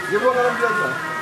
ये वो गरम किया था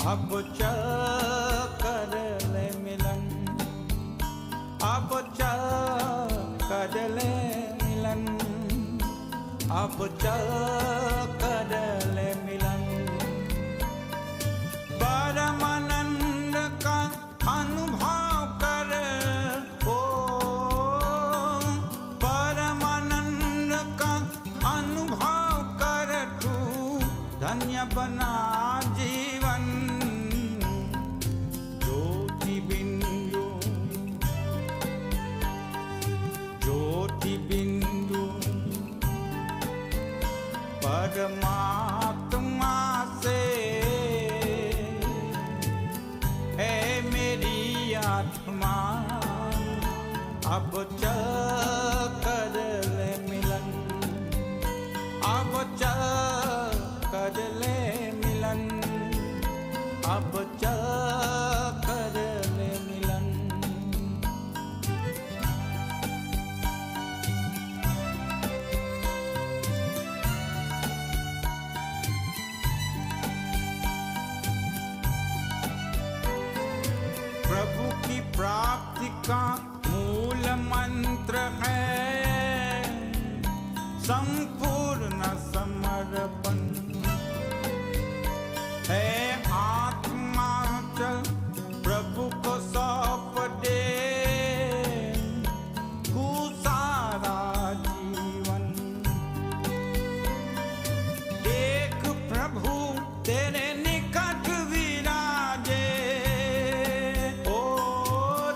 अब चल कर ले मिलन, अब चल कर ले मिलन, अब चल कर ले मिलन। परमानंद का अनुभव कर, ओ परमानंद का अनुभव कर, तू धन्य बना जीवन। ज्योति बिंदु, ज्योति बिंदु परमात्मा से है मेरी आत्मा। अब चल कर ले मिलन, अब चल कर ले मिलन, अब चल कर ले मिलन। प्रभु की प्राप्ति का मूल मंत्र है संपूर्ण समर्पण। है आत्मा चल प्रभु को सौंप दे तू सारा जीवन। देख प्रभु तेरे निकट विराजे, ओ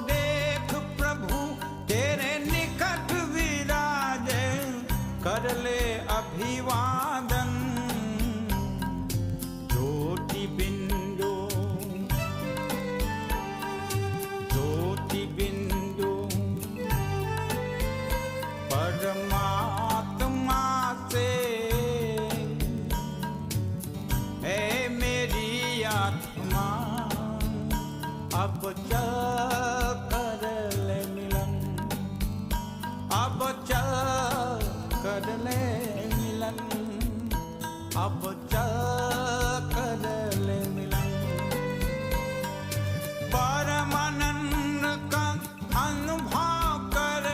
देख प्रभु तेरे निकट विराजे, कर ले अभिवादन। ज्योति बिंदु, ज्योति बिंदु परमात्मा से है मेरी आत्मा। अब चल कर ले मिलन, अब चल कर ले मिलन, अब चल कर ले मिलन। परमानंद का अनुभव कर,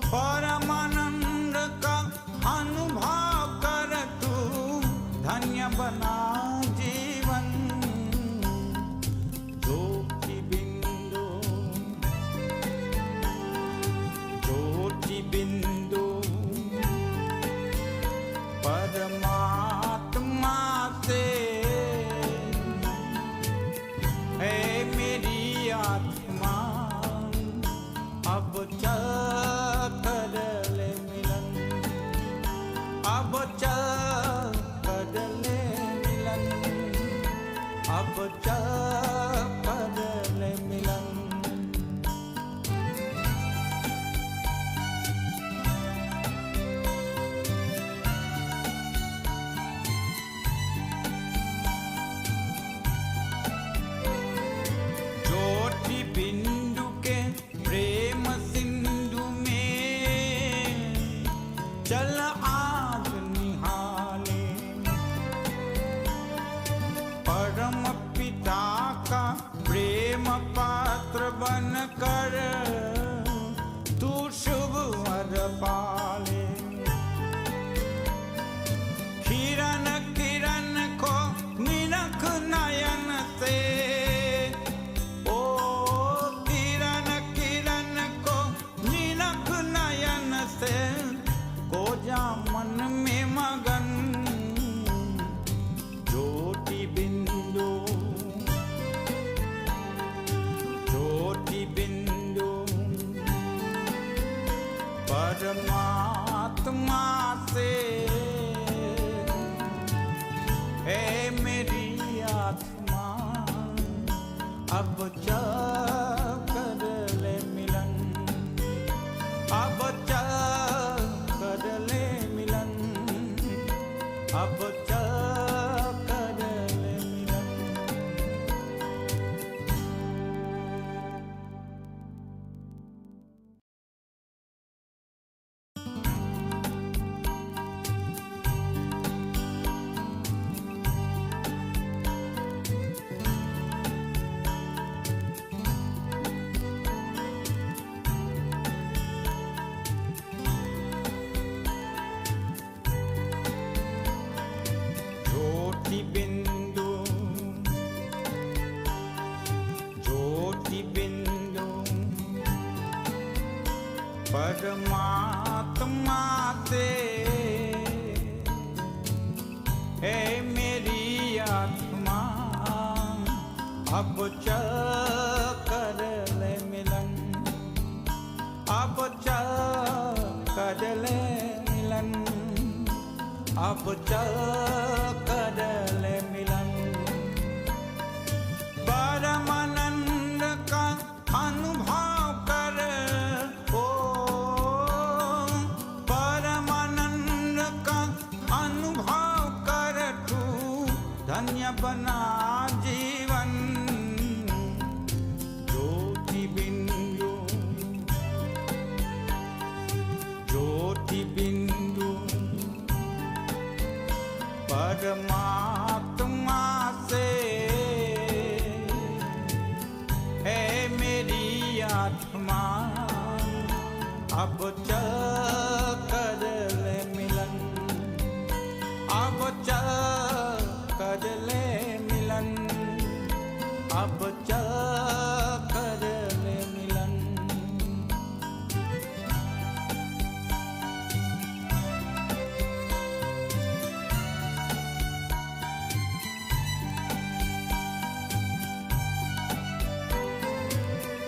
परमानंद का अनुभव कर, तू धन्य बना जीवन। ज्योति बिंदु, ज्योति बिंदु परमात्मा से है मेरी आत्मा। अब चल कर ले मिलन, अब चल कर ले मिलन, अब चल कर ले मिलन। ज्योति बिंदु के प्रेम सिंधु में चल आज निहाले। परम पिता का प्रेम पात्र बन कर तू शुभ वर पाले। किरण किरण को निरख नयन से, ओ किरण किरण को निरख नयन से, को जा मन में मगन। ज्योति बिंदु, ज्योति बिंदु परमात्मा से है मेरी आत्मा। अब चल कर ले मिलन, अब चल कर ले मिलन, अब चल कर ले मिलन। मिलन अब चल कर ले मिलन परमानंद का अनुभव कर ओ परमानंद का अनुभव कर तू धन्य बना जीवन ज्योति बिंदु ज्योति बिंदु परमात्मा से है मेरी आत्मा अब चल कर ले मिलन अब चल कर ले मिलन अब चल कर ले मिलन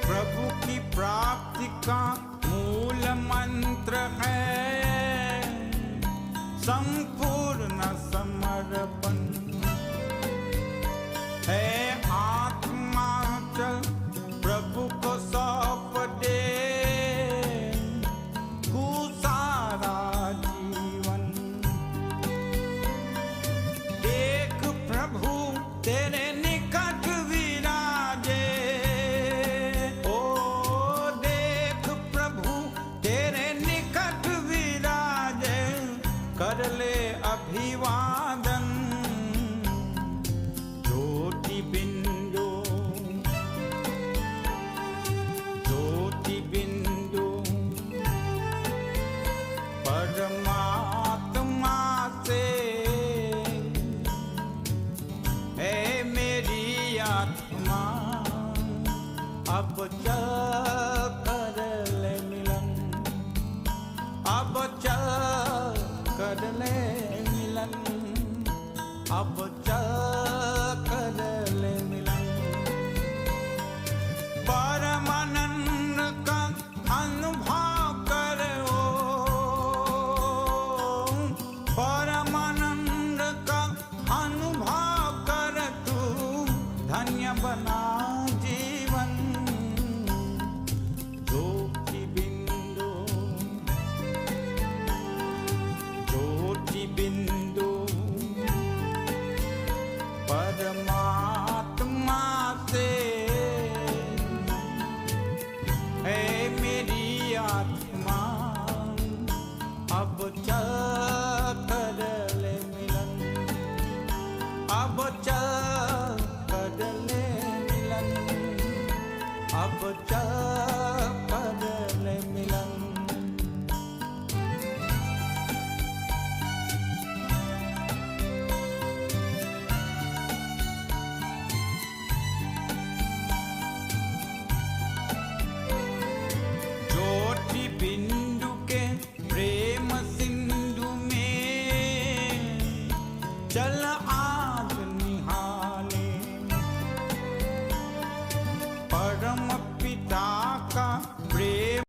प्रभु की प्राप्ति का मूल मंत्र है संपूर्ण समर्पण है आत्मा चल प्रभु को सौंप दे तू सारा जीवन देख प्रभु तेरे निकट विराजे ओ देख प्रभु तेरे निकट विराजे कर ले अभिवादन ज्योति बिंदु ज्योति बिंदु परमात्मा से है मेरी आत्मा अब चल कर ले मिलन अब चल कर ले मिलन अब चल कर ले मिलन परमानंद का अनुभव कर परमानंद का अनुभव कर तू धन्य बना जीवन ज्योति बिंदु ज्योति बिंदु परमात्मा से है मेरी आत्मा अब चल कर ले मिलन अब चल कर ले मिलन अब चल कर ले मिलन ज्योति बिंदु के प्रेम सिंधु में चल आज निहाले परम पिता का प्रेम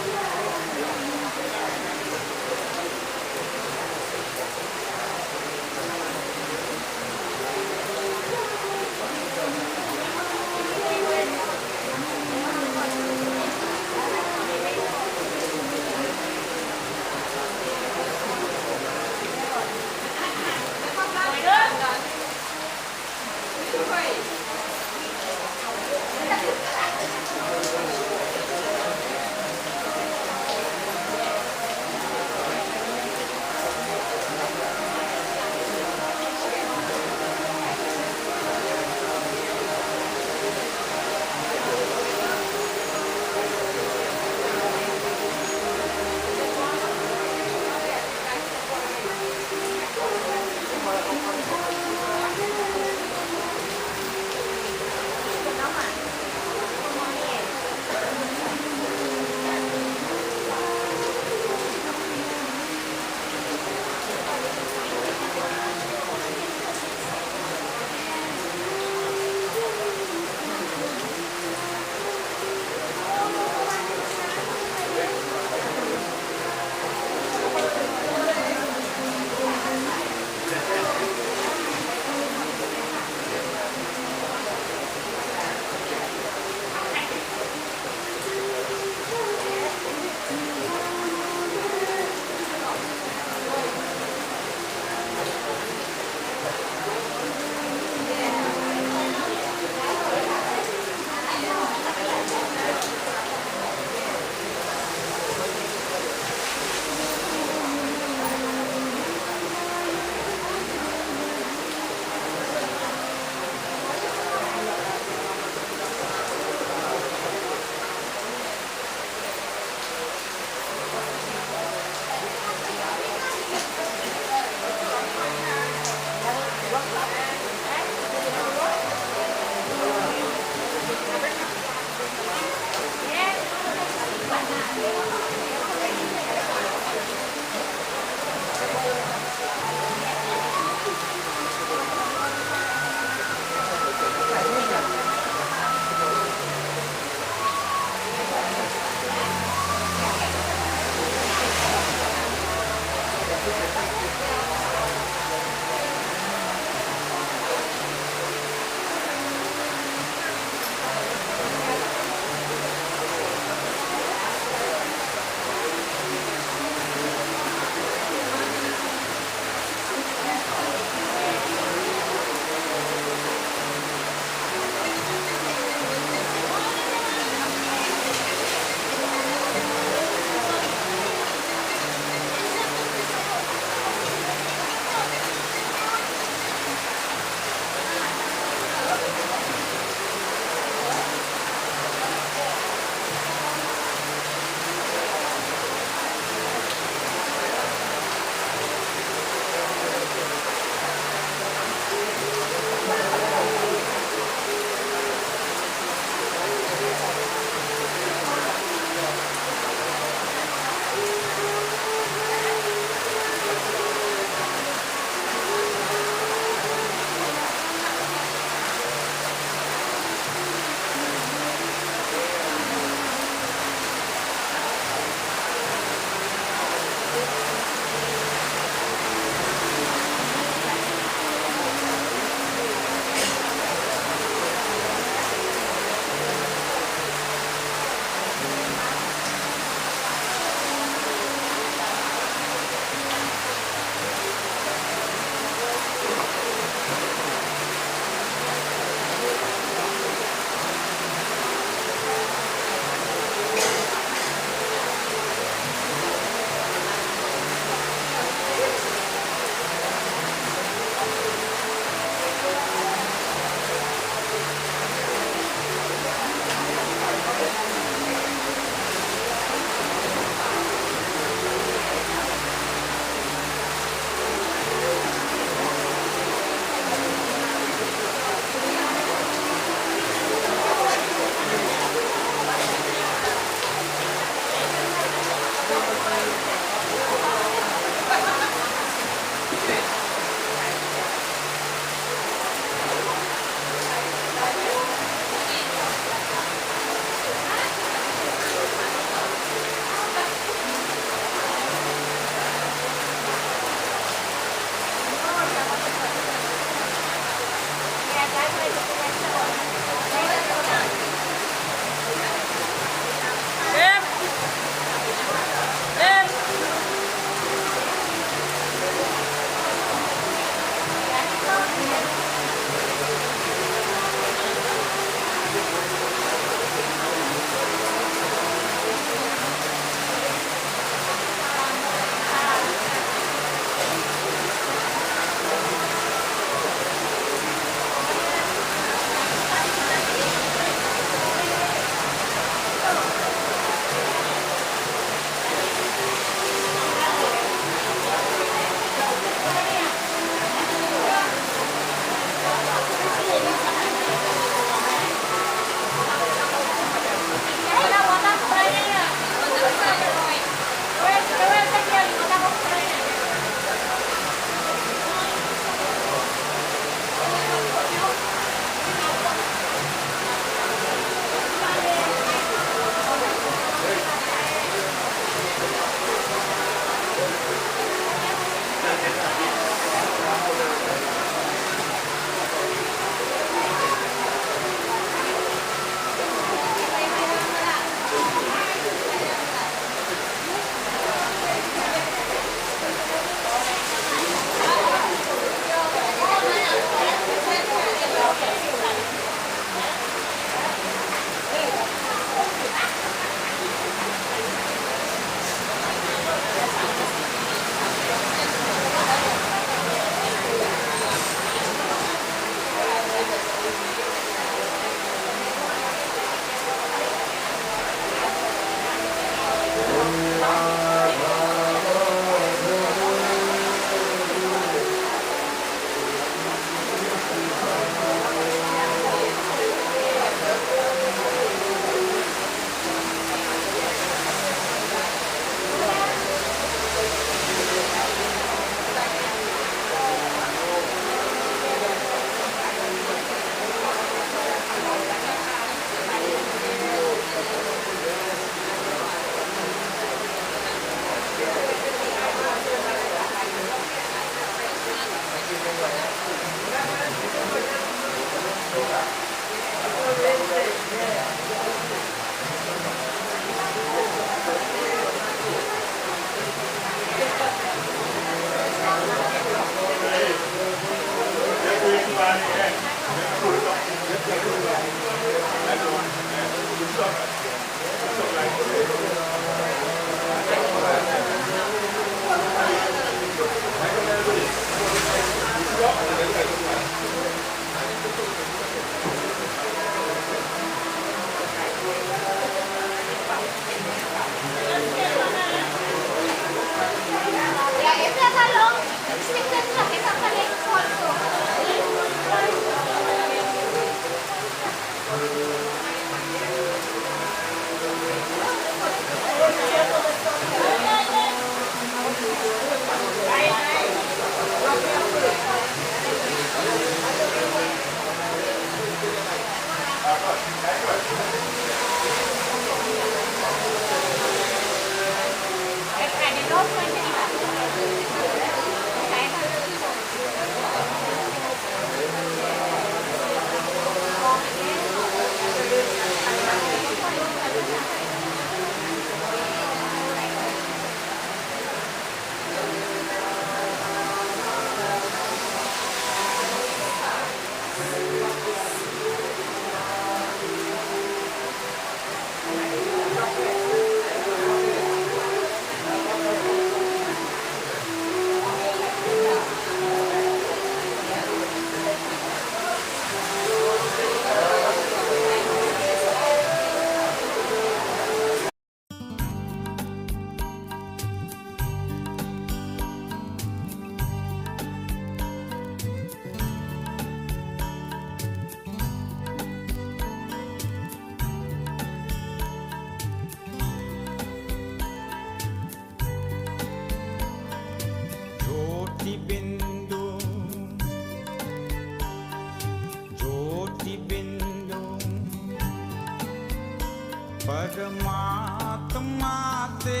परमात्मा से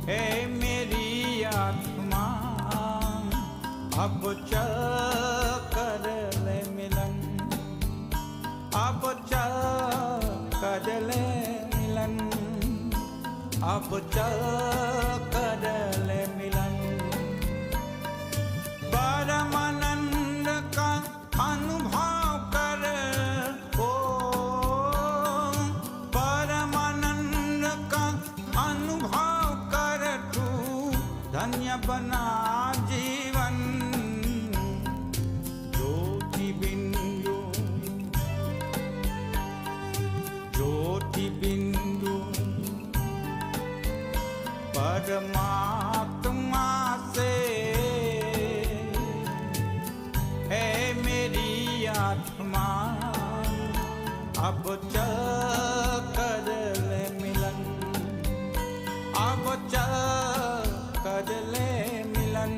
है मेरी आत्मा, अब चल कर ले मिलन, अब चल कर ले मिलन, अब चल कर ले मिलन। परमानंद का अनुभव कर, ओ परमानंद का अनुभव कर, तू धन्य बना जीवन। ज्योति बिंदु, ज्योति बिंदु परमात्मा से है मेरी आत्मा, अब चल कर ले मिलन, अब चल कर ले मिलन,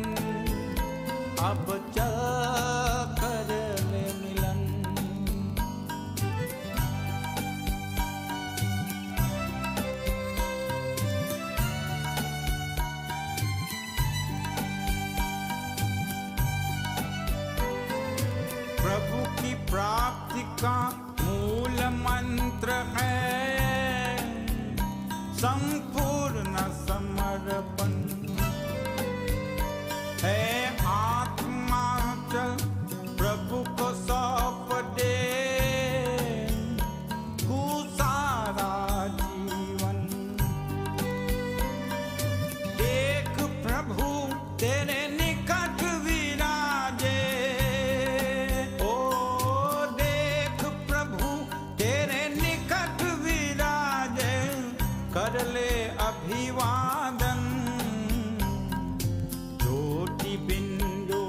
अब चल कर ले मिलन। प्रभु की प्राप्ति का मूल मंत्र है संपूर्ण समर्पण, है आत्मा चल प्रभु को सौंप दे तू सारा जीवन। देख प्रभु तेरे निकट विराजे, ओ देख प्रभु तेरे निकट विराजे, कर ले अभिवादन। ज्योति बिंदु,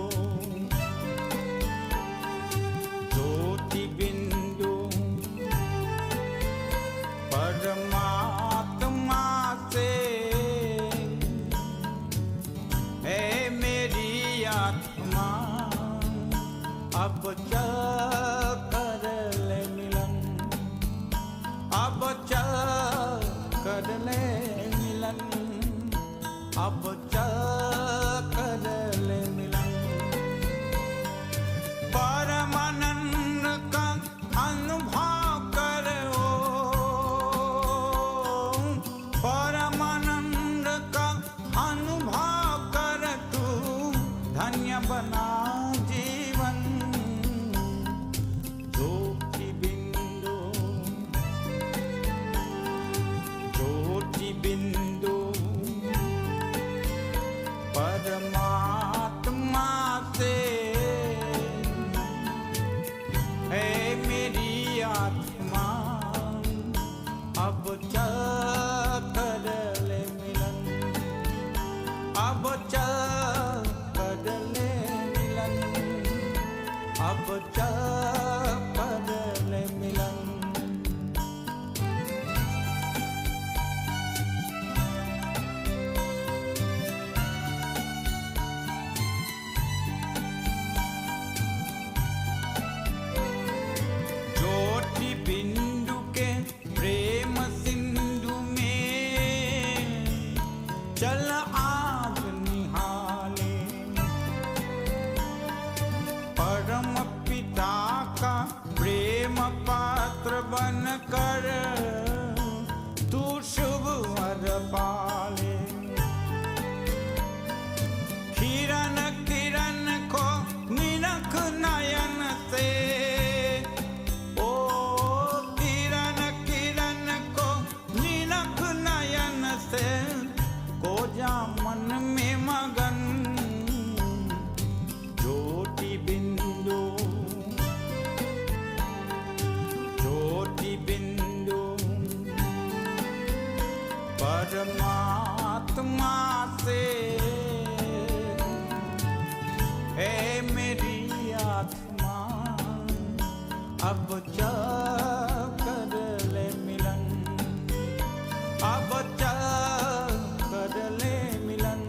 ज्योति बिंदु परमात्मा से है मेरी आत्मा, अब चल कर ले मिलन, अब चल कर ले मिलन, अब चल कर ले मिलन। परमानंद का अनुभव कर, ओ परमानंद का अनुभव कर, तू धन्य बना जीवन। ज्योति बिंदु, ज्योति बिंदु परमात्मा से है मेरी आत्मा, अब चल कर ले मिलन, अब चल कर ले मिलन, अब चल कर ले मिलन। ज्योति बिंदु के प्रेम सिंधु में चल आज निहाले, परम पिता का प्रेम पात्र बन कर तू शुभ वर पाले। किरण किरण को निरख नयन से, ओ किरण किरण को निरख नयन से, को जा मन में मगन। ज्योति बिंदु, ज्योति बिंदु परमात्मा से है मेरी आत्मा, अब चल कर ले मिलन, अब चल कर ले मिलन,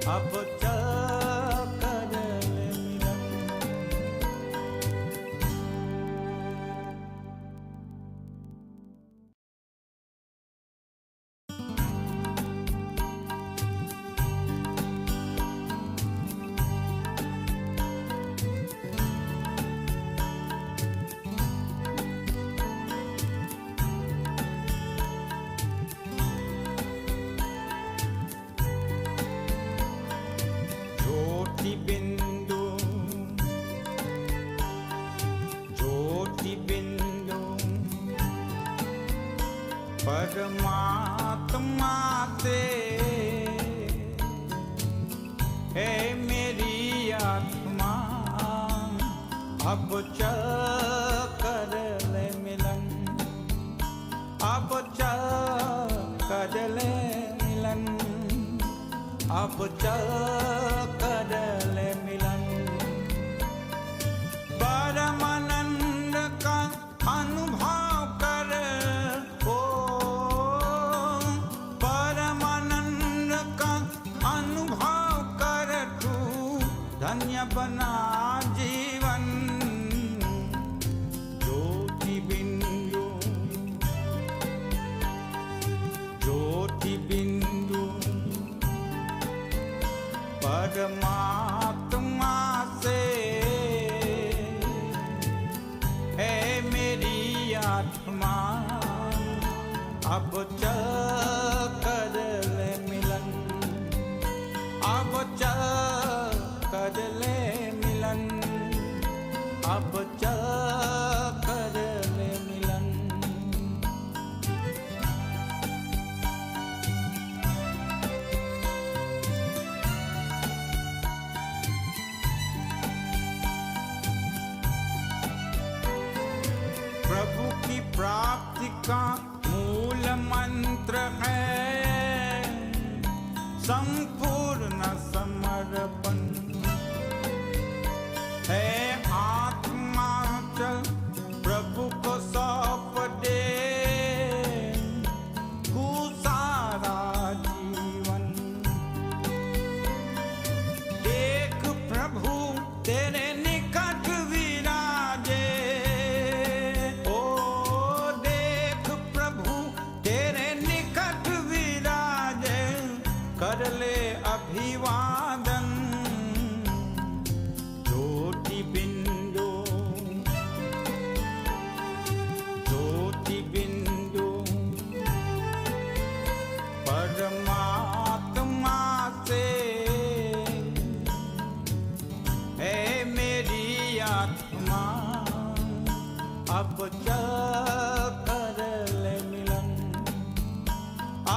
अब चल कर ले मिलन। परमात्मा से है मेरी आत्मा अब चल कर ले मिलन अब चल कर ले मिलन अब चल कर ले मिलन परमानंद का अनुभव कर ओ परमानंद का अनुभव कर तू धन्य बना जीवन ज्योति बिंदु परमात्मा से है मेरी आत्मा अब चल कर ले मिलन अब चल कर ले मिलन अब चल कर ले मिलन प्रभु की प्राप्ति का मूल मंत्र है संपूर्ण समर्पण है आत्मा चल प्रभु को सौंप दे तू सारा जीवन देख प्रभु तेरे निकट विराजे ओ देख प्रभु तेरे निकट विराजे कर ले अभिवादन ज्योति बिंदु परमात्मा से है मेरी आत्मा अब चल कर ले मिलन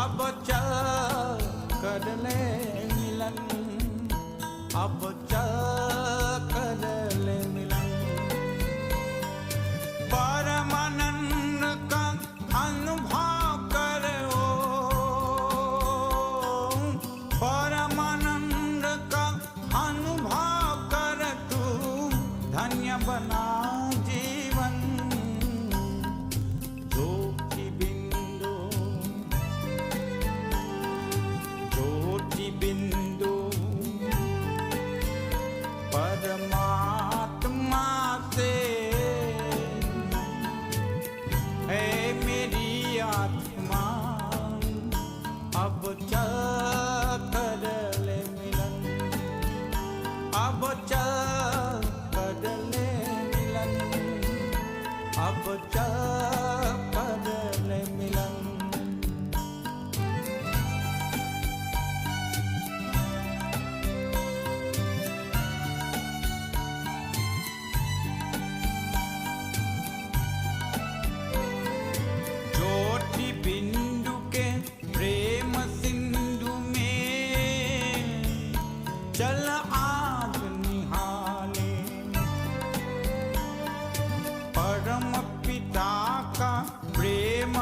अब चल कर ले मिलन अब चल कर ले मिलन परमानंद का अनुभव कर ओ परमानंद का अनुभव कर तू धन्य बना जीवन ज्योति बिंदु परमात्मा से है मेरी आत्मा अब चल कर ले मिलन अब चल कर ले मिलन अब चल कर ले मिलन बिंदु के प्रेम सिंधु में चल आज निहाले परम पिता का प्रेम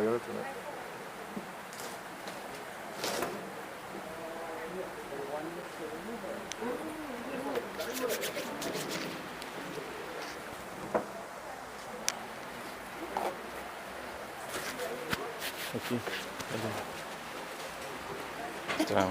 열었잖아. Aqui. Tá.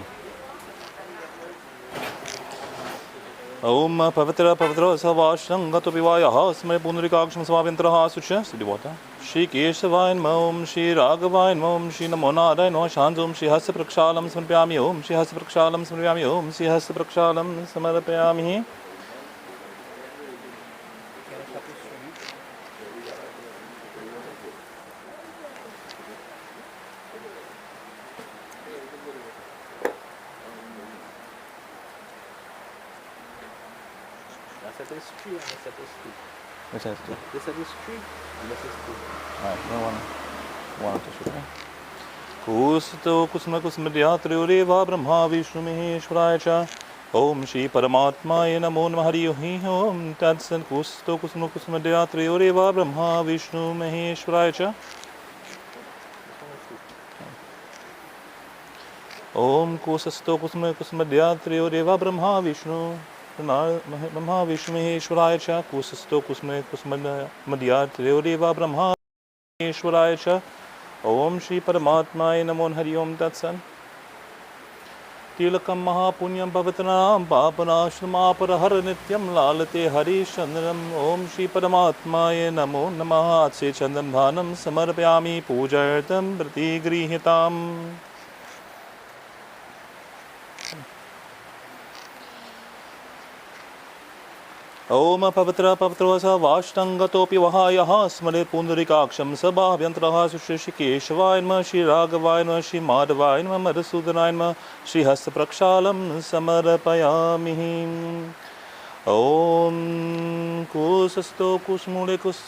Om Pavitra Pavitra Savashang Gato Vivaya Hasme Punrikaksham Svavintra Sucha Siddhivata Shri Kesavain Om Shri Ragavain Om Shri Namonara No Shanzum Shri Hasa Prakshalam Samarpyami Om Shri Hasa Prakshalam Samarpyami Om Shri Hasa Prakshalam Samarpyami. Which has two? This is tree and this is tree. Alright, one to shoot me. Kusto Kusma Kusmadya Triureva Brahma Vishnu Maheshwaraya Cha Om Shri Paramatmaya Namo Namah Hari Om Tatsan Kusto Kusma Kusmadya Triureva Brahma Vishnu Maheshwaraya Cha ओम कुसस्तो कुसुम कुसुमध्या त्रयोरेवा ब्रह्मा विष्णु ब्रह्मा विष्णु महेश्वराय च कुसस्तो कुसुम कुसुमध्या त्रयोरेवा ब्रह्मा महेश्वराय च ओम श्री परमात्माय नमो हरि ओम तत्सत् तिलकम महापुण्यम पवित्रनाम पापनाशमापरहर नित्यम लालते हरिश्चंद्रम ओम श्री परमात्माय नमो नमः आज से चंदन भानम समर्पयामि पूजार्थम प्रतिगृहीताम् ओम पवित्र पवित्र स वाष्टंगतोपि वहायः स्मरे पुंडरीकाक्षं सभाभ्यन्तरः श्रीकेशवाय नमः श्री राघवाय नमः श्री माधवाय नमः मधुसूदनाय नमः श्री हस्तप्रक्षालं समर्पयामि ओम कुसस्तो कुसमूले कुस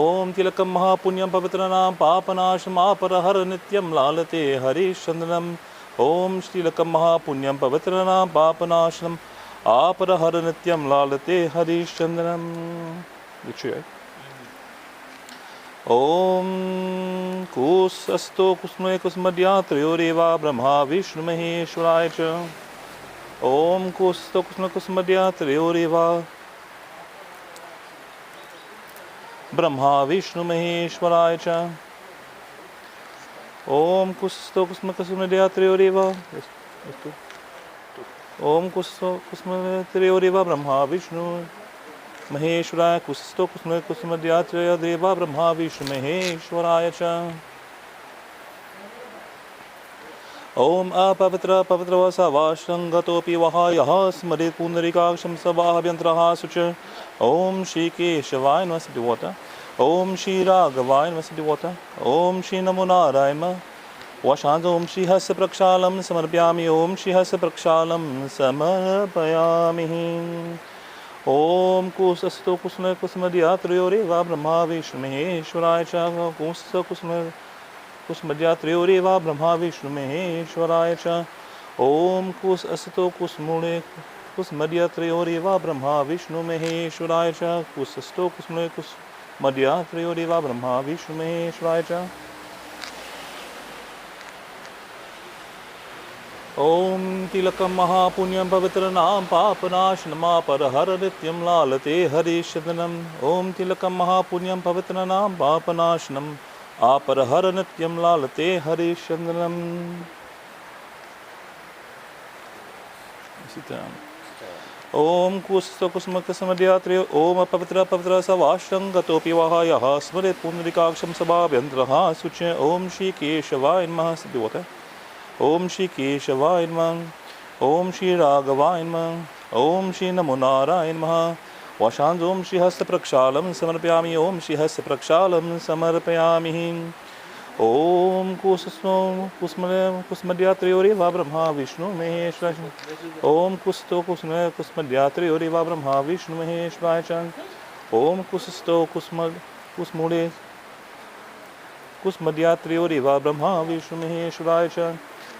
ओम तिलकम महापुण्यम पवित्रनाम पापनाशमापरहर नित्यं लालते हरिश्चंद्रम ओम श्रीलकम महापुण्यम पवित्रनाम पापनाशनम आपरहर नित्यम लालते हरिश्चंद्रम ओम कुसस्तो कुसुमे कुसुमध्या त्रयोरेवा ब्रह्मा विष्णु महेश्वराय च ओम कुसस्तो कुसुमे कुसुमध्या त्रयोरेवा ब्रह्मा विष्णु महेश्वराय च ओम कुसस्तो कुसुमे कुसुमध्या त्रयोरेवा ओम कुसुम त्रयोरेवा ब्रह्मा विष्णु महेश्वराय कुसस्तो कुसुम कुसुमध्या त्रयोरेवा ब्रह्मा विष्णु महेश्वराय च ओम अपवित्र पवित्र सवाशंगतोपि वहायः स्मरेत् पुंडरीकाक्षं सभाभ्यन्तरः शुच ओम श्री केशवाय नमः सिद्धिवोता ओम श्री राघवाय नमः सिद्धिवोता ओम श्री नमो नारायण वशांत ओम श्री हस्य प्रक्षालं समर्पयामि ओम श्री हस्य प्रक्षालं समर्पयामि ओम कुसस्तो कुसुम कुसुमध्या त्रयोरेवा ब्रह्मा विष्णु महेश्वराय च कुसस्तो कुसुम कुसुमध्या त्रयोरेवा ब्रह्मा विष्णु महेश्वराय च ओम कुसस्तो कुसुमूले कुसुमध्या त्रयोरेवा ब्रह्मा विष्णु महेश्वराय च कुसस्तो कुसुमूले कुसुमध्या त्रयोरेवा ब्रह्मा विष्णु महेश्वराय च ओम तिलकम महापुण्यम पवित्रनाम पापनाशनमापरहर नित्यं लालते हरिश्चंद्रम ओम तिलकम महापुण्यम पवित्रनाम पापनाशनम आपरहर नित्यं लालते हरिश्चंद्रम इसी तरह ओम कुसस्तो कुसुम कुसुमध्या त्रयो ओम पवित्र पवित्र सवाष्टंगतोपि वहायः स्मरेत् पुंडरीकाक्षं सभाभ्यन्तरः शुच ओम श्री केशवाय नमः सिद्धिवोता ओम श्री केशवाय नमः ओम श्री राघवाय नमः ओम श्री नमो नारायण नमः वशांत ओम श्री हस्त प्रक्षालं समर्पयामि ओम श्री हस्त प्रक्षालं समर्पयामि ओम कुसस्तो कुसुमध्या त्रयोरेवा ब्रह्मा विष्णु महेश्वराय ओम कुसतो कुसुमध्या त्रयोरेवा ब्रह्मा विष्णु महेश्वराय च ओम कुसस्तो कुसमूले कुसुमध्या त्रयोरेवा ब्रह्मा विष्णु महेश्वराय च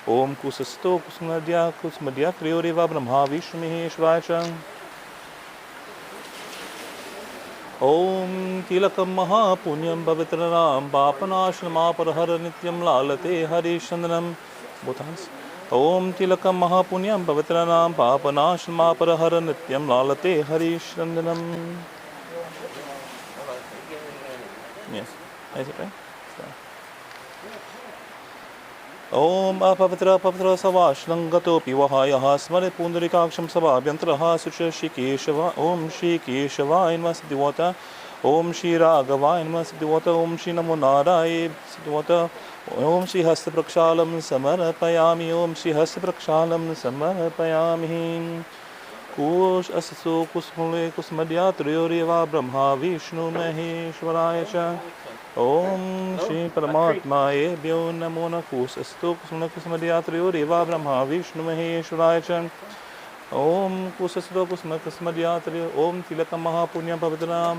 ओम कुसस्तो कुसुमध्या त्रयोरेवा ब्रह्मा विष्णु महेश्वराय च ओम तिलकम महापुण्यम पवित्रनाम पापनाशनमापरहर नित्यं लालते हरिश्चंद्रम बोधांस ओम तिलकम महापुण्यम पवित्रनाम पापनाशनमापरहर नित्यं लालते हरिश्चंद्रम यस ऐसे ओम अपवित्र पवित्र सवाश्लंगतोपि वहायः स्मरेत् पुंडरीकाक्षं सभाभ्यन्तरः शुच श्रीकेशव ओम श्री केशवाय नमः सिद्धिवोता ओम श्री राघवाय नमः सिद्धिवोता ओम श्री नमो नारायण सिद्धिवोता ओम श्री हस्त प्रक्षालं समर्पयामि ओम श्री हस्त प्रक्षालं समर्पयामि कुसस्तो कुसुमूले कुसुमध्या त्रयोरेवा ब्रह्मा विष्णु महेश्वराय च ओम श्री परमात्मायेभ्यो नमो नमः कुसस्तो कुसुमध्या त्रयोरेवा ब्रह्मा विष्णु महेश्वराय च ओम कुसस्तो कुसुमध्या त्रयो ओम तिलकम महापुण्यम पवित्रनाम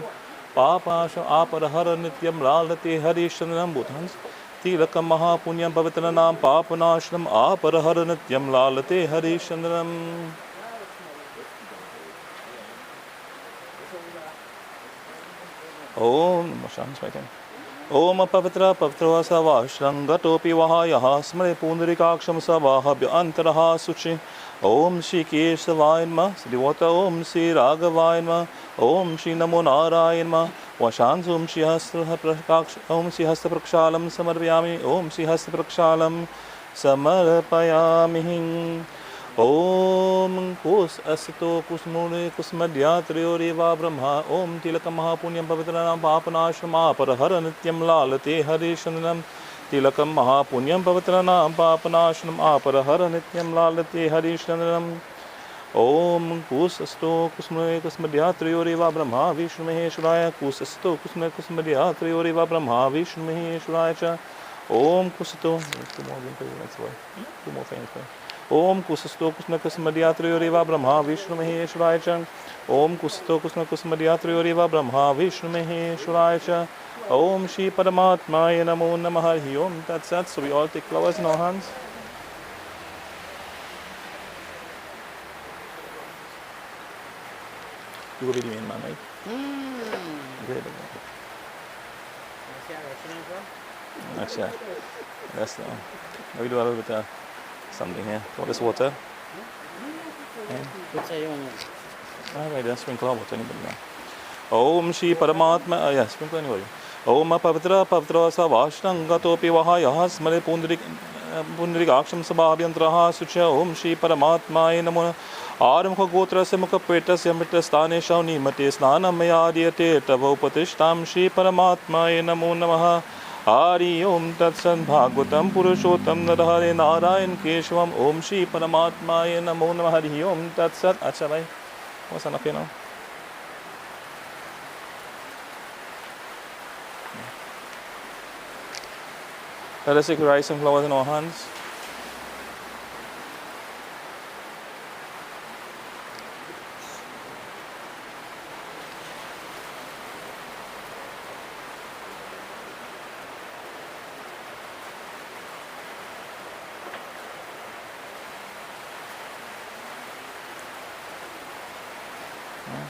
पापाश आपरहर नित्यं लालते हरिश्चंद्रम बोधांस तिलकम महापुण्यम पवित्रनाम पापनाशनम आपरहर नित्यं लालते हरिश्चंद्रम ओम शांत Om Pavitra Pavitra Sava Shrangatopi Vahayaha Smare Pundarikaksham Savahabhya Antaraha Suchi Om Shri Keshavayinma Srivata Om Shri Raghavayinma Om Shri Namo Narayinma Vashansum Shri Hasta Praksh Om Shri Hasta Prakshalam Samarpayami Om Shri Hasta Prakshalam Samarpayami Om Kus Asato Kusmune Kusmadyatriyoriva Brahma Om Tilaka Mahapunyam Pavitranam Papanashrama Parahara Nityam Lalate Harishanam Tilakam Mahapunyam Pavitranam Papanashnam Aparahara Nityam Lalate Harishanam Om Kus Asato Kusmune Kusmadyatriyoriva Brahma Vishnu Maheshwaraya Kus Asato Kusmune Kusmadyatriyoriva Brahma Vishnu Maheshwaraya Om Kusato two more things. Om Kusasto Kusma Kusmadyatriyoriva Brahma Vishnu Maheshwaraya Om Kusasto Kusma Kusmadyatriyoriva Brahma Vishnu Maheshwaraya Om Shri Paramatmaya Namo Namah Hari Om. That's that. So we all take flowers in our hands. You will be the main man, right? Great. Actually, that's we do a little bit of something here. All this water. Alright, then sprinkle water anybody now. Om Shri Paramatma, yeah, sprinkle anybody. Om Pavitra Pavitra Savashrangatopi Vahaya Smare Pundarikaksham Sabhabhyantraha Sucha Om Shri Paramatmaya Namo Aramkha Gotrasya Mukha Petasya Mitrasthane Shauni Mate Snanam Mayadiyate Tavopatishtam Shri Paramatmaya Namo Namaha Hari Om Tatsat Bhagavatam Purushottam Narahare Narayan Keshavam Om Shri Paramatmaya Namo Namah Hari Om Tatsat. Acha bhai, what's enough here now? Let us take rice and flowers in our hands.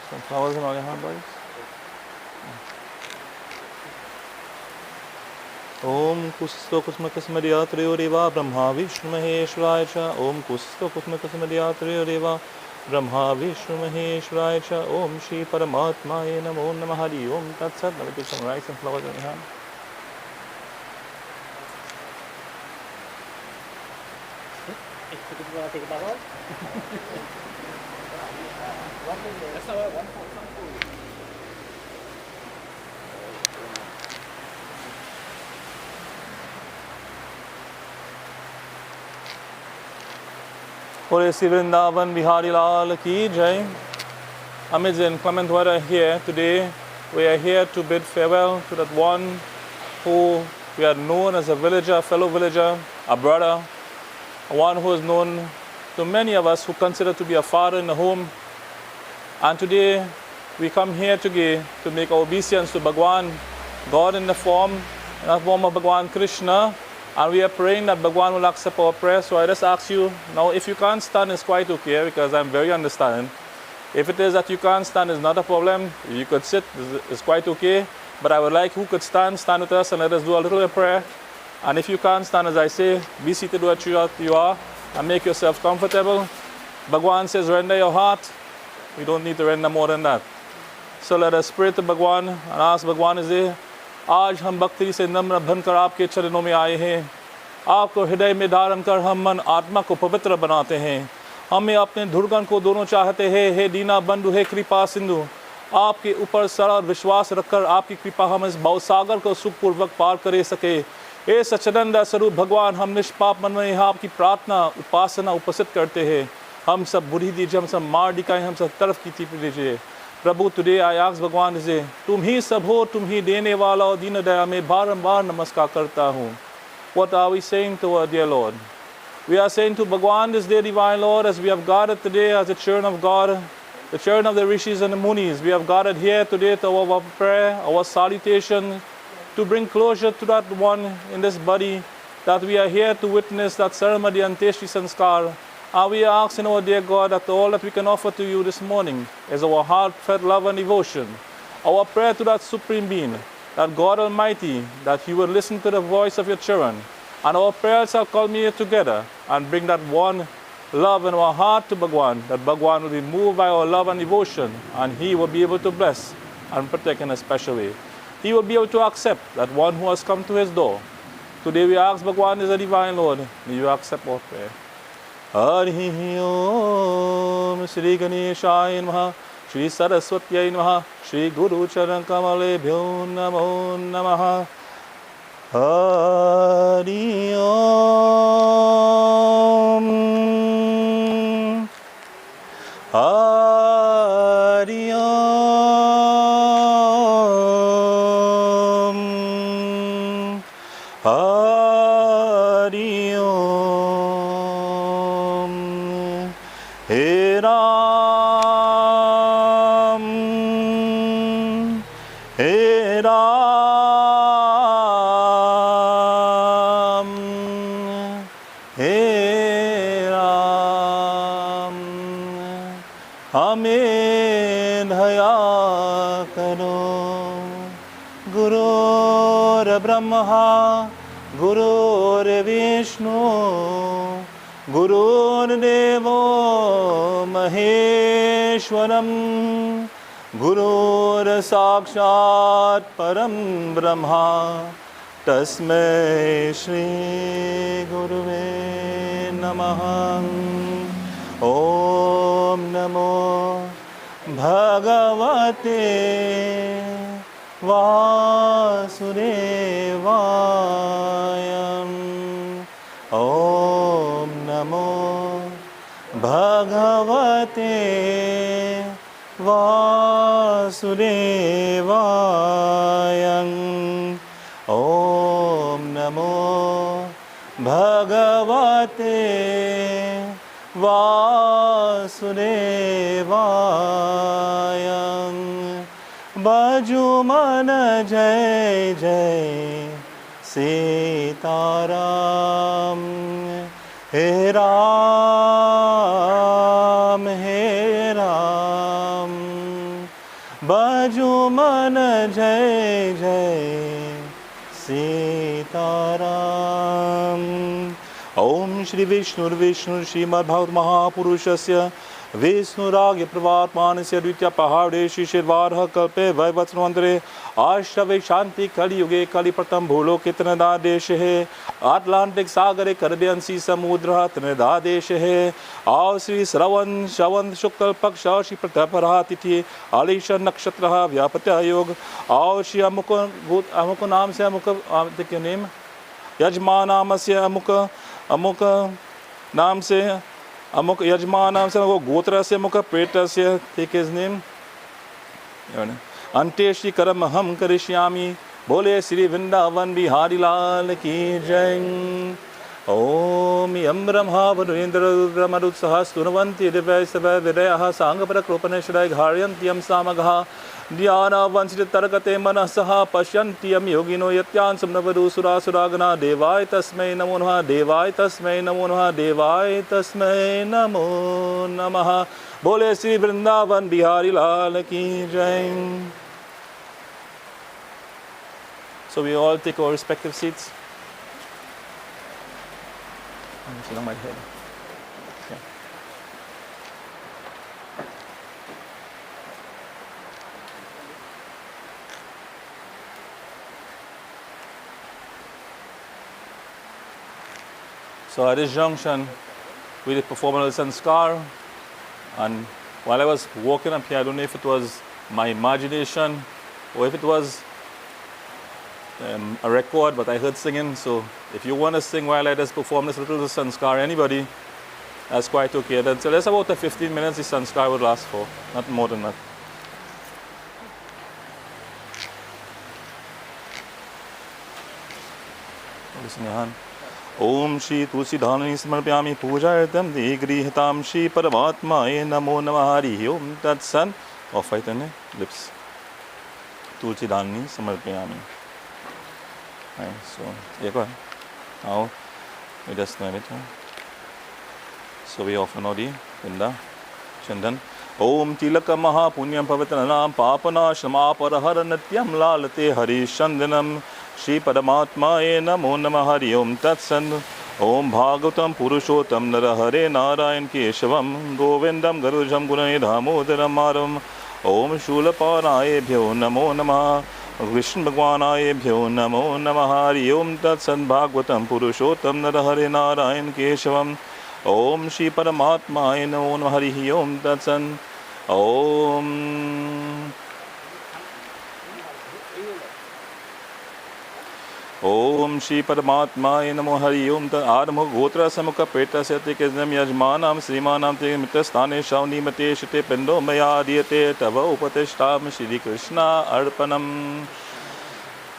Some flowers in all your hand, boys. Om Kusto Kusma Kusmadyatriyoriva Brahma Vishnu Maheshwaraya Om Kusto Kusma Kusmadyatriyoriva Brahma Vishnu Maheshwaraya Om Shri Paramatmaya Namo Namah Hari Om. That's it. Let me take some rice and flowers in your hand. Bole Sri Vrindavan Bihari Lal Ki Jai. Amid the inclement weather here today, we are here to bid farewell to that one who we had known as a villager, a fellow villager, a brother, one who is known to many of us who consider to be a father in the home. And today we come here today to make our obeisance to Bhagwan, God in the form of Bhagwan Krishna. And we are praying that Bhagwan will accept our prayer. So I just ask you, now if you can't stand, it's quite okay because I'm very understanding. If it is that you can't stand, it's not a problem. You could sit, it's quite okay. But I would like who could stand with us and let us do a little bit of prayer. And if you can't stand, as I say, be seated where you are and make yourself comfortable. Bhagwan says, render your heart. We don't need to render more than that. So let us pray to Bhagwan and ask Bhagwan is there. आज हम भक्ति से नम्र बनकर आपके चरणों में आए हैं। आपको हृदय में धारण कर हम मन आत्मा को पवित्र बनाते हैं। हमें अपने धुरगन को दोनों चाहते हैं। हे दीना बंधु, हे कृपा सिंधु, आपके ऊपर सरल विश्वास रखकर आपकी कृपा हम इस भवसागर को सुखपूर्वक पार कर सके। हे सच्चिदानंद स्वरूप भगवान, हम निष्पाप मन में आपकी प्रार्थना उपासना उपस्थित करते हैं। हम सब बुरी दीजिए, हम सब मार दिखाएं, हम सब तरफ की तीप दीजिए। प्रभु टुडे आई आस्क भगवान से, तुम ही सब हो, तुम ही देने वाला और दीन दया में बारंबार नमस्कार करता हूँ। What are we saying to our dear Lord? We are saying to Bhagwan this day, divine Lord, as we have gathered today as the children of God, the children of the Rishis and the Munis, we have gathered here today to our prayer, our salutation, to bring closure to that one in this body, that we are here to witness that ceremony and Teshri Sanskar. And we are asking, our dear God, that all that we can offer to you this morning is our heartfelt love and devotion, our prayer to that Supreme Being, that God Almighty, that you would listen to the voice of your children, and our prayers shall culminate together and bring that one love in our heart to Bhagwan, that Bhagwan will be moved by our love and devotion, and he will be able to bless and protect in a special way. He will be able to accept that one who has come to his door. Today we ask Bhagwan is a divine Lord. May you accept our prayer. Hari Om Shri Ganeshaya Namaha Shri Saraswatyai Namaha Shri Guru Charan Kamalebhyo Namo Namaha. Hari Om Hari Om Hari Om. He Ram He Ram He Ram. Amen Haya Karo. Gurur Brahma Gurur Vishnu Gurur Devo Maheshwaram Gurur Sakshat Param Brahma Tasmai Shri Guruve Namaha. Om Namo Bhagavate Vasudevaya. Om Namo Bhagavate Vasudevaya. Om Namo Bhagavate Vasudevaya. Bajuman Jai Jai Sitaram. He Ram He Ram. Bajuman Jai Jai Sitaram. Om Shri Vishnu Vishnu Srimad Bhagavad Mahapurushasya Visnuragya Pravatmanasya Dvitya Pahade Shishirvarha Kalpe Vaivasvantre Ashtave Shanti Kali Yuge Kali Pratam Bholo Kitnada Deshe Atlantic Sagare Karbiansi Samudra Trinada Deshe Aur Sri Sravan Shavan Shukal Paksha Shri Pratapara Tithi Alisha Nakshatra Vyapatya Yog Aur Shri Amukha Naam Se Amukha take your name Yajmanamasya Amukha Naam Se Amuk Yajmanam se Gotra se Mukha Petra se take his name. Ante Shri Karamaham Karishyami Bole Sri Vrindavan Bihari Lal Ki Jai. Om Yam Brahma Varindra Rudra Marut Sahasturvanti Divasava Videha Sangha Prakropaneshadai Gharyantyam Samagha Dhyana Vansit Tarakate Manasaha Pashyantiyam Yogino Yatyan Samnavadu Sura Suragana Devai Tasmai Namo Namaha Devai Tasmai Namo Namaha Devai Tasmai Namo Namaha. Bole Sri Vrindavan Bihari Lal Ki Jai. So we all take our respective seats. I'm sitting on my head. Yeah. So at this junction, we did perform a sanskar, and while I was walking up here, I don't know if it was my imagination or if it was a record, but I heard singing. So if you want to sing while I just perform this little sanskar, anybody, that's quite okay. So that's about the 15 minutes the sanskar would last for, not more than that. Listen your hand. Om Shri Tulsi Dhanani Samarpyami Pujayatam Digrihitam Shri Paramatmaye Namo Namaha Hari Om Tat San. Off right on lips. Tulsi Dhanani Samarpyami. Right, so yeah, go ahead. Now we just name it. So we offer Nodi, Pinda, Chandan. ओम तिलक महापुण्यम पवित्रनाम पापनाशमापरहर नित्यम लालते हरिचंदनम श्री परमात्माये नमो नमः हरि ओम तत्सन् ओम भागवतम पुरुषोत्तम नरहरे नारायण केशवम गोविंदम गरुजम गुणै दामोदरम मारम ओम शूलपानायेभ्यो नमो नमः विष्णु भगवानायेभ्यो नमो नमः हरि ओम तत्सन् भागवतम पुरुषोत्तम नरहरे नारायण केशवम ओम श्री परमात्माय नमो नमः हरि ओम तत्सन् ओम ओम श्री परमात्माय नमो हरि ओम आरमो गोत्र समुख पेटस्य ते किजम यजमानां श्रीमानां ते मित्रस्थाने शौनिमते शिते पिंडो मया दीयते तव उपतिष्ठाम श्री कृष्णा अर्पणम्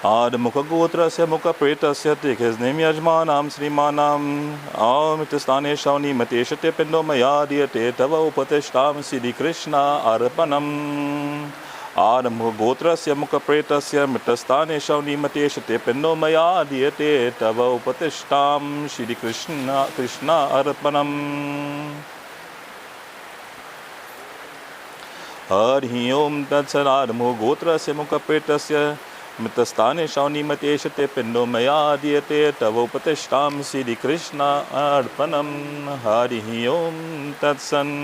आरमुख गोत्रस्य मुख पेटस्य ते किजम यजमानां श्रीमानां मित्रस्थाने शौनिमते शिते पिंडो मया दीयते तव उपतिष्ठाम श्री कृष्णा अर्पणम् आरमुख गोत्रस्य मुख प्रेतस्य मित्रस्थाने शौनिमते शिते पिंडो मया दीयते तव उपतिष्ठां श्री कृष्णा अर्पणम् हरि ओम तत्सत् आरमुख गोत्रस्य मुख प्रेतस्य मित्रस्थाने शौनिमते शिते पिंडो मया दीयते तव उपतिष्ठां श्री कृष्णा अर्पणम् हरि ओम तत्सन्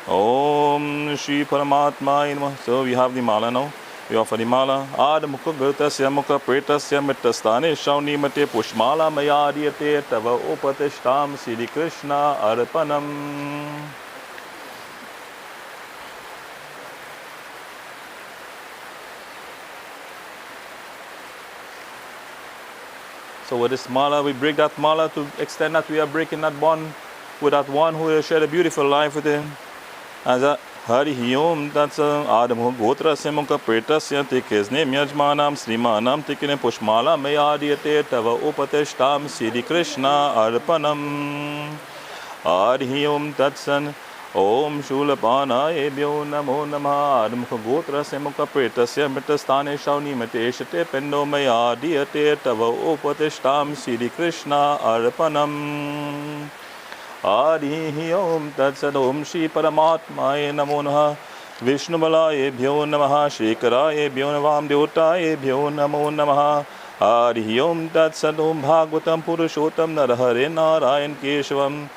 Om Shri Paramatma Namaः. So we have the mala now. We offer the mala. Ad mukha gurtasya mukha pretasya mittastane shaunimate pushmala mayadiyate tava upatishtam Sri Krishna arpanam. So with this mala, we break that mala to extend that we are breaking that bond with that one who has shared a beautiful life with him. As a Hari Om, that's Adamu Gotra Semuka Pretasya Tikisne Myajmanam Srimanam Tikine Pushmala Mayadiyate Tava Upateshtam Sri Krishna Arpanam. Hari Om Tatsan Om Shulapana Ebyo Namo Nama Adamu Gotra Semuka Pretasya Mitastane Shauni Mateshate Pendo Mayadiyate Tava Upateshtam Sri Krishna Arpanam. Harihi Om Tatsad Om Shri Paramatmaye Namo Namaः Vishnumalaye Namaः Shekaraye Navam Deotaye Namo Namaः Harihi Om Tatsad Om Bhagavatam Purushottam Narahare Narayan Keshavam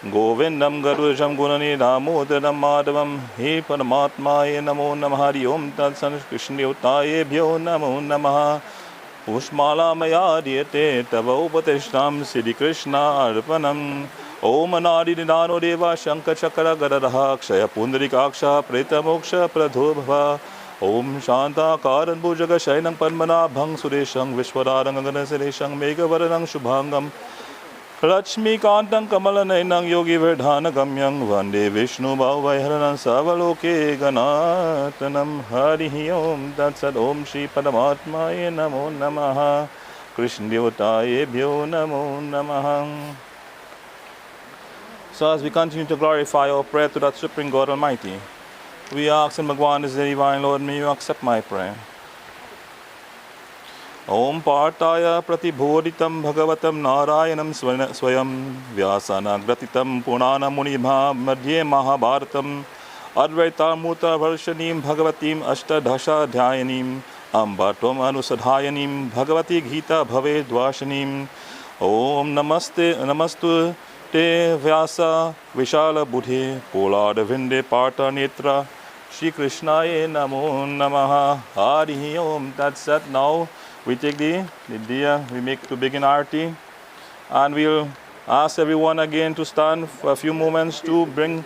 Govindam Garujam Gunani Damodaram Madhavam He Paramatmaye Namo Namaः Hari Om Tatsad Krishna Deotaye Namo Namaः Ushmala Mayadiyate Tava Upatishtam Sri Krishna Arpanam. Om Anadi Nidano Deva Shankar Chakra Gadadha Kshaya Pundarikaksha Preta Moksha Pradhobhava Om Shanta Karan Bhujaga Shainam Padmana Bhang Sureshang Vishwararang Ganasireshang Megavaranang Shubhangam Lakshmi Kantang Kamalanainang Yogi Verdhana Gamyang Vande Vishnu Bhavaiharanam Savaloke Ganatanam Harihi Om Tatsad Om Shri Paramatmaye Namo Namaः Krishna Deotaye Namo Namaः. So as we continue to glorify our prayer to that Supreme God Almighty, we ask in Bhagwan is the Divine Lord, may you accept my prayer. Om Partaya Pratibhoditam Bhagavatam Narayanam Swayam Vyasana Gratitam Punana Munibha Madhye Mahabharatam Advaita Muta Varshanim Bhagavatim Ashtadhasha Dhyayanim Ambatom Anusadhayanim Bhagavati Gita Bhave Dvashanim Om Namastu Te Vyasa Vishala Buddhi Polad Vinde Parta Netra Shri Krishnaye Namo Namaः Harihi Om. That's it. Now we take the diya, we make to begin arti, and we'll ask everyone again to stand for a few moments to bring,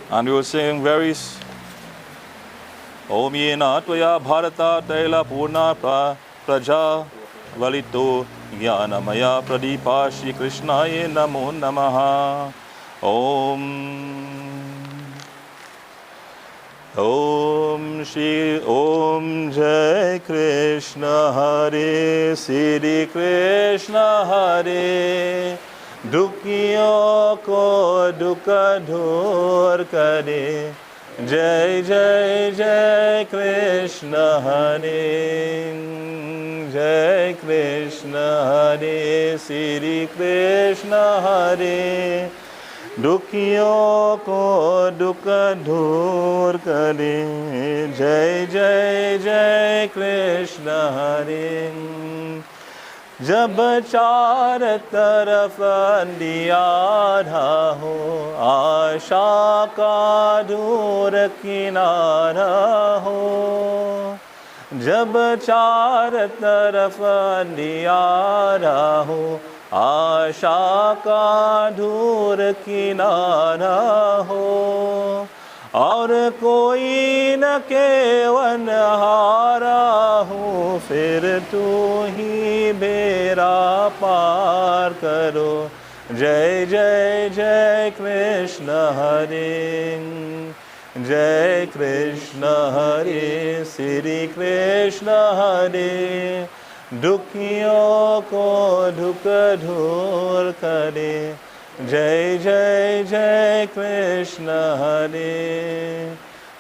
and we will sing various Om Yena Tvaya Bharata Taila Purna Praja Valito Jnanamaya Pradipa Shri Krishnaye Namo Namaः Om Shri Om Jai Krishna Hare Sri Krishna Hare Dukhiyon ko dukha dur kare Jai Jai Jai Krishna Hare Jai Jai Krishna Hare Sri Krishna Hare दुखियों को दुख दूर करे जय जय जय कृष्ण हरे जब चार तरफ अंधियारा हो आशा का दूर किनारा हो जब चार तरफ अंधियारा हो आशा का दूर किनारा हो और कोई न केवन हारा हो फिर तू ही बेड़ा पार करो जय जय जय कृष्ण हरे जय कृष्ण हरे श्री कृष्ण हरे दुखियों को दुख दूर करे जय जय जय कृष्ण हरे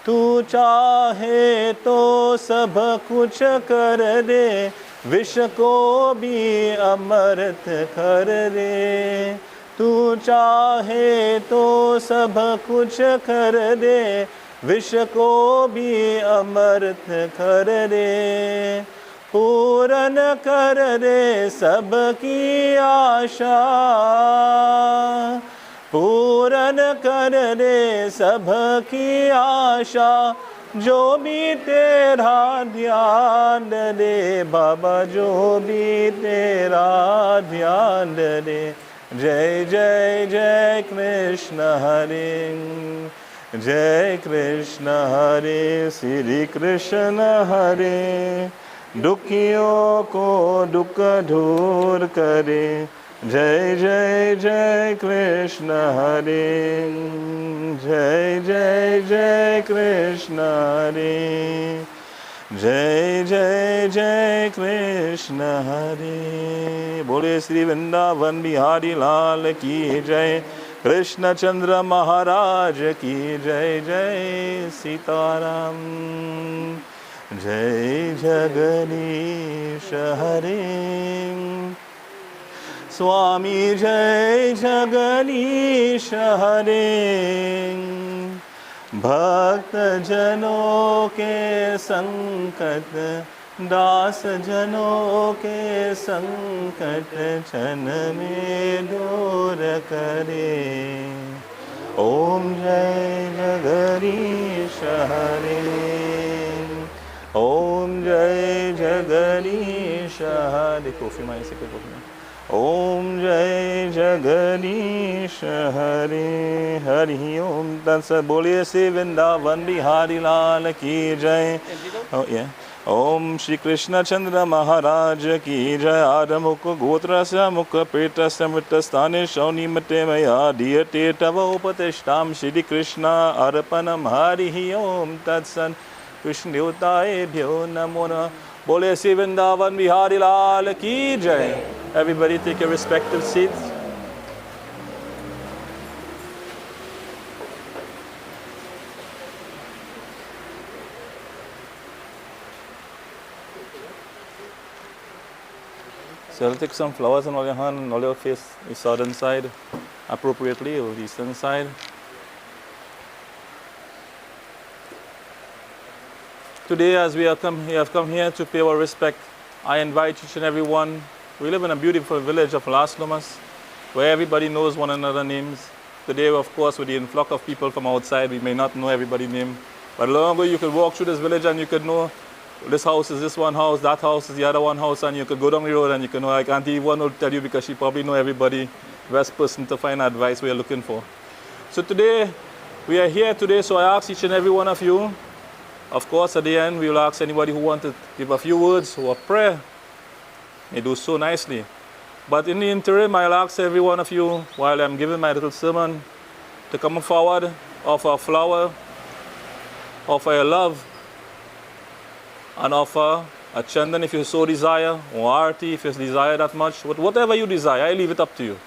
तू चाहे तो सब कुछ कर दे विष को भी अमृत कर दे तू चाहे तो सब कुछ कर दे विष को भी अमृत कर दे पूरन कर दे सबकी आशा पूरन कर दे सबकी आशा जो भी तेरा ध्यान दे बाबा जो भी तेरा ध्यान दे जय जय जय कृष्ण हरे जय कृष्ण हरे श्री कृष्ण हरे दुखियों को दुख दूर करे जय जय जय कृष्ण हरे जय जय जय कृष्ण हरे जय जय जय कृष्ण हरे बोले श्री वृंदावन बिहारी लाल की जय कृष्ण चंद्र महाराज की जय जय सीताराम जय जगदीश हरे स्वामी जय जगदीश हरे भक्त जनों के संकट दास जनों के संकट क्षण में दूर करे ओम जय जगदीश हरे ओम जय जगदीश हरे कॉफी में ऐसे कॉफी में ओम जय जगदीश हरे हरि ओम तत्सत बोलिए श्री वृंदावन बिहारी लाल की जय ओम श्री कृष्ण चंद्र महाराज की जय आरमुख गोत्र से मुख पेट से मृत स्थाने शौनी मते मया दीयते तव उपतिष्ठाम श्री कृष्ण अर्पणम हरि ओम तत्सत कृष्ण देवताएभ्यो नमो नमः बोले श्री वृंदावन बिहारी लाल की जय Everybody take your respective seats. So I'll take some flowers on all your hand and all your face, the southern side, appropriately, or the eastern side. Today, as we have come here to pay our respect, I invite each and every one. We live in a beautiful village of Las Lomas, where everybody knows one another's names. Today, of course, with the influx of people from outside, we may not know everybody's name. But long ago, you could walk through this village and you could know this house is this one house, that house is the other one house, and you could go down the road and you could know. Like Auntie Yvonne will tell you because she probably know everybody, best person to find advice we are looking for. So today, we are here today, so I ask each and every one of you, of course, at the end, we will ask anybody who wants to give a few words or a prayer. They do so nicely. But in the interim, I'll ask every one of you, while I'm giving my little sermon, to come forward, offer a flower, offer your love, and offer a chandan if you so desire, or arti if you desire that much. Whatever you desire, I leave it up to you.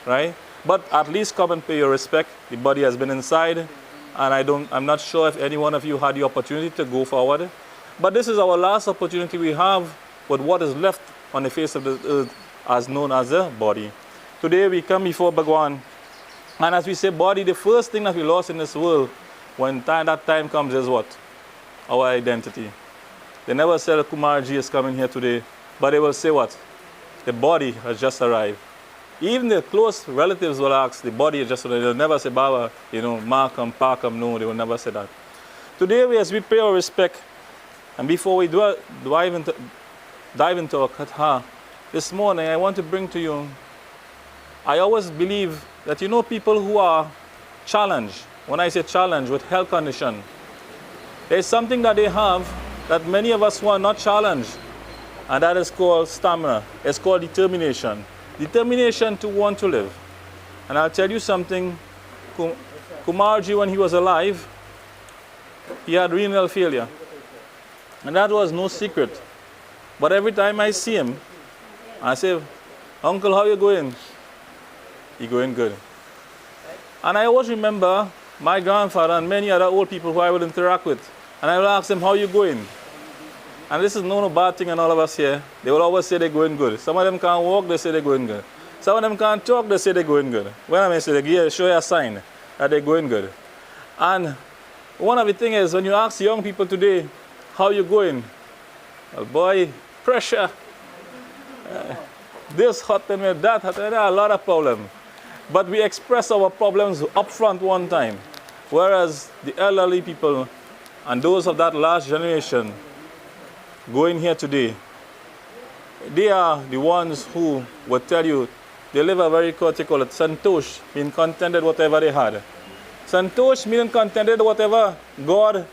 Right? But at least come and pay your respect. The body has been inside, and I'm not sure if any one of you had the opportunity to go forward. But this is our last opportunity we have with what is left on the face of the earth as known as a body. Today we come before Bhagwan, and as we say body, the first thing that we lost in this world when that time comes is what? Our identity. They never said Kumarji is coming here today, but they will say what? The body has just arrived. Even the close relatives will ask, the body has just arrived. They'll never say, Baba, Markham, Parkham. No, they will never say that. Today, as we pay our respect, and before we dive into our Katha, this morning I want to bring to you, I always believe that people who are challenged, when I say challenged with health condition, there's something that they have that many of us who are not challenged, and that is called stamina. It's called determination. Determination to want to live. And I'll tell you something, Kumarji, when he was alive, he had renal failure. And that was no secret. But every time I see him, I say, Uncle, how you going? He going good. And I always remember my grandfather and many other old people who I would interact with. And I will ask them, how you going? And this is no bad thing in all of us here. They will always say they're going good. Some of them can't walk, they say they're going good. Some of them can't talk, they say they're going good. When I say, yeah, show you a sign that they're going good. And one of the things is, when you ask young people today, how you going? Well, boy, pressure. This happened with that happened. There are a lot of problems. But we express our problems up front one time. Whereas the elderly people and those of that last generation going here today, they are the ones who will tell you they live a very critical santosh, being contented whatever they had. Santosh meaning contented whatever God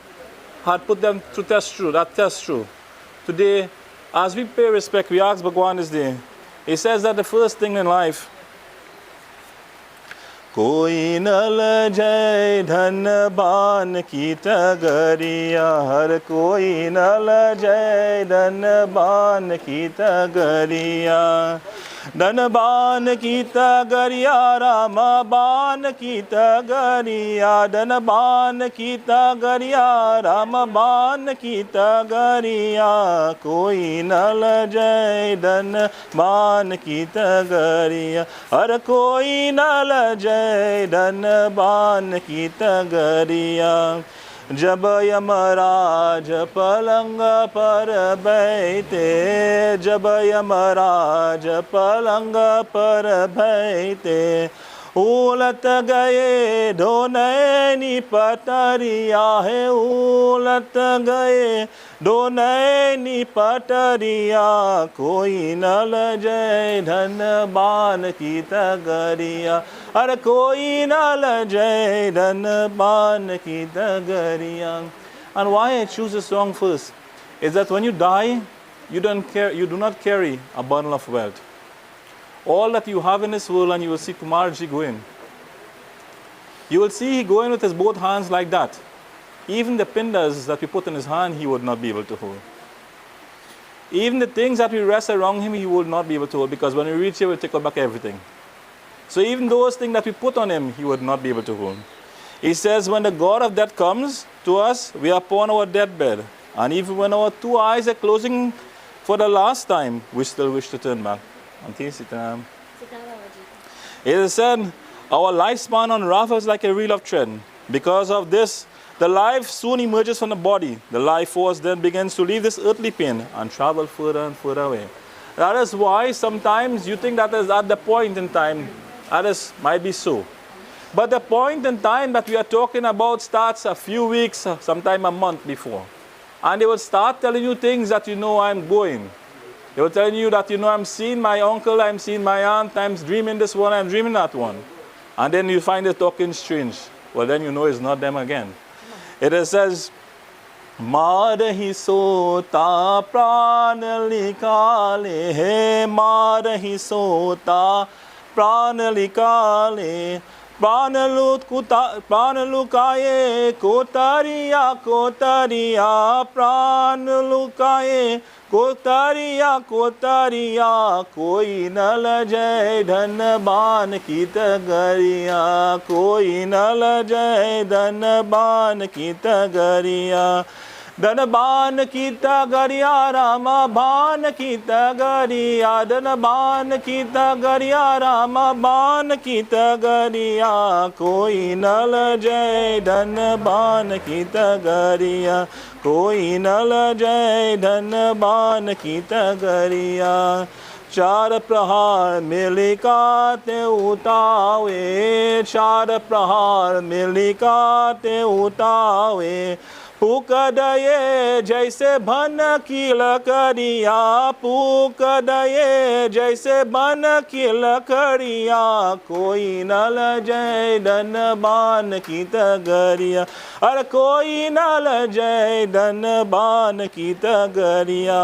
had put them to test through. Today, as we pay respect, we ask Bhagwan this day. He says that the first thing in life, कोई न लजै धनबान की तगरिया हर कोई न लजै धनबान की तगरिया धनबान की तगरिया रामबान की तगरिया धनबान की तगरिया रामबान की तगरिया कोई न लजै धनबान की तगरिया हर कोई न लजै धनबान की तगरिया जब यमराज पलंग पर बैठे जब यमराज पलंग पर बैठे उलट गए ढोनैनी पटरिया है उलट गए ढोनैनी पटरिया कोई न लजै धनबान की तगरिया अरे कोई न लजै धनबान की तगरिया. And why I choose this song first is that when you die, you do not carry a bundle of wealth. All that you have in this world, and you will see Kumarji going. You will see he going with his both hands like that. Even the pindas that we put in his hand, he would not be able to hold. Even the things that we rest around him, he would not be able to hold, because when we reach here, we'll take back everything. So even those things that we put on him, he would not be able to hold. He says, when the God of death comes to us, we are upon our deathbed. And even when our two eyes are closing for the last time, we still wish to turn back. It is said, our lifespan unravels like a reel of thread. Because of this, the life soon emerges from the body. The life force then begins to leave this earthly plane and travel further and further away. That is why sometimes you think that is at the point in time, that might be so. But the point in time that we are talking about starts a few weeks, sometime a month before. And they will start telling you things that I'm going. They will tell you that, I'm seeing my uncle, I'm seeing my aunt, I'm dreaming this one, I'm dreaming that one. And then you find it talking strange. Well, then you know it's not them again. It says, Marahi sota pranalikale, he marahi sota pranalikale, pranalukaye kotariya kotariya pranalukaye कोतारिया कोतारिया कोई न लजै धनबान की तगरिया कोई न लजै धनबान की तगरिया Danaban kita gariya Rama ban kita gariya Danaban kita gariya Rama ban kita gariya Koi na lajaye Danaban kita gariya Koi na lajaye Danaban kita gariya चार प्रहार मिलिकाते उतावे चार प्रहार मिलिकाते उतावे पुकदये जैसे बन की लकड़िया पुकदये जैसे बन की लकड़िया कोई न लजय धनबान की तगरिया अरे कोई न लजय धनबान की तगरिया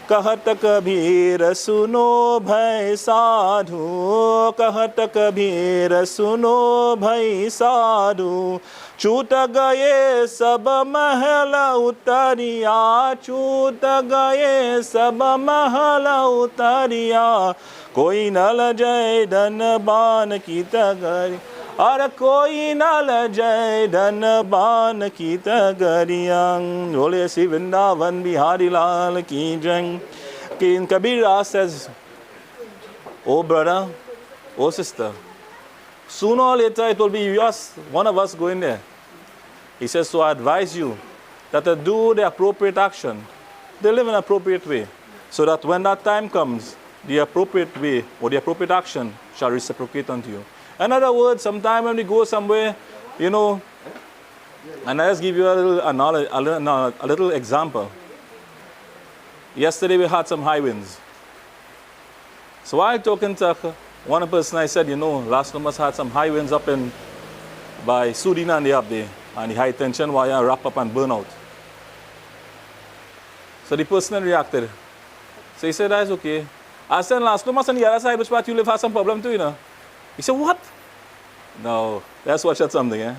कहत कबीर सुनो भय साधु कहत कबीर सुनो भय साधु छूट गए सब महल उतरिया छूट गए सब महल उतरिया कोई न लजय धनबान की तगरी और कोई न लजय धनबान की तगरिया बोले श्री वृंदावन बिहारी लाल की जय King Kabir says, oh brother, oh sister, sooner or later it will be us, one of us going there. He says, so I advise you that to do the appropriate action, to live in an appropriate way, so that when that time comes, the appropriate way or the appropriate action shall reciprocate unto you. In other words, sometime when we go somewhere, you know, and I'll just give you a little example. Yesterday we had some high winds. So while talking to one person, I said, you know, last summer had some high winds up in by Sudina and the up there, and the high tension wire wrap up and burn out. So the person reacted. So he said, that's okay. I said, last summer on the other side, which part you live has some problem too, you know. He said, what? No, let's watch out something, eh?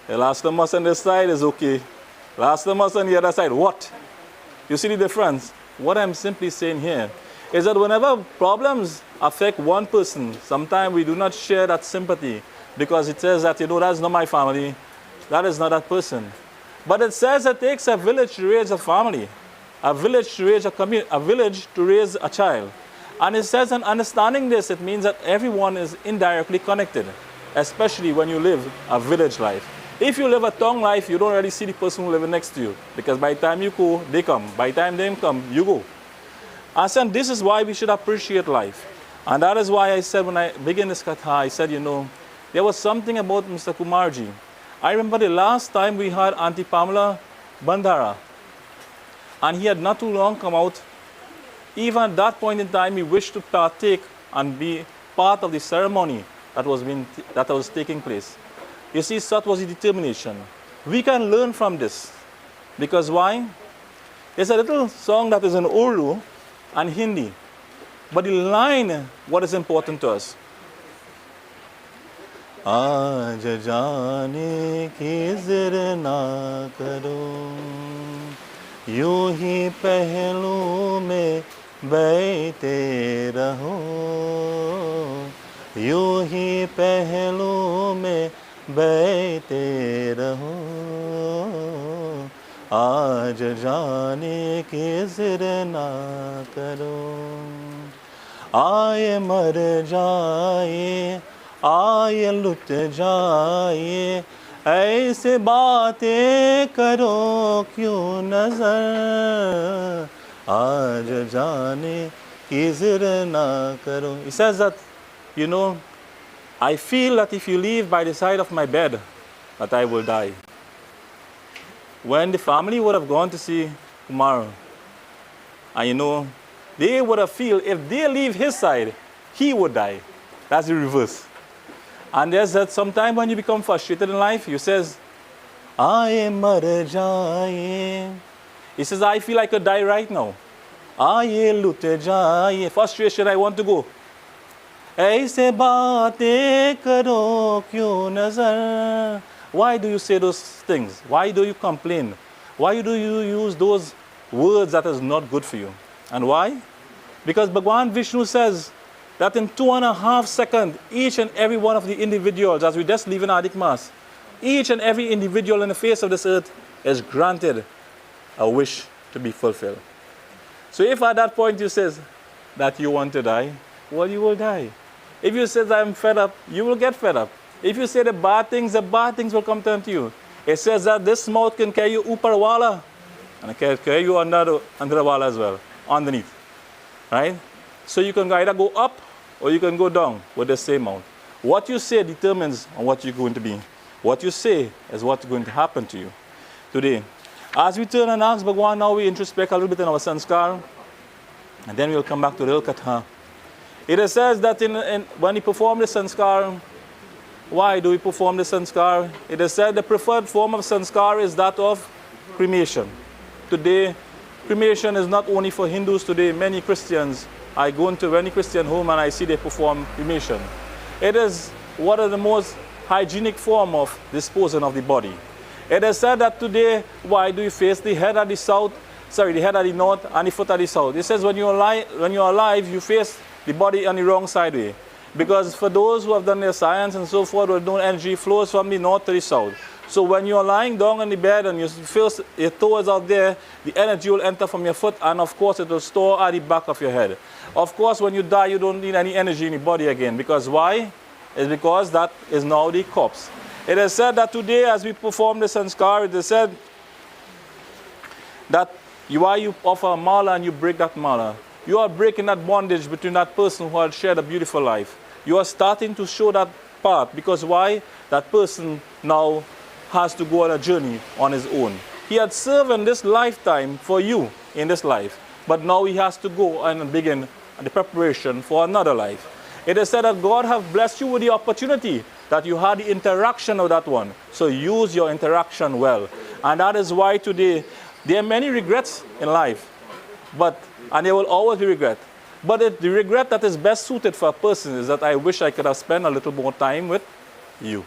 The last summer on this side is okay. Last summer on the other side, what? You see the difference? What I'm simply saying here is that whenever problems affect one person, sometimes we do not share that sympathy because it says that, you know, that's not my family, that is not that person. But it says it takes a village to raise a family, a village to raise a village to raise a child. And it says, in understanding this, it means that everyone is indirectly connected, especially when you live a village life. If you live a town life, you don't really see the person living next to you, because by the time you go, they come. By the time they come, you go. I said, this is why we should appreciate life. And that is why I said, when I began this katha, I said, you know, there was something about Mr. Kumarji. I remember the last time we had Auntie Pamela Bandara, and he had not too long come out. Even at that point in time, he wished to partake and be part of the ceremony that was taking place. You see, such was the determination. We can learn from this. Because why? There's a little song that is in Urdu and Hindi. But the line, what is important to us? Aaj jaane ki zir na karo, यूं ही पहलू में बैठे रहो, यूं ही पहलू में बैठे रहो, आज जाने की जिर ना करो, आए मर जाए, आए लुट जाए, ऐसे बातें करो क्यों नजर, आज जाने की जिर ना करो. He says that, you know, I feel that if you leave by the side of my bed, that I will die. When the family would have gone to see Kumar, and you know, they would have feel if they leave his side, he would die. That's the reverse. And there's that sometime when you become frustrated in life, you says, Aaye mar jaye. He says, I feel like I could die right now. Aaye lut jaye. Frustration, I want to go. ऐसे बातें करो क्यों नजर. Why do you say those things? Why do you complain? Why do you use those words that is not good for you? And why? Because Bhagwan Vishnu says that in 2.5 seconds, each and every one of the individuals, as we just leave in Adik Mass, each and every individual on the face of this earth is granted a wish to be fulfilled. So if at that point you says that you want to die, well, you will die. If you say I'm fed up, you will get fed up. If you say the bad things will come down to you. It says that this mouth can carry you upar wala, and it can carry you under the wala as well, underneath. Right? So you can either go up or you can go down with the same mouth. What you say determines on what you're going to be. What you say is what's going to happen to you today. As we turn and ask Bhagwan, now we introspect a little bit in our sanskar, and then we'll come back to the real katha. It says that when we perform the sanskar, why do we perform the sanskar? It is said the preferred form of sanskar is that of cremation. Today, cremation is not only for Hindus today, many Christians. I go into any Christian home and I see they perform cremation. It is one of the most hygienic form of disposing of the body. It is said that today, why do you face the head at the south, the head at the north and the foot at the south? It says when you're alive, you face the body on the wrong side way. Because for those who have done their science and so forth, no energy flows from the north to the south. So when you're lying down on the bed and you feel your toes out there, the energy will enter from your foot and of course it will store at the back of your head. Of course, when you die, you don't need any energy in your body again. Because why? It's because that is now the corpse. It is said that today as we perform the sanskar, it is said that while you offer a mala and you break that mala, you are breaking that bondage between that person who had shared a beautiful life. You are starting to show that path because why? That person now has to go on a journey on his own. He had served in this lifetime for you in this life, but now he has to go and begin the preparation for another life. It is said that God have blessed you with the opportunity that you had the interaction of that one. So use your interaction well. And that is why today there are many regrets in life, and there will always be regret. But the regret that is best suited for a person is that I wish I could have spent a little more time with you.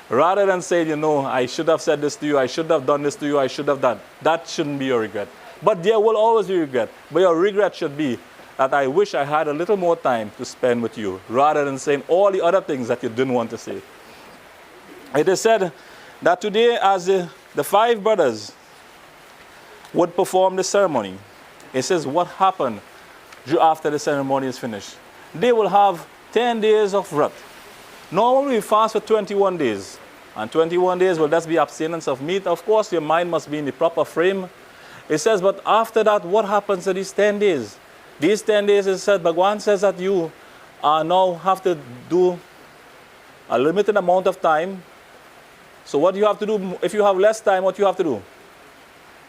Rather than saying, I should have said this to you, I should have done this to you, I should have done. That shouldn't be your regret. But there will always be regret. But your regret should be that I wish I had a little more time to spend with you, rather than saying all the other things that you didn't want to say. It is said that today, as the 5 brothers would perform the ceremony, it says what happened after the ceremony is finished. They will have 10 days of vrat. Normally we fast for 21 days. And 21 days will just be abstinence of meat. Of course, your mind must be in the proper frame. It says, but after that, what happens to these 10 days? These 10 days, it said, Bhagwan says that you now have to do a limited amount of time. So what you have to do, if you have less time, what you have to do?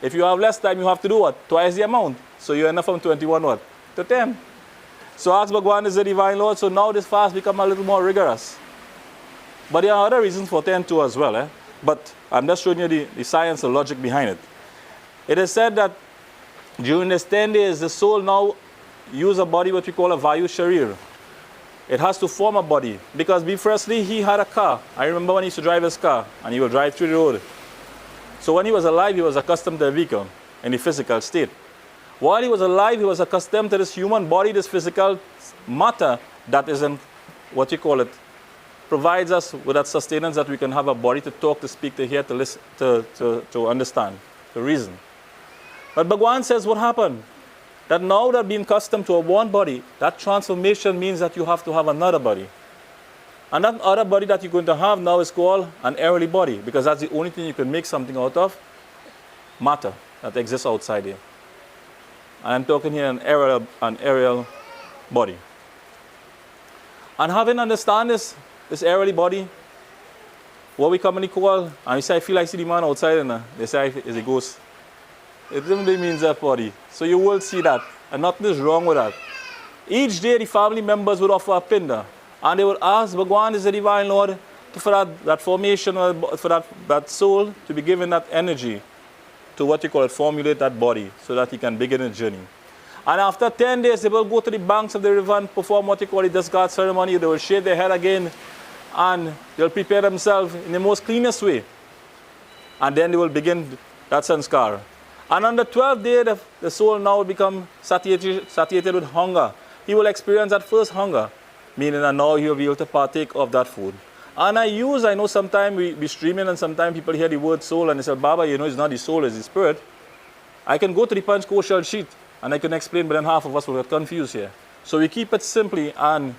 If you have less time, you have to do what? Twice the amount. So you end up from 21 what? To 10. So ask Bhagwan is the Divine Lord. So now this fast become a little more rigorous. But there are other reasons for 10 too as well. But I'm just showing you the science, the logic behind it. It is said that during this 10 days, the soul now use a body what we call a Vayu Sharir. It has to form a body. Because firstly, he had a car. I remember when he used to drive his car, and he would drive through the road. So when he was alive, he was accustomed to the vehicle in the physical state. While he was alive, he was accustomed to this human body, this physical matter that is in, what you call it, provides us with that sustenance that we can have a body to talk, to speak, to hear, to listen, to understand, to reason. But Bhagwan says what happened? That now that being accustomed to a one body, that transformation means that you have to have another body. And that other body that you're going to have now is called an aerial body, because that's the only thing you can make something out of, matter that exists outside here. And I'm talking here an aerial body. And having understand this aerial body, what we commonly call, and you say, I feel I see the man outside, and they say it's a ghost. It simply means that body. So you will see that, and nothing is wrong with that. Each day the family members would offer a pinda, and they would ask Bhagwan is the Divine Lord for that formation, for that soul to be given that energy to what you call it, formulate that body so that he can begin a journey. And after 10 days, they will go to the banks of the river and perform what you call the discard ceremony. They will shave their head again, and they'll prepare themselves in the most cleanest way. And then they will begin that sanskar. And on the 12th day, the soul now will become satiated with hunger. He will experience that first hunger, meaning that now he will be able to partake of that food. And I know sometimes we streaming and sometimes people hear the word soul and they say, Baba, it's not the soul, it's the spirit. I can go to the punch social sheet and I can explain, but then half of us will get confused here. So we keep it simply and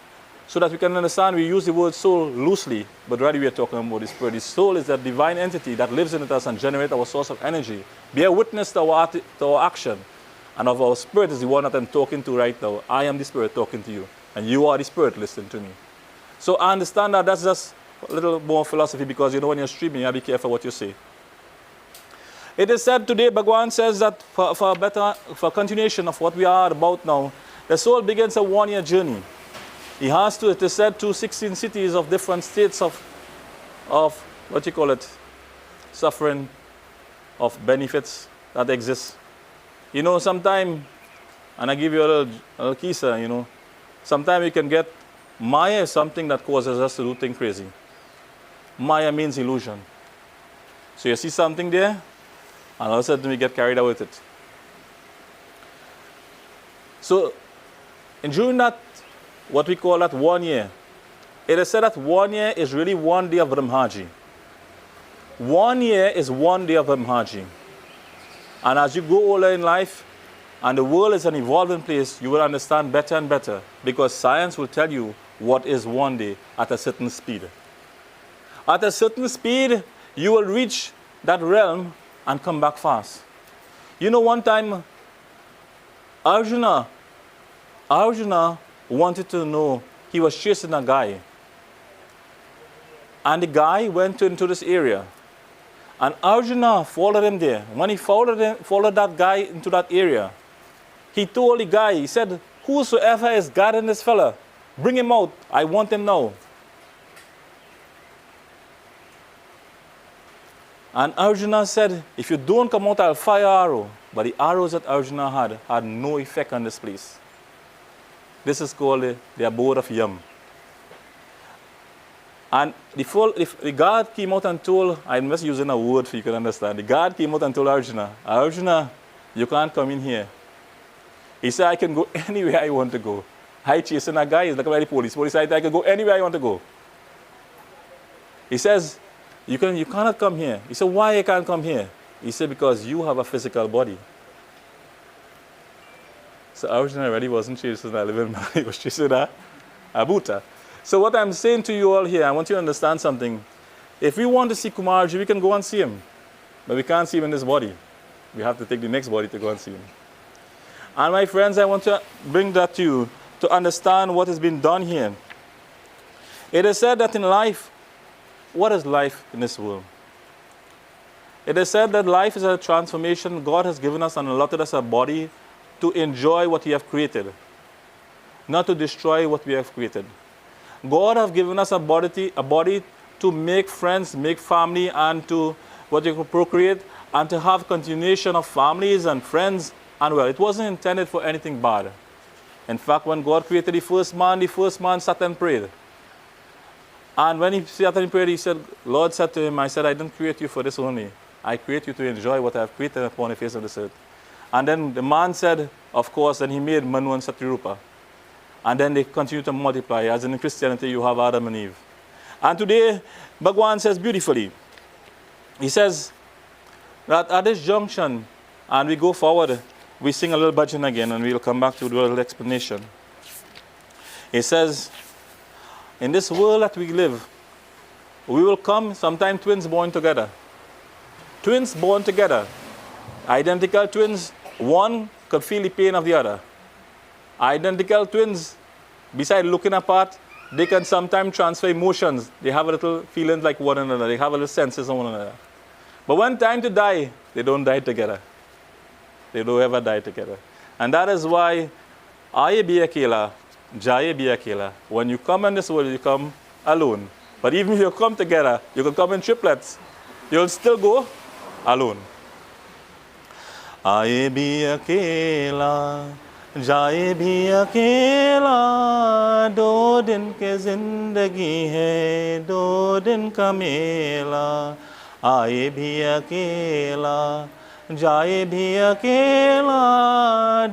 so that we can understand, we use the word soul loosely, but really we are talking about the spirit. The soul is that divine entity that lives in us and generates our source of energy. Bear witness to our action. And of our spirit is the one that I'm talking to right now. I am the spirit talking to you. And you are the spirit listening to me. So I understand that that's just a little more philosophy because when you're streaming, you have to be careful what you say. It is said today, Bhagwan says that for continuation of what we are about now, the soul begins a 1-year journey. He has to, it is said, to 16 cities of different states of what you call it, suffering, of benefits that exist. Sometime, and I give you a little kisa, sometimes you can get Maya is something that causes us to do things crazy. Maya means illusion. So you see something there, and all of a sudden we get carried away with it. So, and during that, what we call that 1 year, it is said that 1 year is really 1 day of Brahmaji. 1 year is 1 day of Brahmaji. And as you go older in life, and the world is an evolving place, you will understand better and better, because science will tell you what is 1 day at a certain speed. At a certain speed, you will reach that realm and come back fast. One time, Arjuna wanted to know, he was chasing a guy. And the guy went into this area. And Arjuna followed him there. When he followed that guy into that area, he told the guy, he said, whosoever is guarding this fella, bring him out. I want him now. And Arjuna said, if you don't come out, I'll fire arrow. But the arrows that Arjuna had no effect on this place. This is called the abode of Yam. And the guard came out and told, I'm just using a word so you can understand. The guard came out and told Arjuna, you can't come in here. He said, I can go anywhere I want to go. I chasing a guy, he's like a police. Police said, I can go anywhere I want to go. He says, you cannot come here. He said, why I can't come here? He said, because you have a physical body. So Arjuna already wasn't chasing a living man, he was chasing a Bhuta. So what I'm saying to you all here, I want you to understand something. If we want to see Kumarji, we can go and see him. But we can't see him in this body. We have to take the next body to go and see him. And my friends, I want to bring that to you to understand what has been done here. It is said that in life, what is life in this world? It is said that life is a transformation. God has given us and allotted us a body to enjoy what He has created, not to destroy what we have created. God has given us a body to make friends, make family, and to procreate, and to have continuation of families and friends. And well, it wasn't intended for anything bad. In fact, when God created the first man sat and prayed. And when he sat and prayed, he said, Lord said to him, I didn't create you for this only. I create you to enjoy what I have created upon the face of this earth. And then the man said, of course, then he made Manu and Satirupa. And then they continue to multiply. As in Christianity, you have Adam and Eve. And today, Bhagwan says beautifully, he says that at this junction, and we go forward, we sing a little bhajan again, and we'll come back to do a little explanation. He says, in this world that we live, we will come, sometimes twins born together. Twins born together. Identical twins, one could feel the pain of the other. Identical twins, besides looking apart, they can sometimes transfer emotions. They have a little feelings like one another. They have a little senses on one another. But when time to die, they don't die together. They don't ever die together. And that is why Aaye bhi akela, jaye bhi akela. When you come in this world, you come alone. But even if you come together, you can come in triplets. You'll still go alone. Aaye bhi akela, जाए भी अकेला, 2 दिन के जिंदगी है, 2 दिन का मेला. आए भी अकेला, जाए भी अकेला,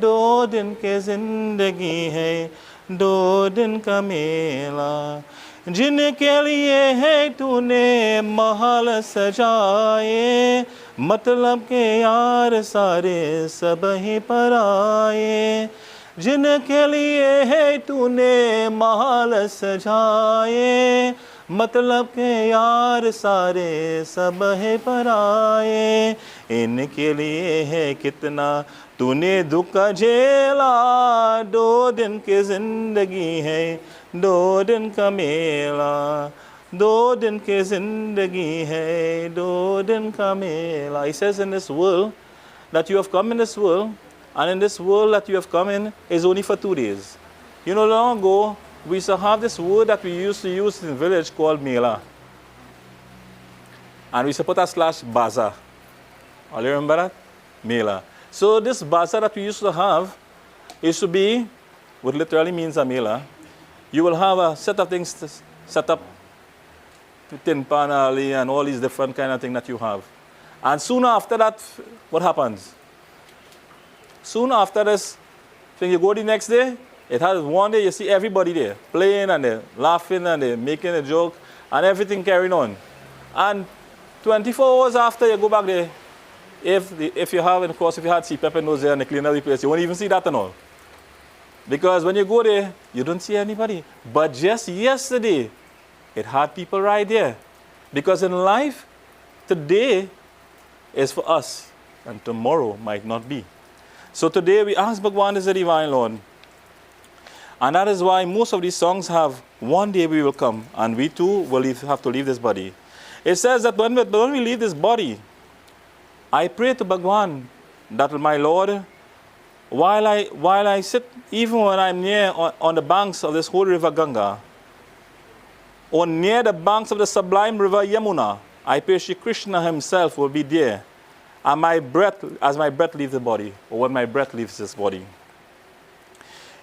2 दिन के जिंदगी है, 2 दिन का मेला. जिनके लिए है तूने महल सजाए, मतलब के यार सारे सब ही पराए, जिनके लिए है तूने महल सजाए, मतलब के यार सारे सब है पराए, इनके लिए है कितना तूने दुख झेला, 2 दिन की जिंदगी है 2 दिन का मेला, 2 दिन की जिंदगी है 2 दिन का मेला. He says in this world that you have come in this world, and in this world that you have come in is only for 2 days. You know, long ago, we used to have this word that we used to use in the village called mela. And we used to put a slash baza. All you remember that? Mela. So this baza that we used to have used to be, what literally means a mela. You will have a set of things to set up, tin pan alley and all these different kind of things that you have. And soon after that, what happens? Soon after this, when you go the next day, it has one day you see everybody there, playing and they're laughing and they're making a joke and everything carrying on. And 24 hours after you go back there, if you have, and of course, if you had CPAP in those there and they clean up the place, you won't even see that and all. Because when you go there, you don't see anybody. But just yesterday, it had people right there. Because in life, today is for us and tomorrow might not be. So today we ask Bhagwan is the Divine Lord. And that is why most of these songs have one day we will come and we too will have to leave this body. It says that when we leave this body, I pray to Bhagwan that my Lord, while I sit, even when I'm near on the banks of this holy river Ganga, or near the banks of the sublime river Yamuna, I pray Shri Krishna himself will be there. And my breath, as my breath leaves the body, or when my breath leaves this body.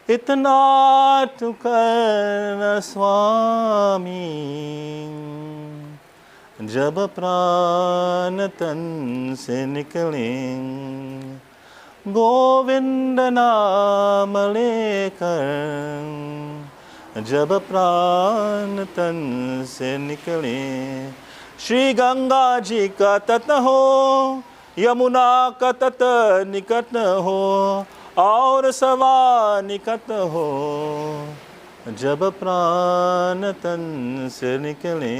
Itna tu karna Swami, jab pran tan se nikle, Govinda naam lekar, jab pran tan se nikle, Shri Ganga ji ka tat ho, Yamuna का तट निकट हो और सवा निकट हो, जब प्राण तन से निकले,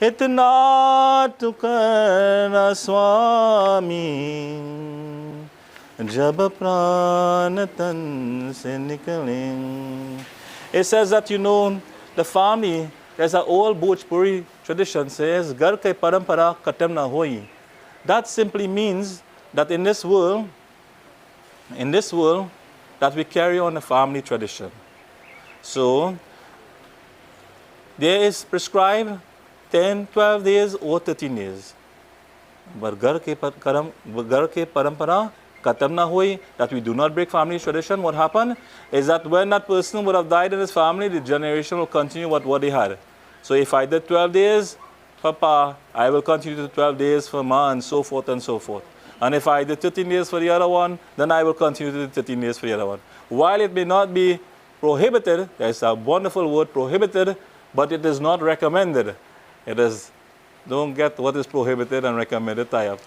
इतना तू करना स्वामी, जब प्राण तन से निकले. It says that, you know, the family, there's an old Bhojpuri tradition says, Gar ke parampara katam na hoi. That simply means that in this world, that we carry on a family tradition. So, there is prescribed 10, 12 days or 13 days. But gar ke parampara katam na hoi, that we do not break family tradition. What happened is that when that person would have died in his family, the generation will continue what they had. So if I did 12 days, Papa, I will continue to 12 days for Ma, and so forth and so forth. And if I did 13 days for the other one, then I will continue to do 13 days for the other one. While it may not be prohibited, there's a wonderful word, prohibited, but it is not recommended. It is, don't get what is prohibited and recommended tie up.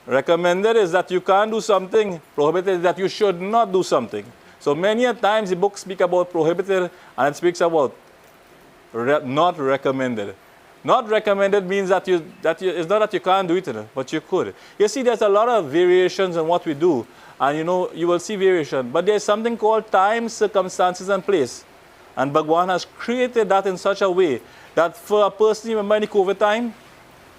Recommended is that you can't do something, prohibited is that you should not do something. So many a times the books speak about prohibited and it speaks about not recommended. Not recommended means that it's not that you can't do it, but you could. You see, there's a lot of variations in what we do, and you know, you will see variation. But there's something called time, circumstances, and place. And Bhagwan has created that in such a way that for a person, remember in the COVID time,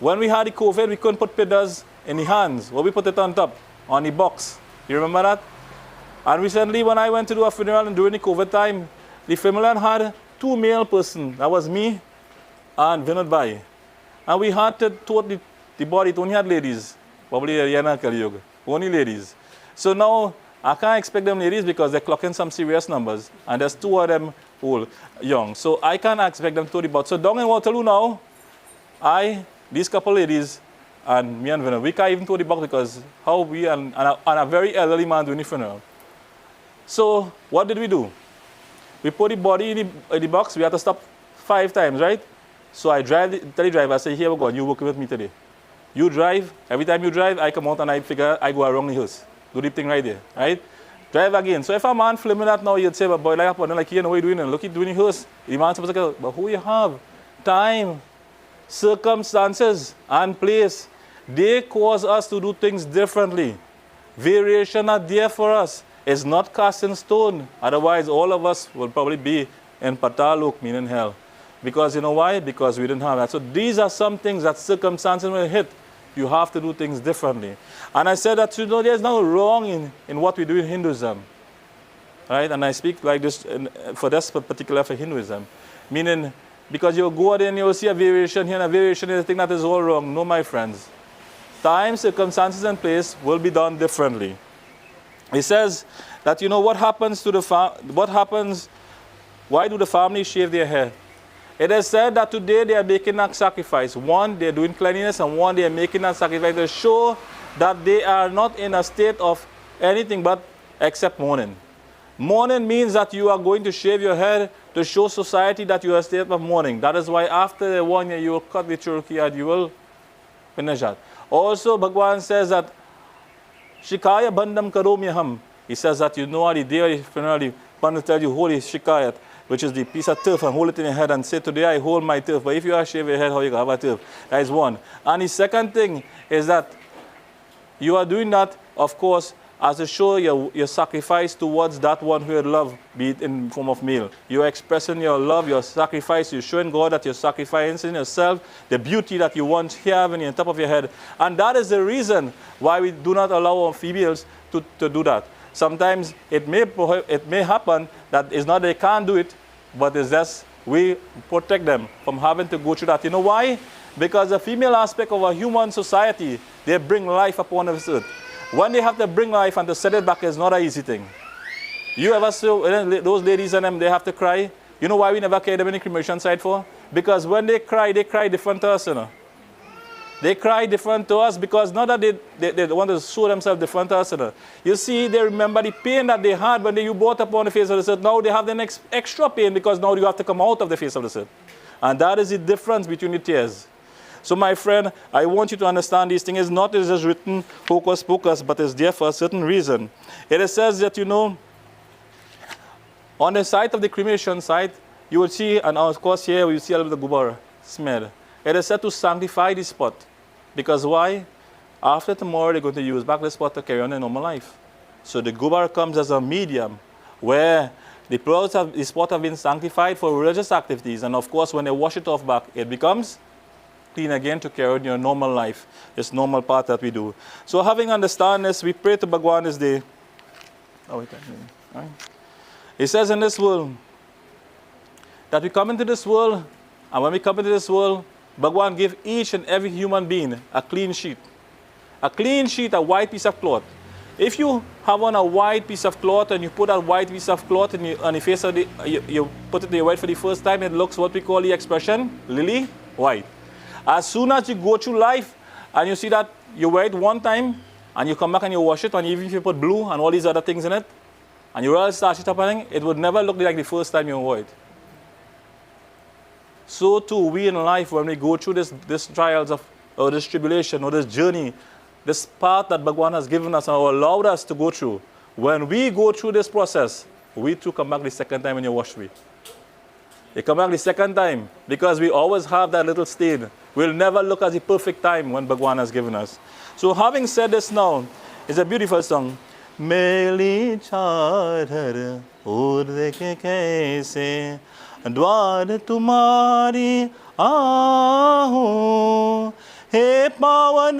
when we had the COVID, we couldn't put pidas in the hands. Well, we put it on top, on the box. You remember that? And recently, when I went to do a funeral and during the COVID time, the funeral had 2 male persons. That was me and Vinod Bhai. And we had to tote the body. It only had ladies. Probably Ariana Kaliyog. Only ladies. So now, I can't expect them ladies because they're clocking some serious numbers. And there's 2 of them old, young. So I can't expect them to tote the body. So down in Waterloo now, these couple ladies, and me and Vinod, we can't even tote the box because how we and a very elderly man doing the funeral. So what did we do? We put the body in the box. We had to stop 5 times, right? So I tell the driver, I say, here we go, you working with me today. You drive, every time you drive, I come out and I figure I go around the house. Do the thing right there, right? Drive again. So if a man filming that now, you'd say, but boy, like, like, you know what you're doing, and look, you're doing the house. The man's supposed to go, but who you have? Time, circumstances, and place. They cause us to do things differently. Variation are there for us. It's not cast in stone. Otherwise, all of us will probably be in Patalok, meaning hell. Because you know why? Because we didn't have that. So these are some things that circumstances will hit. You have to do things differently. And I said that, you know, there's no wrong in what we do in Hinduism. Right? And I speak like this for this particular for Hinduism. Meaning, because you go there and you'll see a variation here and a variation here, you think that is all wrong. No, my friends. Time, circumstances, and place will be done differently. He says that, you know, what happens to why do the family shave their hair? It is said that today they are making a sacrifice. One, they're doing cleanliness, and one, they are making a sacrifice to show that they are not in a state of anything but except mourning. Mourning means that you are going to shave your head to show society that you are in a state of mourning. That is why after 1 year you will cut the turkey and you will finish that. Also, Bhagwan says that Shikaya Bandam Karomyaham. He says that, you know, the day of the funeral, the Pandit tell you, holy Shikayat, which is the piece of turf, and hold it in your head and say, today I hold my turf. But if you are shave your head, how you can have a turf? That is one. And the second thing is that you are doing that, of course, as to show your sacrifice towards that one who you love, be it in form of male. You are expressing your love, your sacrifice. You're showing God that you're sacrificing yourself, the beauty that you want here having on top of your head. And that is the reason why we do not allow our females to do that. Sometimes it may happen that it's not they can't do it, but it's just we protect them from having to go through that. You know why? Because the female aspect of a human society, they bring life upon this earth. When they have to bring life and to set it back is not an easy thing. You ever see those ladies and them, they have to cry? You know why we never carry them in the cremation side for? Because when they cry different to us, you know. They cry different to us because not that they want to show themselves different to us. You know. You see, they remember the pain that they had when you brought upon the face of the earth. Now they have the next extra pain because now you have to come out of the face of the earth. And that is the difference between the tears. So my friend, I want you to understand these things. It's not just written hocus pocus, but it's there for a certain reason. It says that, you know, on the site of the cremation site, you will see, and of course here you see a little bit of gubar smell. It is said to sanctify the spot. Because why? After tomorrow, they're going to use back the spot to carry on their normal life. So the gubar comes as a medium where the spot have been sanctified for religious activities. And of course, when they wash it off back, it becomes clean again to carry on your normal life, this normal part that we do. So having understand this, we pray to Bhagwan this day. Oh, wait, right. He says in this world that we come into this world, and when we come into this world, Bhagwan give each and every human being a clean sheet. A clean sheet, a white piece of cloth. If you have on a white piece of cloth and you put that white piece of cloth on the face of you put it in your white for the first time, it looks what we call the expression, lily white. As soon as you go through life and you see that you wear it one time and you come back and you wash it, and even if you put blue and all these other things in it, and you really start it up, it would never look like the first time you wore it. So too, we in life, when we go through this trials or this tribulation or this journey, this path that Bhagwan has given us or allowed us to go through, when we go through this process, we too come back the second time when you wash away. You come back the second time because we always have that little stain. We'll never look at the perfect time when Bhagwan has given us. So having said this now, it's a beautiful song. Meli chadhar urde ke kaise द्वार तुम्हारी आहूं हे पावन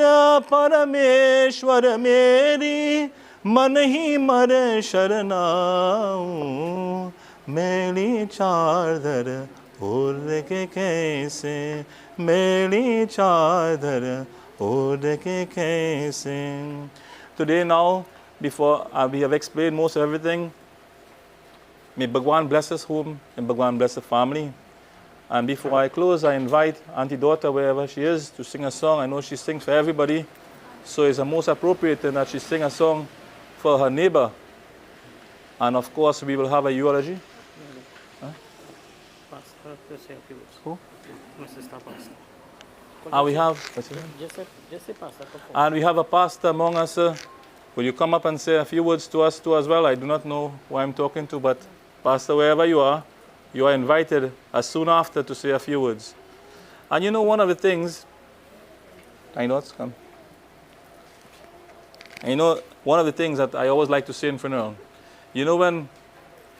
परमेश्वर मेरी मन ही मर शरणाऊं मेरी चादर ओढ़ के कैसे मेरी चादर ओढ़ के कैसे. Today now, before we have explained most of everything, may Bhagwan bless his home and Bhagwan bless the family. And before I close, I invite Auntie Daughter, wherever she is, to sing a song. I know she sings for everybody, so it's the most appropriate that she sing a song for her neighbor. And of course, we will have a eulogy. Huh? Pastor, Who? my sister Pastor. And we have, and we have a pastor among us. Will you come up and say a few words to us too as well? I do not know who I'm talking to, but pastor, wherever you are invited as soon after to say a few words. And you know, one of the things, I know it's come. And you know, one of the things that I always like to say in funeral, you know, when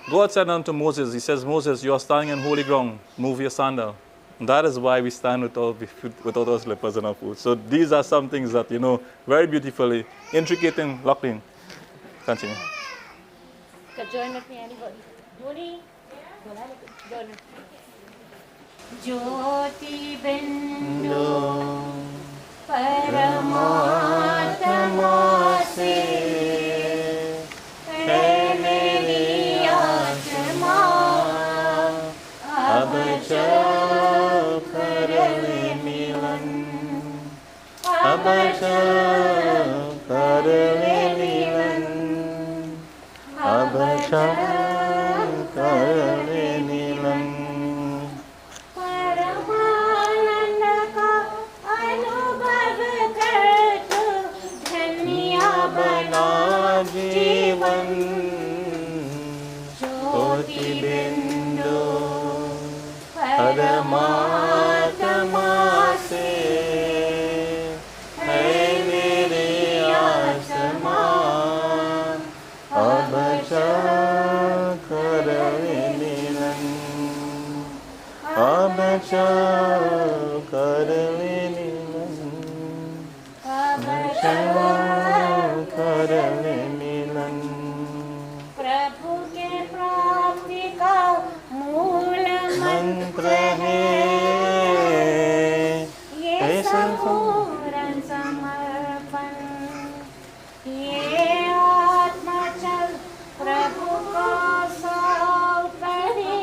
God said unto Moses, he says, Moses, you are standing on holy ground, move your sandal. And that is why we stand without our slippers and our foot. So these are some things that, you know, very beautifully, intricate and locked in. Continue. Join with me, anybody. Jody? Join with me. Jyoti Bindu Paramatma se hai meri atma ab chal kar le milan ab chal kar le milan ab chal kar le milan Jeevan Jyoti बिंदु परमात्मा से है मेरे आत्मा अब चल कर मिलन अब चल कर मिलन अब चल कर मिलन प्रभु के प्राप्ति का मूल मंत्र है ये संपूर्ण समर्पण ये आत्मचल प्रभु को सौंप करे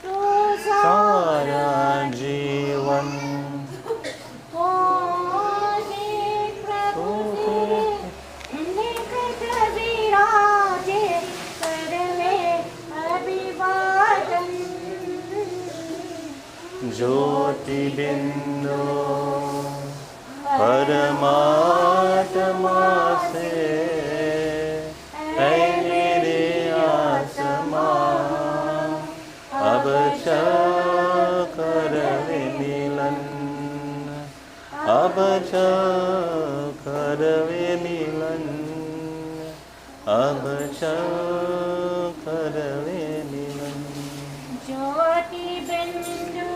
तू सारा जीवन ज्योति बिंदु परमात्मा से है मेरे आत्मा अब चल कर मिलन अब चल कर मिलन अब चल कर मिलन ज्योति बिंदु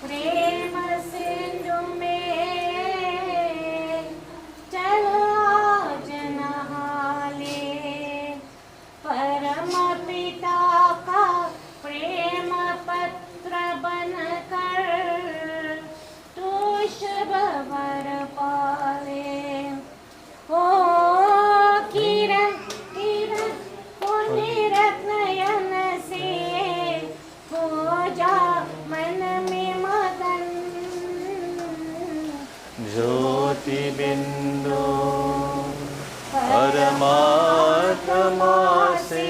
प्रेम सिंधु में चलो आज नहाले परम पिता का प्रेम पत्र बनकर तू शुभ वर पाले हो किरण किरण पुण्य नयन से हो जा मन में मगन ज्योति बिंदु परमात्मा से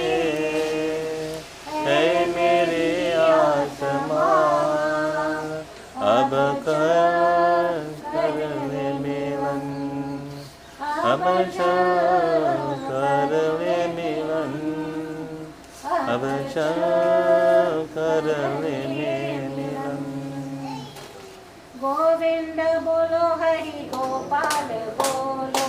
है मेरे आत्मा अब कर मिलन अब चल कर मिलन अब चल कर मिलन गोविंद बोलो हरि गोपाल बोलो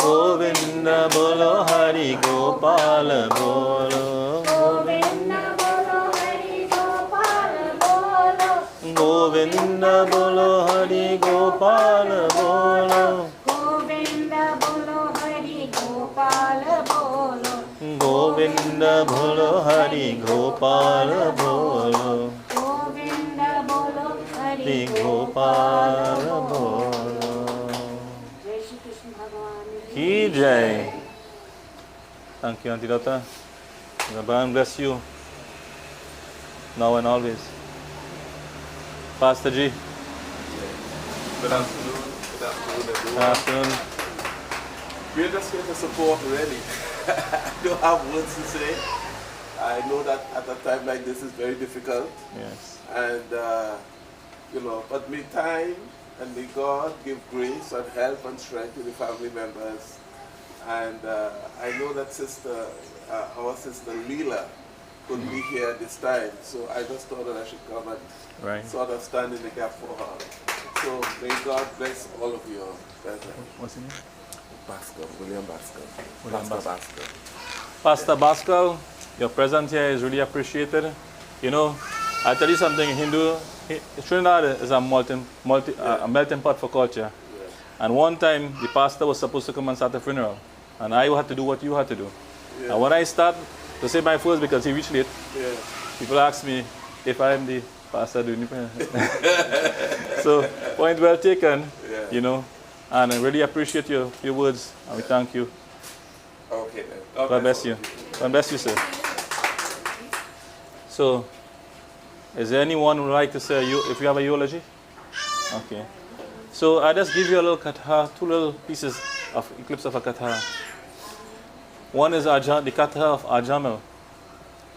गोविंद बोलो हरि गोपाल बोलो गोविंद बोलो हरि गोपाल बोलो गोविंद बोलो हरि गोपाल बोलो गोविंद बोलो हरि गोपाल बोलो गोविंद बोलो हरि गोपाल बोलो गोविंद बोलो हरि गोपाल बोलो जय श्री कृष्ण भगवान की जय. Thank you, Auntie Dota. The Bhagwan bless you now and always. Pastor G. Good afternoon. Good afternoon, Good everyone. afternoon. We're just here to support, really. I don't have words to say. I know that at a time like this is very difficult. Yes. And but may time and may God give grace and help and strength to the family members. And I know that our sister Leela couldn't be here at this time, so I just thought that I should come and sort of stand in the gap for her. So may God bless all of you. What's his name? William Basco. Pastor Basco, your presence here is really appreciated. I tell you something, Trinidad is a melting pot for culture. Yeah. And one time, the pastor was supposed to come and start a funeral. And I had to do what you had to do. Yeah. And when I start to say my first, because he reached late, people ask me if I am the pastor doing the prayer. So, point well taken, and I really appreciate your words, and we thank you. Okay, then. God bless you. God bless you, sir. So, is there anyone who would like to say, if you have a eulogy? Okay. So, I just give you a little katha, two little pieces of clips of a katha. One is the katha of Ajamil,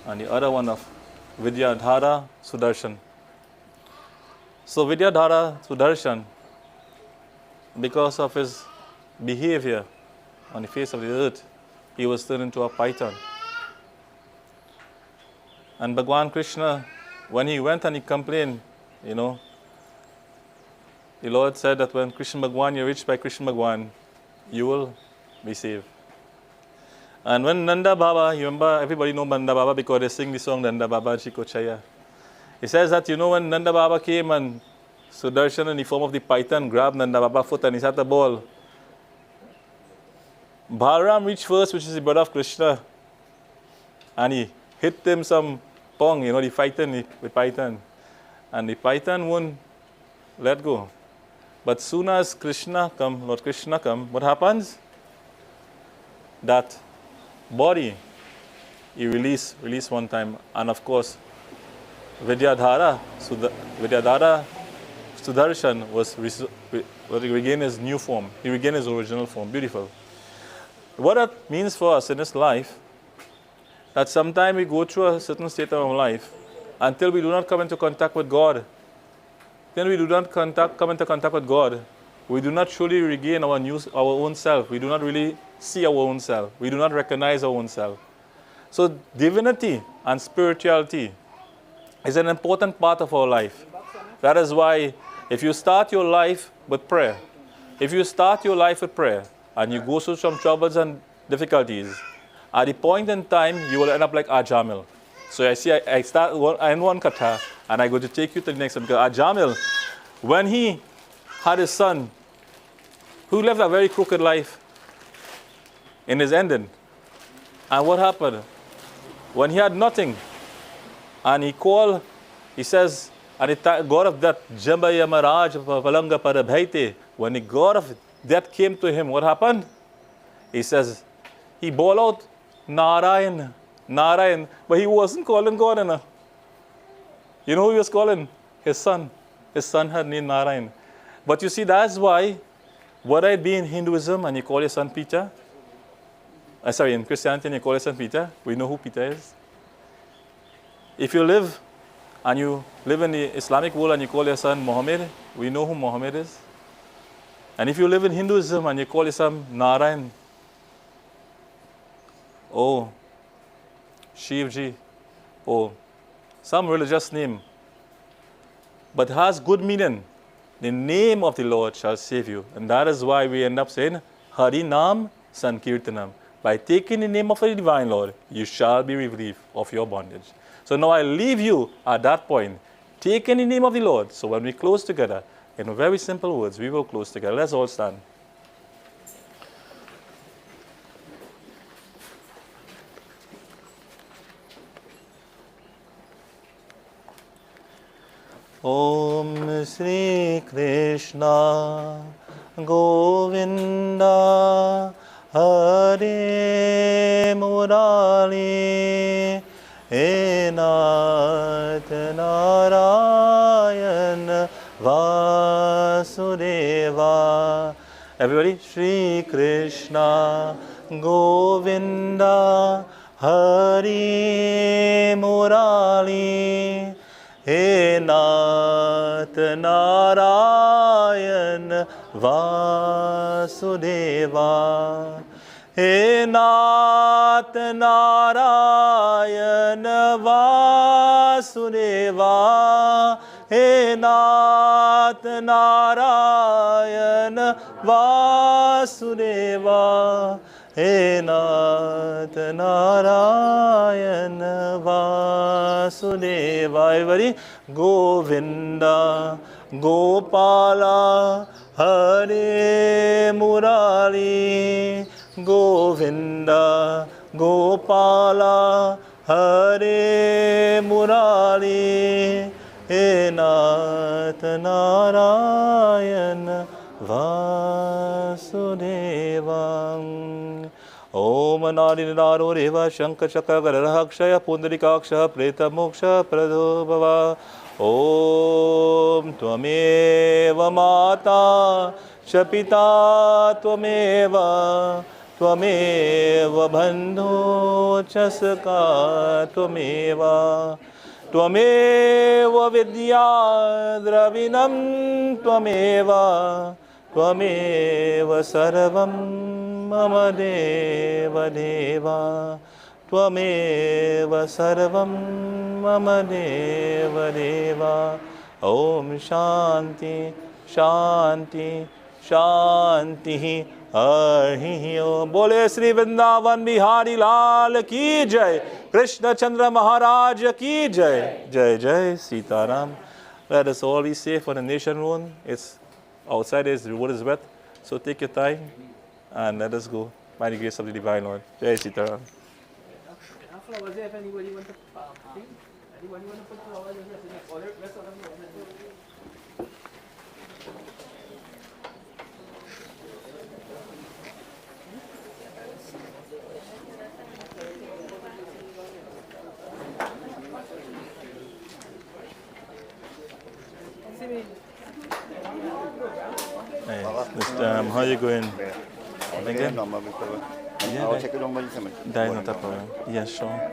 and the other one of Vidyadhara Sudarshan. So, Vidyadhara Sudarshan, because of his behavior on the face of the earth, he was turned into a python. And Bhagwan Krishna, when he went and he complained, the Lord said that when Krishna Bhagwan, you're reached by Krishna Bhagwan, you will be saved. And when Nanda Baba, you remember, everybody know Nanda Baba because they sing the song Nanda Baba Chiko Chaya. He says that, when Nanda Baba came and Sudarshan in the form of the python grabbed Nanda Baba's foot and he had the ball, Balaram reached first, which is the brother of Krishna, and he hit him some pong, the python. And the python won't let go. But soon as Lord Krishna come, what happens? That body, he release one time. And of course, Vidyadhara Sudarshan regained his new form. He regained his original form. Beautiful. What that means for us in this life, that sometimes we go through a certain state of our life until we do not come into contact with God. Then we do not come into contact with God. We do not truly regain our own self. We do not really see our own self. We do not recognize our own self. So divinity and spirituality is an important part of our life. That is why if you start your life with prayer, and you go through some troubles and difficulties, at the point in time, you will end up like Ajamil. So I start in one katha, and I'm going to take you to the next one. Because Ajamil, when he had his son, who lived a very crooked life in his ending, and what happened? When he had nothing, and he says, and the God of death, Jambaya Maraj Palanga Parabhaite, when the God of death came to him, what happened? He says, he bawled out, Narayan, but he wasn't calling God enough. You know who he was calling? His son. His son had named Narayan. But you see, that's why, whether it be in Hinduism and you call your son Peter, in Christianity and you call your son Peter, we know who Peter is. If you live in the Islamic world and you call your son Muhammad, we know who Muhammad is. And if you live in Hinduism and you call your son Narayan, Shivji, some religious name, but has good meaning. The name of the Lord shall save you. And that is why we end up saying, Hari Nam Sankirtanam. By taking the name of the Divine Lord, you shall be relieved of your bondage. So now I leave you at that point. Take in the name of the Lord. So when we close together, in very simple words, we will close together. Let's all stand. Om Sri Krishna Govinda Hare Murali Nath Narayan Vasudeva. Everybody, Sri Krishna Govinda Hare Murali Nath Narayan Vasudeva. He Nath Narayan Vasudeva. He Nath Narayan Vasudeva. He Nath Narayan Vasudeva. Everybody, Govinda, Gopala, Hare Murali. Govinda, Gopala, Hare Murali. He Nath Narayan Vasudeva. Om Anadinaro Deva Shankachaka Garahakshaya Pundarikaksha Preta Moksha Pradobhava. Om Tvameva Mata Shapita Tvameva. Tvameva Bandho Chasaka Tvameva. Tvameva Vidya Dravinam Tvameva. Tvameva Sarvam Mama Deva Deva. Tvameva Sarvam Mama Deva Deva. Om Shanti Shanti Shanti Hari Om. Bole Sri Vrindavan Bihari Lal Ki Jai. Krishna Chandra Maharaj Ki Jai. Jai Jai Sitaram. Let us all be safe on the nation road. It's outside is the reward is wet. So take your time and let us go. By the grace of the Divine Lord. Jai Sitaram. Flowers there if anybody want to thing? Anybody want to put flowers in the other rest of them? Hey, how you going? Again? I'll check it on when you come in. That is not a problem. Yes, sure.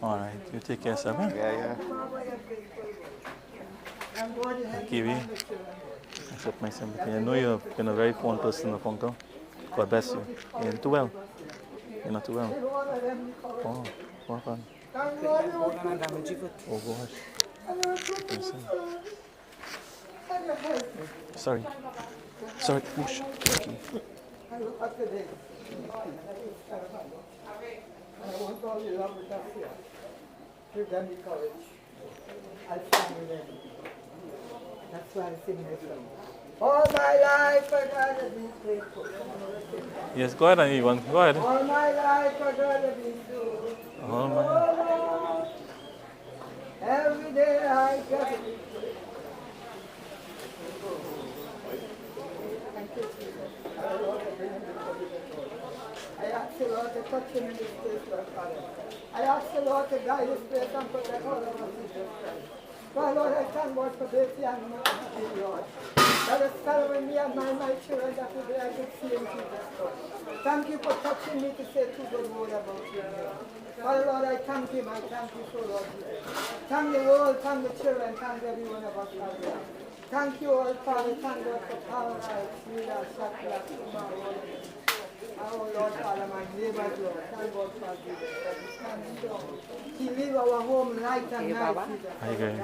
All right. You take care, sir. Yeah. Kiwi. Accept my sympathy. I know you've been a very fond person of Uncle. God bless you. You're not too well. You're not too well. Oh, what happened? Oh, gosh. Yes, sir. Sorry. Whoosh. Thank you. I want all your love with us here. Give them the courage. I'll stand with them. That's why I sing this song. All my life I gotta be faithful. Yes, go ahead, Ivan. Go ahead. All my life I gotta be true. All my Oh, every day I gotta be faithful. Thank you, Jesus. I ask the Lord to touch him in this place, Lord Father. I ask the Lord to guide this place and protect all of us, Jesus Christ. Well, Lord, I thank God for Betty and Matthew, Lord. That is following me and my children that today I could see him, Jesus Christ. Thank you for touching me to say two good words about you, Lord. Father, Lord, I thank him. I thank you so, Lord. Thank the world, thank the children, thank every one of us, Father. Thank you all, Father. Thank God for power, rights, Mila, Shakla, Kumar, our Lord, Father, my neighbors, Lord. Thank God for Jesus. Stand strong. He leave our home night and night, Jesus. How you going?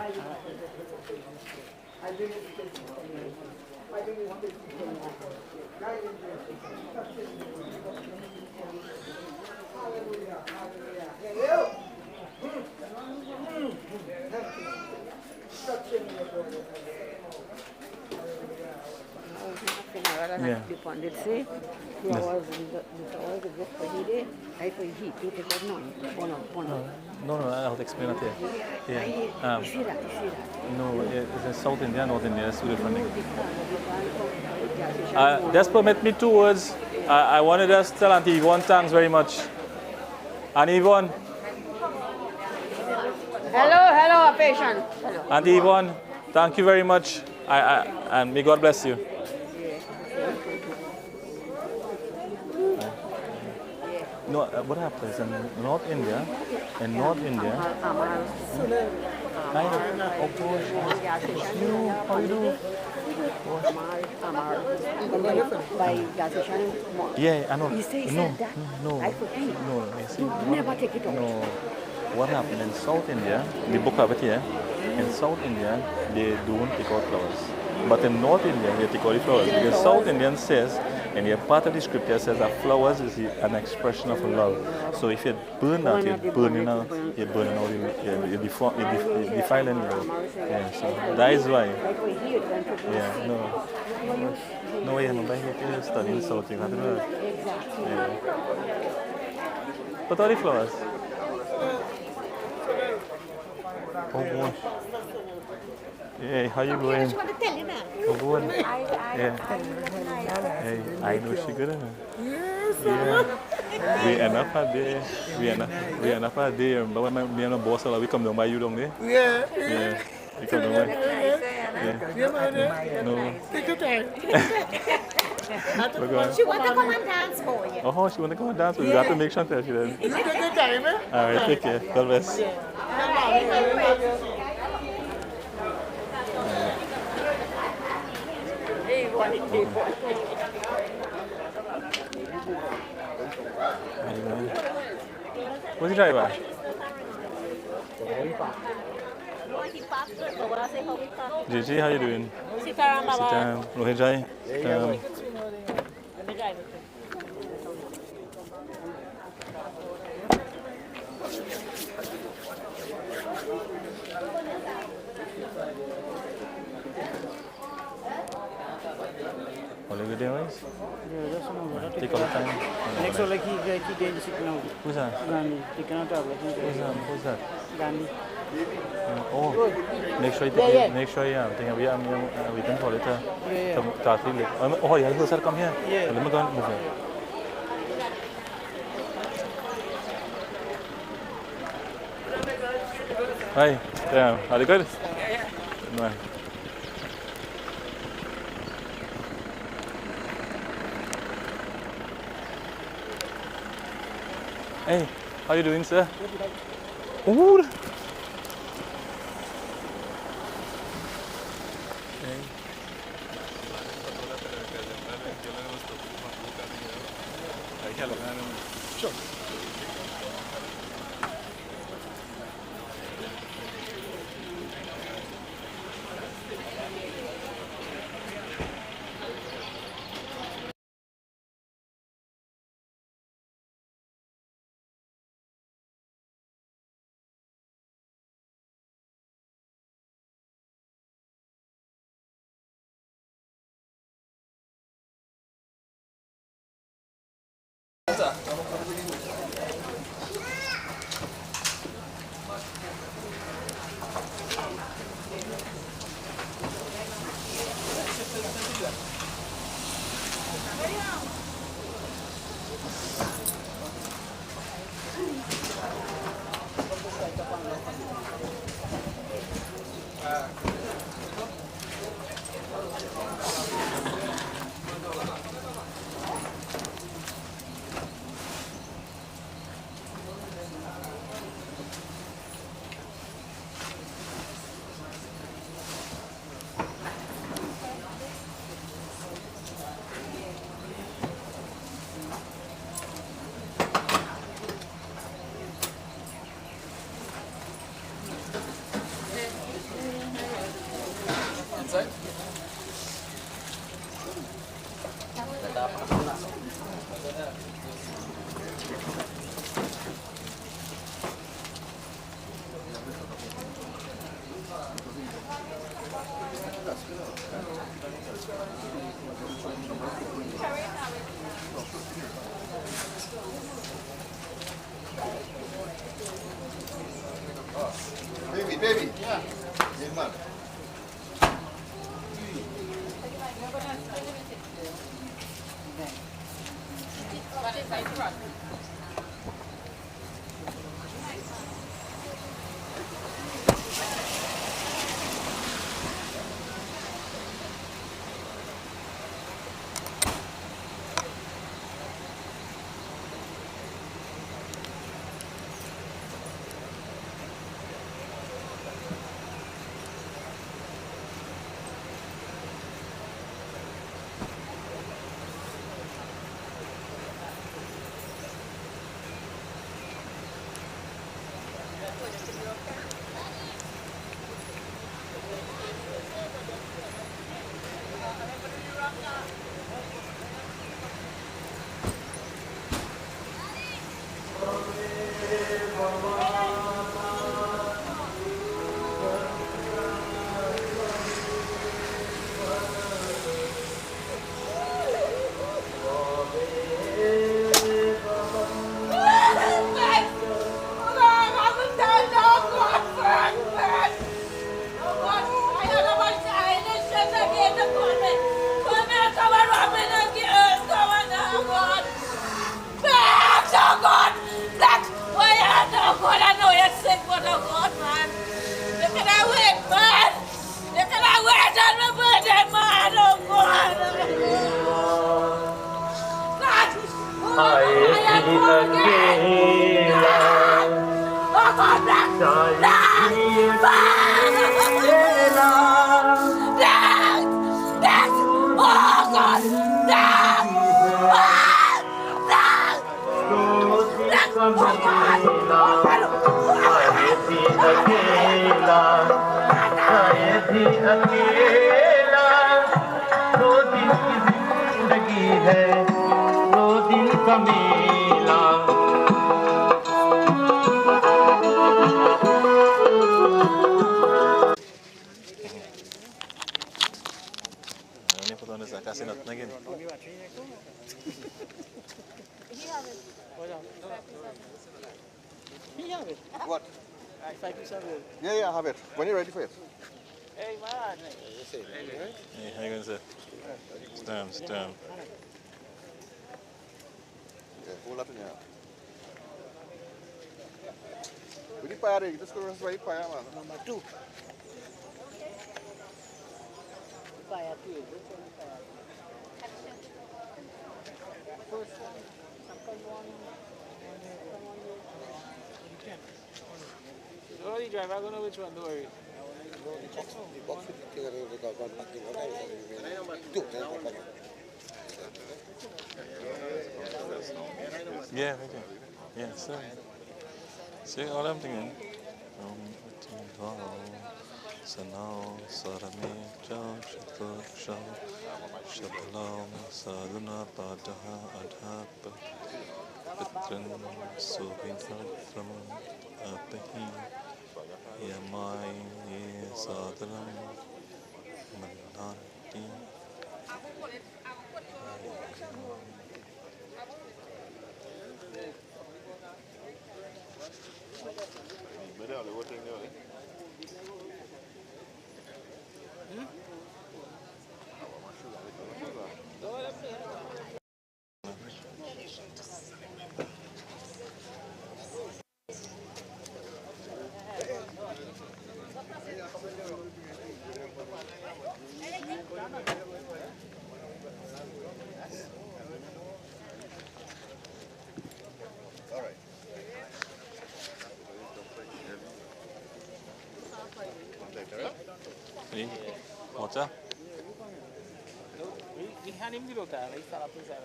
I bring his face before you. I bring his face before you. Guide him, Jesus. Touch him. Hallelujah. Hallelujah. Hello. Thank you. Touch him, your brother. Yeah. No, I'll explain it here. Yeah. No, it's in South India, North India, it's two different things. Just permit me 2 words. I wanted to just tell Auntie Yvonne thanks very much. Auntie Yvonne. Hello, patient. Hello. Auntie Yvonne, thank you very much. And may God bless you. No, what happens in North India, Hi. Oh, gosh. How you doing? By gas station. Yeah, I know. You say No, that? no, I forget. no. I see. Never take it off. No. What happened in South India, the book of it here, in South India, they don't take out flowers. But in North India, they take out the flowers. Because South Indian says, and your part of the scripture says that flowers is an expression of love. So if you burn that, you're burning out, you're defiling love. Yeah, so that is why. Yeah, no. No, I remember here studying South India. Yeah. What are the flowers? Oh gosh. Hey, how you going? Oh, good. Yeah. Hey, I know she good. Yeah. We end up a day. We end up a day. Remember when me and my boss we come down by you down there? Yeah. Yeah. We come down by. Yeah. No. Take your time. She want to come and dance for you. Oh, she want to come and dance. We got to make sure that she does. Take your time, eh? All right, take care. God bless. What's the driver? Gigi, how you doing? Sit down. Rohit, all the good days? Take all the time. Next one, like he did sick now. Who's that? Gandhi, taking out tablet. Who's that? Gandhi. Oh, make sure you make sure you think we can call it oh yeah, you come here. Yeah. Let me go and move here. Hi, yeah, are you good? No. Hey, how you doing, sir? Ooh. Sure. Baby. Yeah. Good man. Ini foto ni saya kasih not lagi. What? Yeah, I have it. When you're ready for it. Hey, man. Hey, how you going, sir? Sit down. Okay, hold up in here. We need fire. Just go right fire, man. Number 2. Fire 2. Which one is fire? First one, second one. Don't worry, driver. I don't know which one. Don't worry. Yeah, okay. Yeah, so. See all I'm thinking. Sanao sarame chao shato shabalam sadhuna padaha adhapa pitran subhidhatram apahi yamai sadhanam mananti. Ready? Water? We hand him the look at. He fell up inside.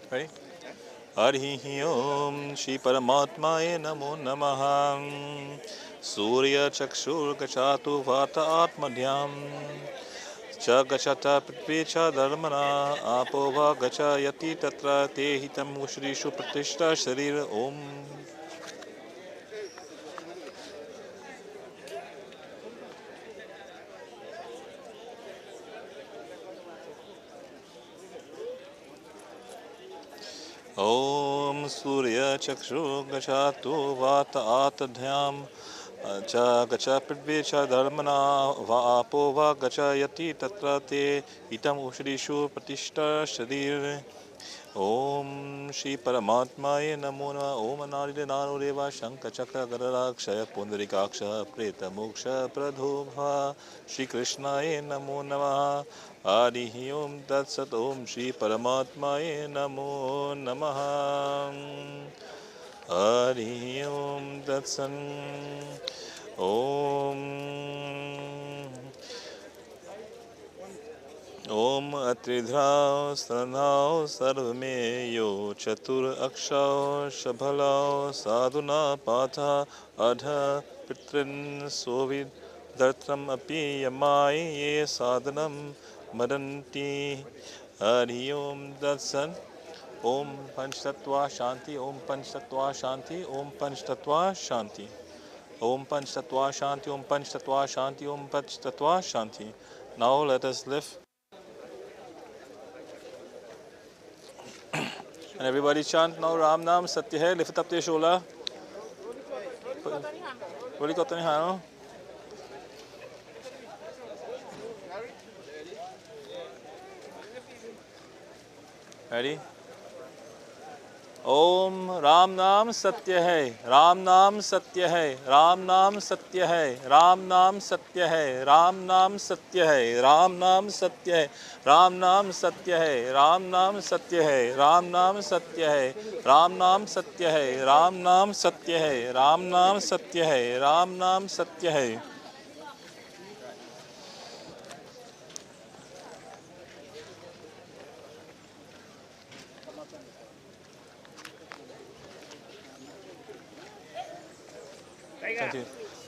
Ready? Harihi Om Shri Paramatmaye Namo Namaha Surya Chakshur Gachatu Vata Atmadhyam Chagachata Pritvecha Dharmana Apova Gacha Yati Tatra Te Hitam Ushrishu Pratishta Sharira Om. Om Surya Chakshu Gachatu Vata Atadhyam Cha Gacha Pritvecha Dharmana Va Apo Va Gacha Yati Tatra Te Itam Ushrishu Pratishta Sharir. Om Shri Paramatmaye Namo Nama Om Anaride Nano Deva Shankha Chakra Gadaraksha Pundarikaksha Preta Moksha Pradhobha Shri Krishnaye Namo Namaha Harihi Om Tat Sat Om Shri Paramatmaye Namo Namaha Harihi Om Tat Sat Om Atridhrao Sthanao Sarvameyo Chatur Akshao Shabhalao Sadhuna Patha Adha Pitrin Sovid Dhartram Api Yamai Ye Sadhanam Madanti Hari Om Datsan Om Panchtatva Shanti Om Panchtatva Shanti Om Panchtatva Shanti Om Panchtatva Shanti Om Panchtatva Shanti Om Panchtatva Shanti. Now let us lift. And everybody chant now Ram Nam Satya Hai. Lift up your shoulder. What do you got in your hand? Ready? ओम राम नाम सत्य है, राम नाम सत्य है, राम नाम सत्य है, राम नाम सत्य है, राम नाम सत्य है, राम नाम सत्य है, राम नाम सत्य है, राम नाम सत्य है, राम नाम सत्य है, राम नाम सत्य है, राम नाम सत्य है, राम नाम सत्य है, राम नाम सत्य है।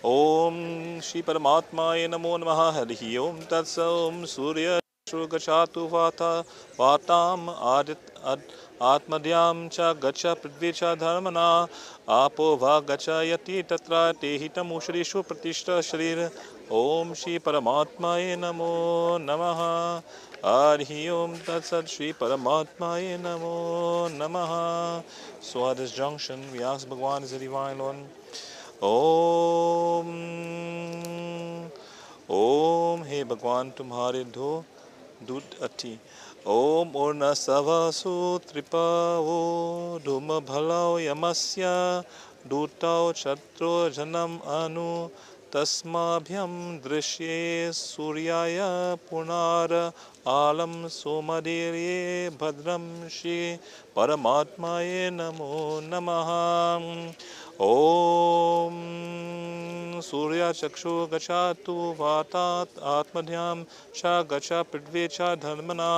ओम श्री परमात्माय नमो नमः। हरि ओम तत्स। ओम सूर्य गच्छातु वाताम आत्मद्यां च गच्छ पृथ्वी च धर्मना आपो वा गच्छयति तत्र तेहितमुश्रीषु प्रतिष्ठा शरीर। ओम श्री परमात्माय नमो नमः। हरि ओम तत्सत्। श्री परमात्माय नमो नमः। So at this junction we ask Bhagwan is the divine one. Om Om हे भगवान तुम्हारे दो दूत अति। ओम उर्न सवसु त्रिपावो धूम भलाओ यमस्य दूताओ छत्रो जनम अनु तस्माभ्यम दृश्ये सूर्याय पुनार आलम सोमदेर्ये भद्रम श्री परमात्माये नमो नमः। ओम सूर्य चक्षु गच्छातु वातात् आत्मध्यां च गच्छ पृथ्वी च धर्मना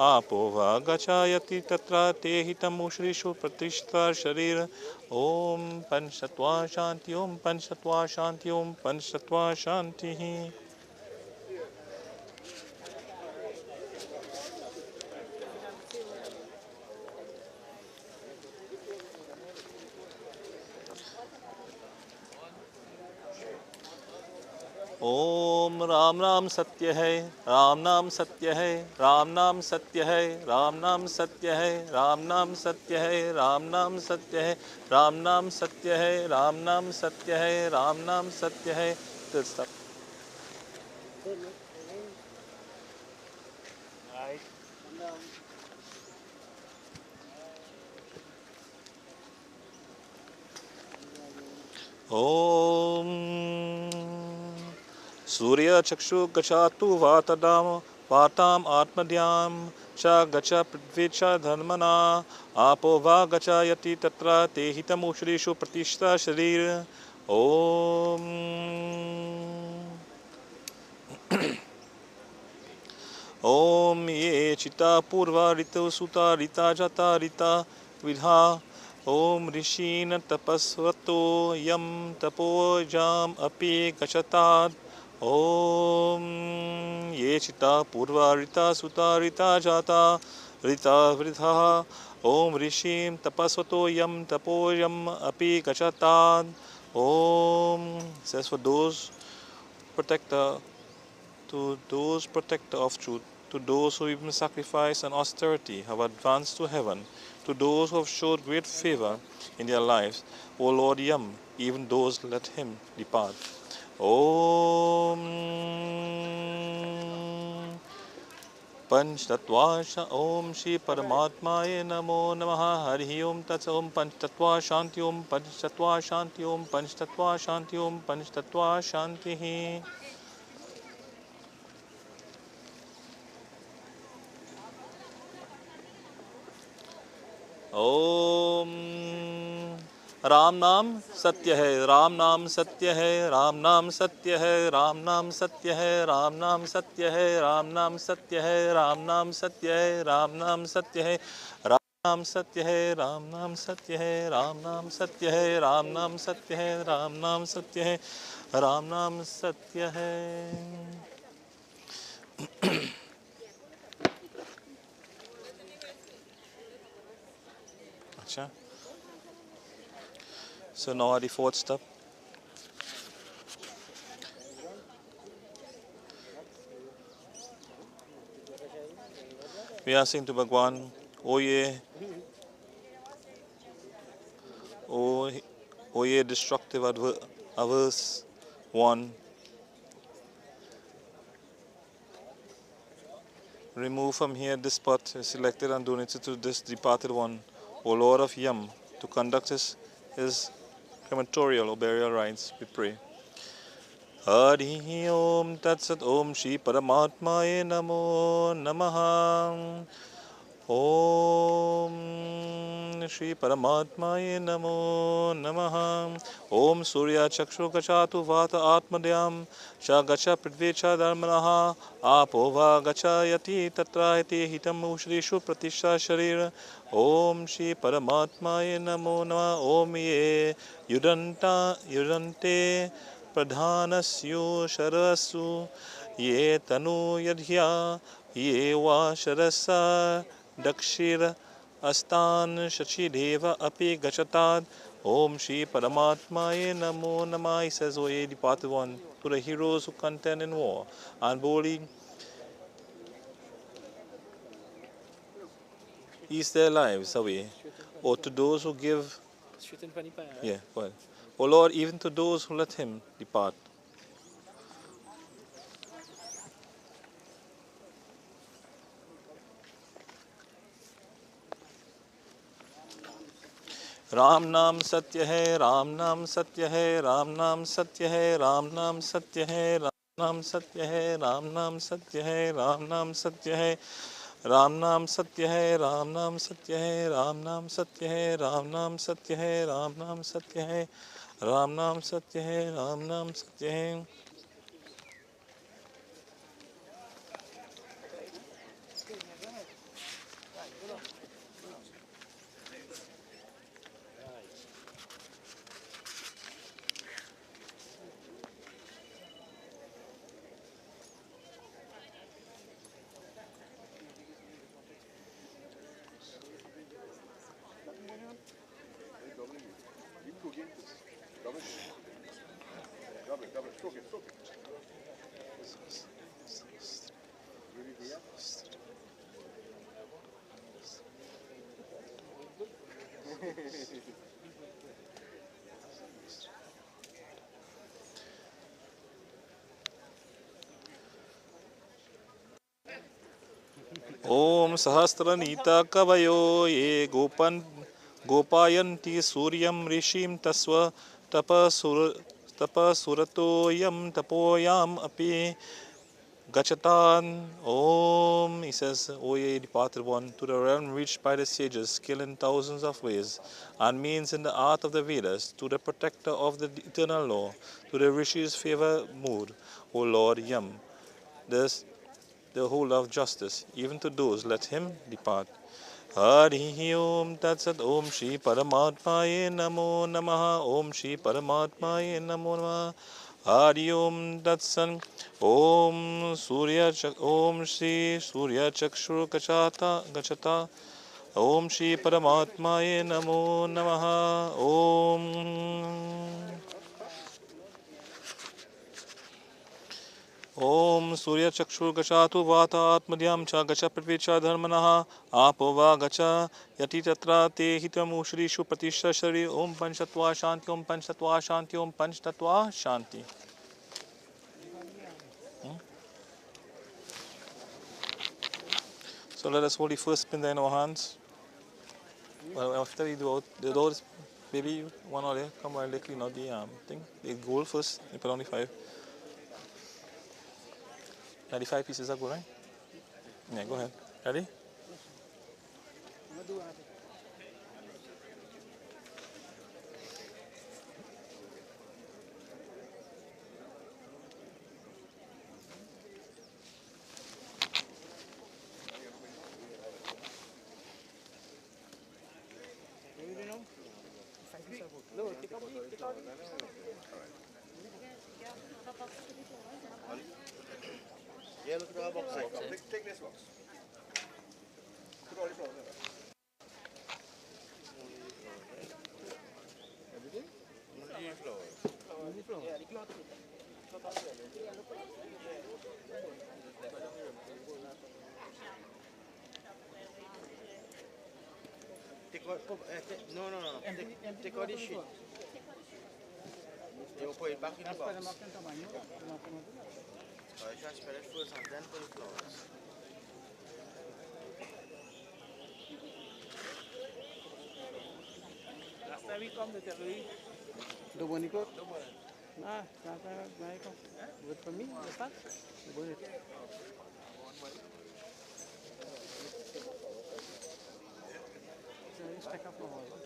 आपो वा गच्छयति तत्र तेहितमुश्रीषु प्रतिष्ठा शरीर। ओम पंचतत्वा शांति। ओम पंचतत्वा शांति। ओम पंचतत्वा शांति। ओम राम नाम सत्य है, राम नाम सत्य है, राम नाम सत्य है, राम नाम सत्य है, राम नाम सत्य है, राम नाम सत्य है, राम नाम सत्य है, राम नाम सत्य है, राम नाम सत्य है। ओम सूर्य चक्षु गच्छातु वाताम आत्मद्यां च गच्छ पृथ्वी च धर्मना आपो वा गच्छयति तत्र तेहितमुश्रीषु प्रतिष्ठा शरीर। ओम ओम ये चिता पूर्वा ऋतु सुता ऋता जाता ऋता विधा। ओम ऋषीन् तपस्वतो यम तपोजाम अपि गच्छतात्। ओम ये चिता पूर्वा ऋता सुता ऋता जाता ऋता वृथा। ओम ऋषिं तपस्वतो यम तपोयम अपि गच्छतात्। ओम says for those protector to those protector of truth, to those who even sacrifice and austerity have advanced to heaven, to those who have showed great favor in their lives, O Lord Yam, even those let him depart. Om पंचतत्वा ओम श्री परमात्माय नमो नमः। हरि ओम तत्स। ओम पंचतत्वा शांति। ओम पंचतत्वा शांति। ओम पंचतत्वा शांति। ओम पंचतत्वा शांति। ओम राम नाम सत्य है, राम नाम सत्य है, राम नाम सत्य है, राम नाम सत्य है, राम नाम सत्य है, राम नाम सत्य है, राम नाम सत्य है, राम नाम सत्य है, राम नाम सत्य है, राम नाम सत्य है, राम नाम सत्य है, राम नाम सत्य है, राम नाम सत्य है, राम नाम सत्य है। अच्छा, so now the fourth step. We are saying to Bhagwan, O ye destructive averse one, remove from here this pot selected and donated to this departed one. O Lord of Yam, to conduct his crematorial or burial rites, we pray. Hari Om Tat Sat Om Shri Paramatmaye Namo Namaha. Om Shri Paramatmaye Namo Namaha. Om Surya Chakshu Gachatu Vata Atmadyam Shagacha Pridvecha Dharmanaha Apova Gachayati Tatrayati Hitam Ushrishu Pratisha Sharira. Om Shri Paramatmaye Namo Namaha. Om Ye Yudante Pradhanasyu Sharasu Ye Tanu Yadhya Ye Va Sharasa Dakshira Astan Shachideva Api Gachatad. Om Shri Paramatmaye Namo Namah. He says, O ye departed one, to the heroes who contend in war and boldly ease their lives away, or to those who give. Yeah, go ahead. O Lord, even to those who let him depart. Ram नाम सत्य है, राम नाम सत्य है, राम नाम सत्य है, राम नाम सत्य है, राम नाम सत्य है, राम नाम सत्य है, राम नाम सत्य है, राम नाम सत्य है, राम नाम सत्य है, राम नाम सत्य है, राम नाम सत्य है, राम नाम सत्य है, राम नाम सत्य है, राम नाम सत्य है. Om Sahasranita Kavayo Ye Gopayanti Suryam Rishim Tasva Tapasurato Yam Tapoyam Api Gachatan. Om, he says, O ye departed one, to the realm reached by the sages, skilled in thousands of ways, and means in the art of the Vedas, to the protector of the eternal law, to the rishis' favor mood, O Lord Yam, this the whole of justice, even to those let him depart. Hari Om Tat Sat Om Shri Paramatmaye Namo Namaha. Om Shri Paramatmaye Namo Namaha. Hari Om Tat Sat Om Om Shri Surya Chakshur Gachata. Om Shri Paramatmaye Namo Namaha. Om Surya Chakshur Gachatu Vata Atmadyam Cha Gacha Pritvecha Dharmanaha Apova Gacha Yati Tatra Te Hitam Ushrishu Pratisha Shari. Om Panchatva Shanti, Om Panchatva Shanti, Om Panchatva Shanti. So let us hold the first spin there in our hands. Well, after we do out the doors, maybe one or there, come while they clean out the thing. The gold first, they put on the 5. 95 pieces of gold, right? Yeah, go ahead. Ready? Yeah, look at our box. Take this box. Put all the flowers in there. Everything? Only flowers. Only flowers? Yeah, the cloth. Take out, no. Take out the sheet. You put it back in the box. I just spread it first and then put the flowers. time we come to tell you. The one you got? Nah, last time when I come. Good for me, understand? Good. So just pick up on one.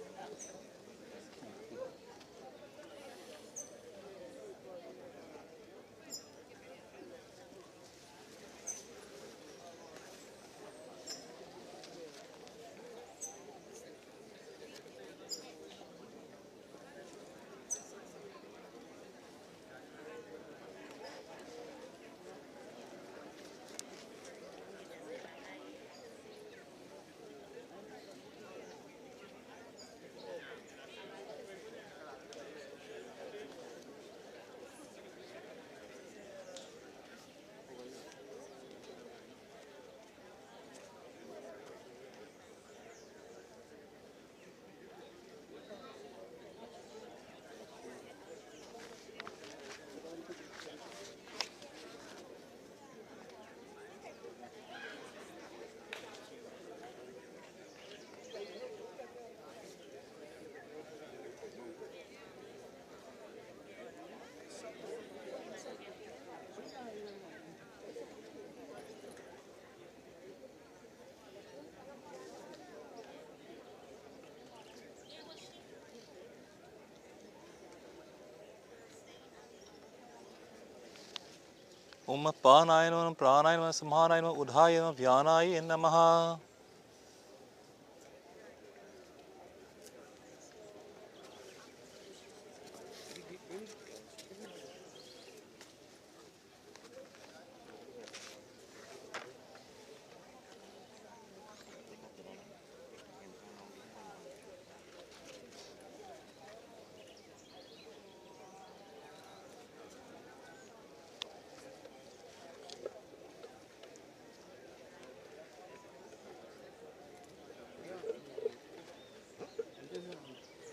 पानाय नमः प्राणाय नमः समानाय नमः उधाय नमः व्यानाय नमः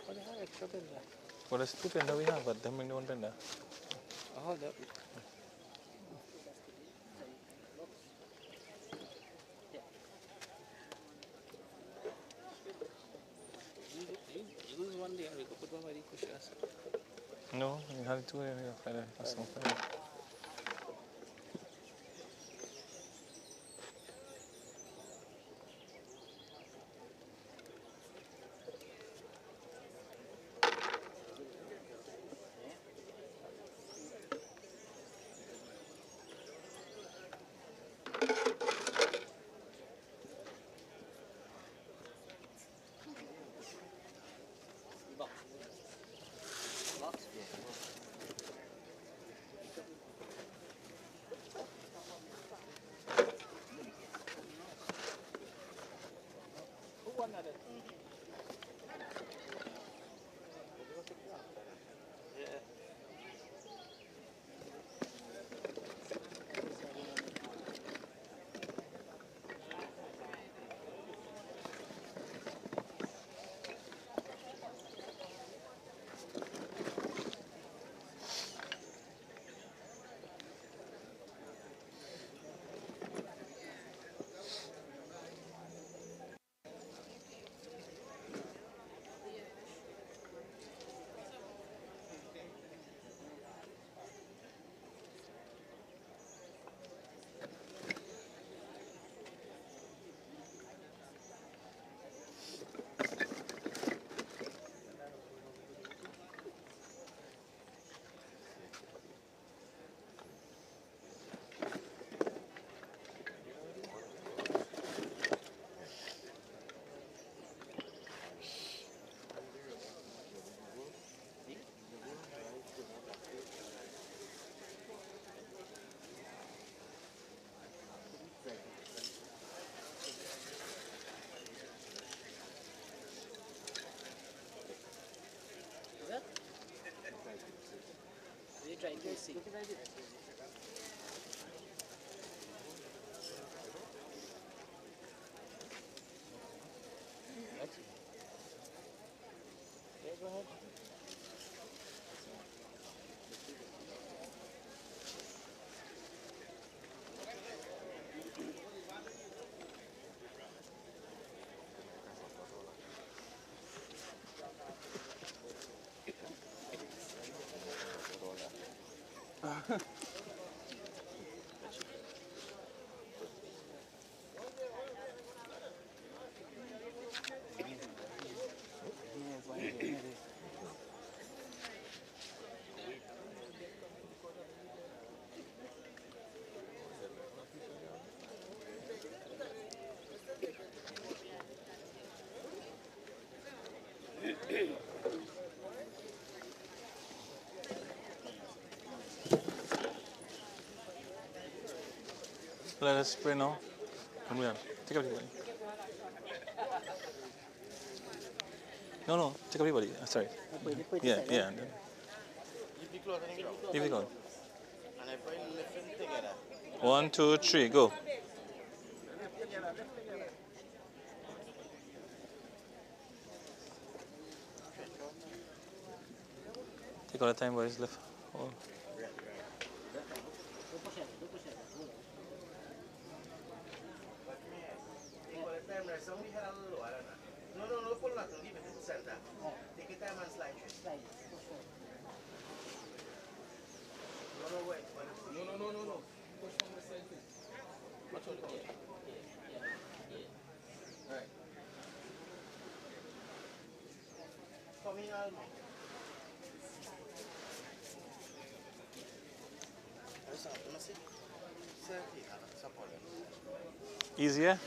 What the hell extra bit there? What is two penda we have? But them in one penda. Oh, that. Use one day, we could put one very cushions. No, you have two. That's not fair. We try to see. Go ahead. Let us pray now. Come here. Take everybody. No, take everybody. Sorry. Yeah. Leave it on. And I put lifting together. 1, 2, 3, go. Take all the time, boys. Lift. Oh. No, pull that. Leave it in the center. Take your time and slide it. No, wait. No. Push from the side, please. Right. Come in, Alma. Easier?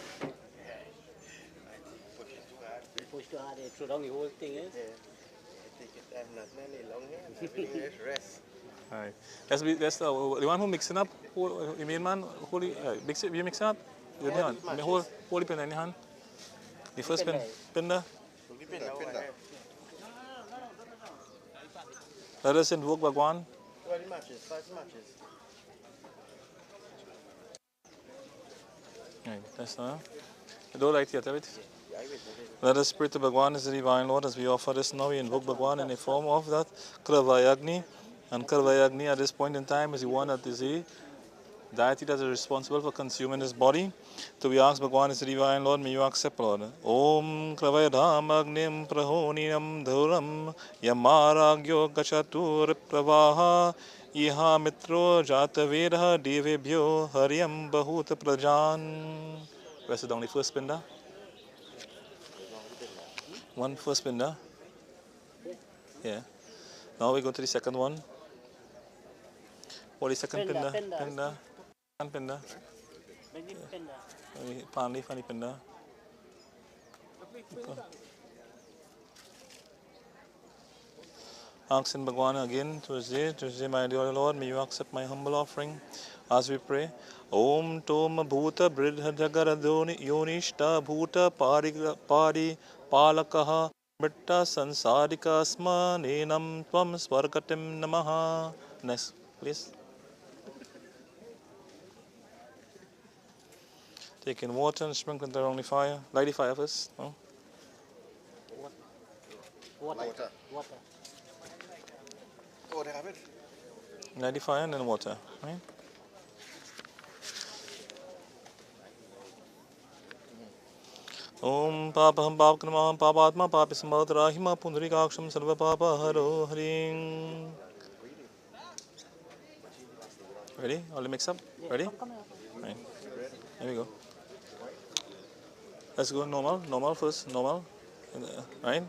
Push too hard, throw down the whole thing, eh? Take your time, not many long here. Everything is rest. Alright. That's the one who mixing up. You mean man? Mix it. You mix it up. You do it. Hold it in your hand. The first pin. Pinda. Let us invoke Bhagwan. 5 matches. Right. That's the. Don't light yet, have it? Let us pray to Bhagwan as the Divine Lord. As we offer this now, we invoke Bhagwan in the form of that Kravayagni. And Kravayagni at this point in time is the one that is the deity that is responsible for consuming his body. So we ask Bhagwan as the Divine Lord, may you accept, Lord. Om Kravayadham Agnim Prahoninam Dhuram Yamaragyo Gachatur Pravaha Iha Mitro Jatavedha Devebhyo Haryam Bahut Prajan. Rest it down the first pinda. One first pinda. Yeah. Now we go to the second one. What is second pinda? One pinda. Funny pinda. Asking Bhagwan again, Tuesday, my dear Lord, may you accept my humble offering as we pray. Om Tom Bhuta Bridhagaradoni Yonishta Bhuta Pari Palakaha Britta Sansarika Asma Nenam Tvam Swargatim Namaha. Next, please. Taking water and sprinkling it on the fire. Light the fire first. No? Water. Oh, they have it? Light the fire and then water. Right? Om Papaham Papakramaham Papatma Papisambhadrahima Pundarikaksham Sarva Papa Haro Haring. Ready? All the mix up? Ready? Right. Here we go. Let's go normal first, normal. Right?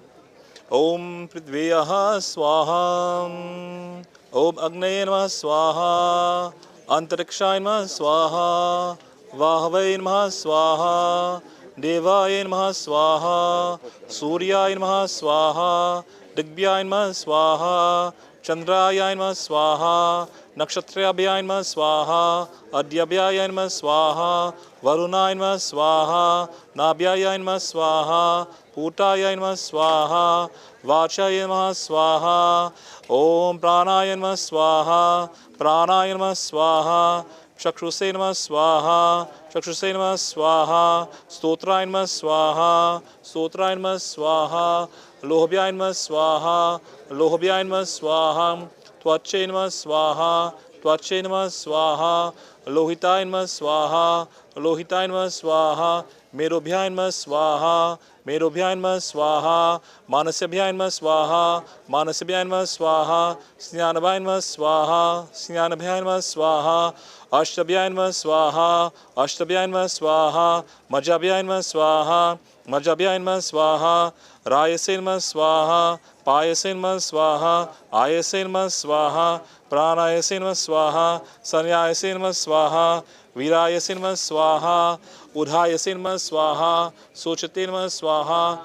Om Prithviyaha Swaha. Om Agnaya Namaha Swaha. Antarikshaya Namaha Swaha. Vahavaya Namaha Swaha. Devaya Namaha Swaha. Suryaya Namaha Swaha. Digbhyaya Namaha Swaha. Chandraya Namaha Swaha. Nakshatrayabhyaya Namaha Swaha. Adyabhyaya Namaha Swaha. Varunaya Namaha Swaha. Nabhyaya Namaha Swaha. Putaya Namaha Swaha. Vachaya Namaha Swaha. Om Pranaya Namaha Swaha. Pranaya Namaha Swaha. Chakshusaya Namaha Swaha. Chakshusaya Namaha Swaha. Stotraya Namaha Swaha. Stotraya Namaha Swaha. Lohobhyaya Namaha Swaha. Lohobhyaya Namaha Swaha. Twachaya Namaha Swaha. Twachaya Namaha Swaha. Lohitaya Namaha Swaha. Lohitaya Namaha Swaha. Merobhya Namaha Swaha, Merobhya Namaha Swaha, Manasabhya Namaha Swaha, Manasabhya Namaha Swaha, Snyanabhya Namaha Swaha, Snyanabhya Namaha Swaha, Ashtabhya Namaha Swaha, Ashtabhya Namaha Swaha, Majabhya Namaha Swaha, Majabhya Namaha Swaha, Rayase Namaha Swaha, Payase Namaha Swaha, Ayase Namaha Swaha, Pranayase Namaha Swaha, Sanyayase Namaha Swaha, Virayase Namaha Swaha, Udhayase Namaha Swaha, Sochate Namaha Swaha,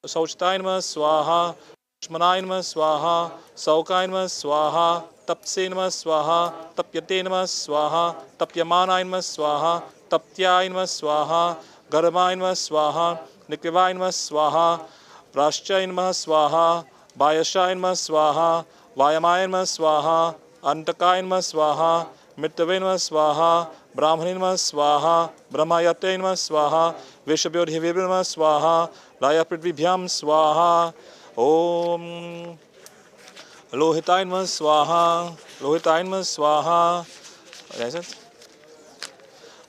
Sauchtai Namaha Swaha, Shmanai Namaha Swaha, Saukai Namaha Swaha, Tapse Namaha Swaha, Tapyate Namaha Swaha, Tapyamanai Namaha Swaha, Taptyai Namaha Swaha, Garvai Namaha Swaha, Nikrivai Namaha Swaha, Prashchai Namaha Swaha, Vayashai Namaha Swaha, Vayamai Namaha Swaha, Antakai Namaha Swaha, Mittave Namaha Swaha, Brahmani Namaha Swaha, Brahmayate Namaha Swaha, Vishabhyodhivya Namaha Swaha, Raya Prithvibhyam Swaha, Om Lohitai Namaha Swaha, Lohitai Namaha Swaha, what is it?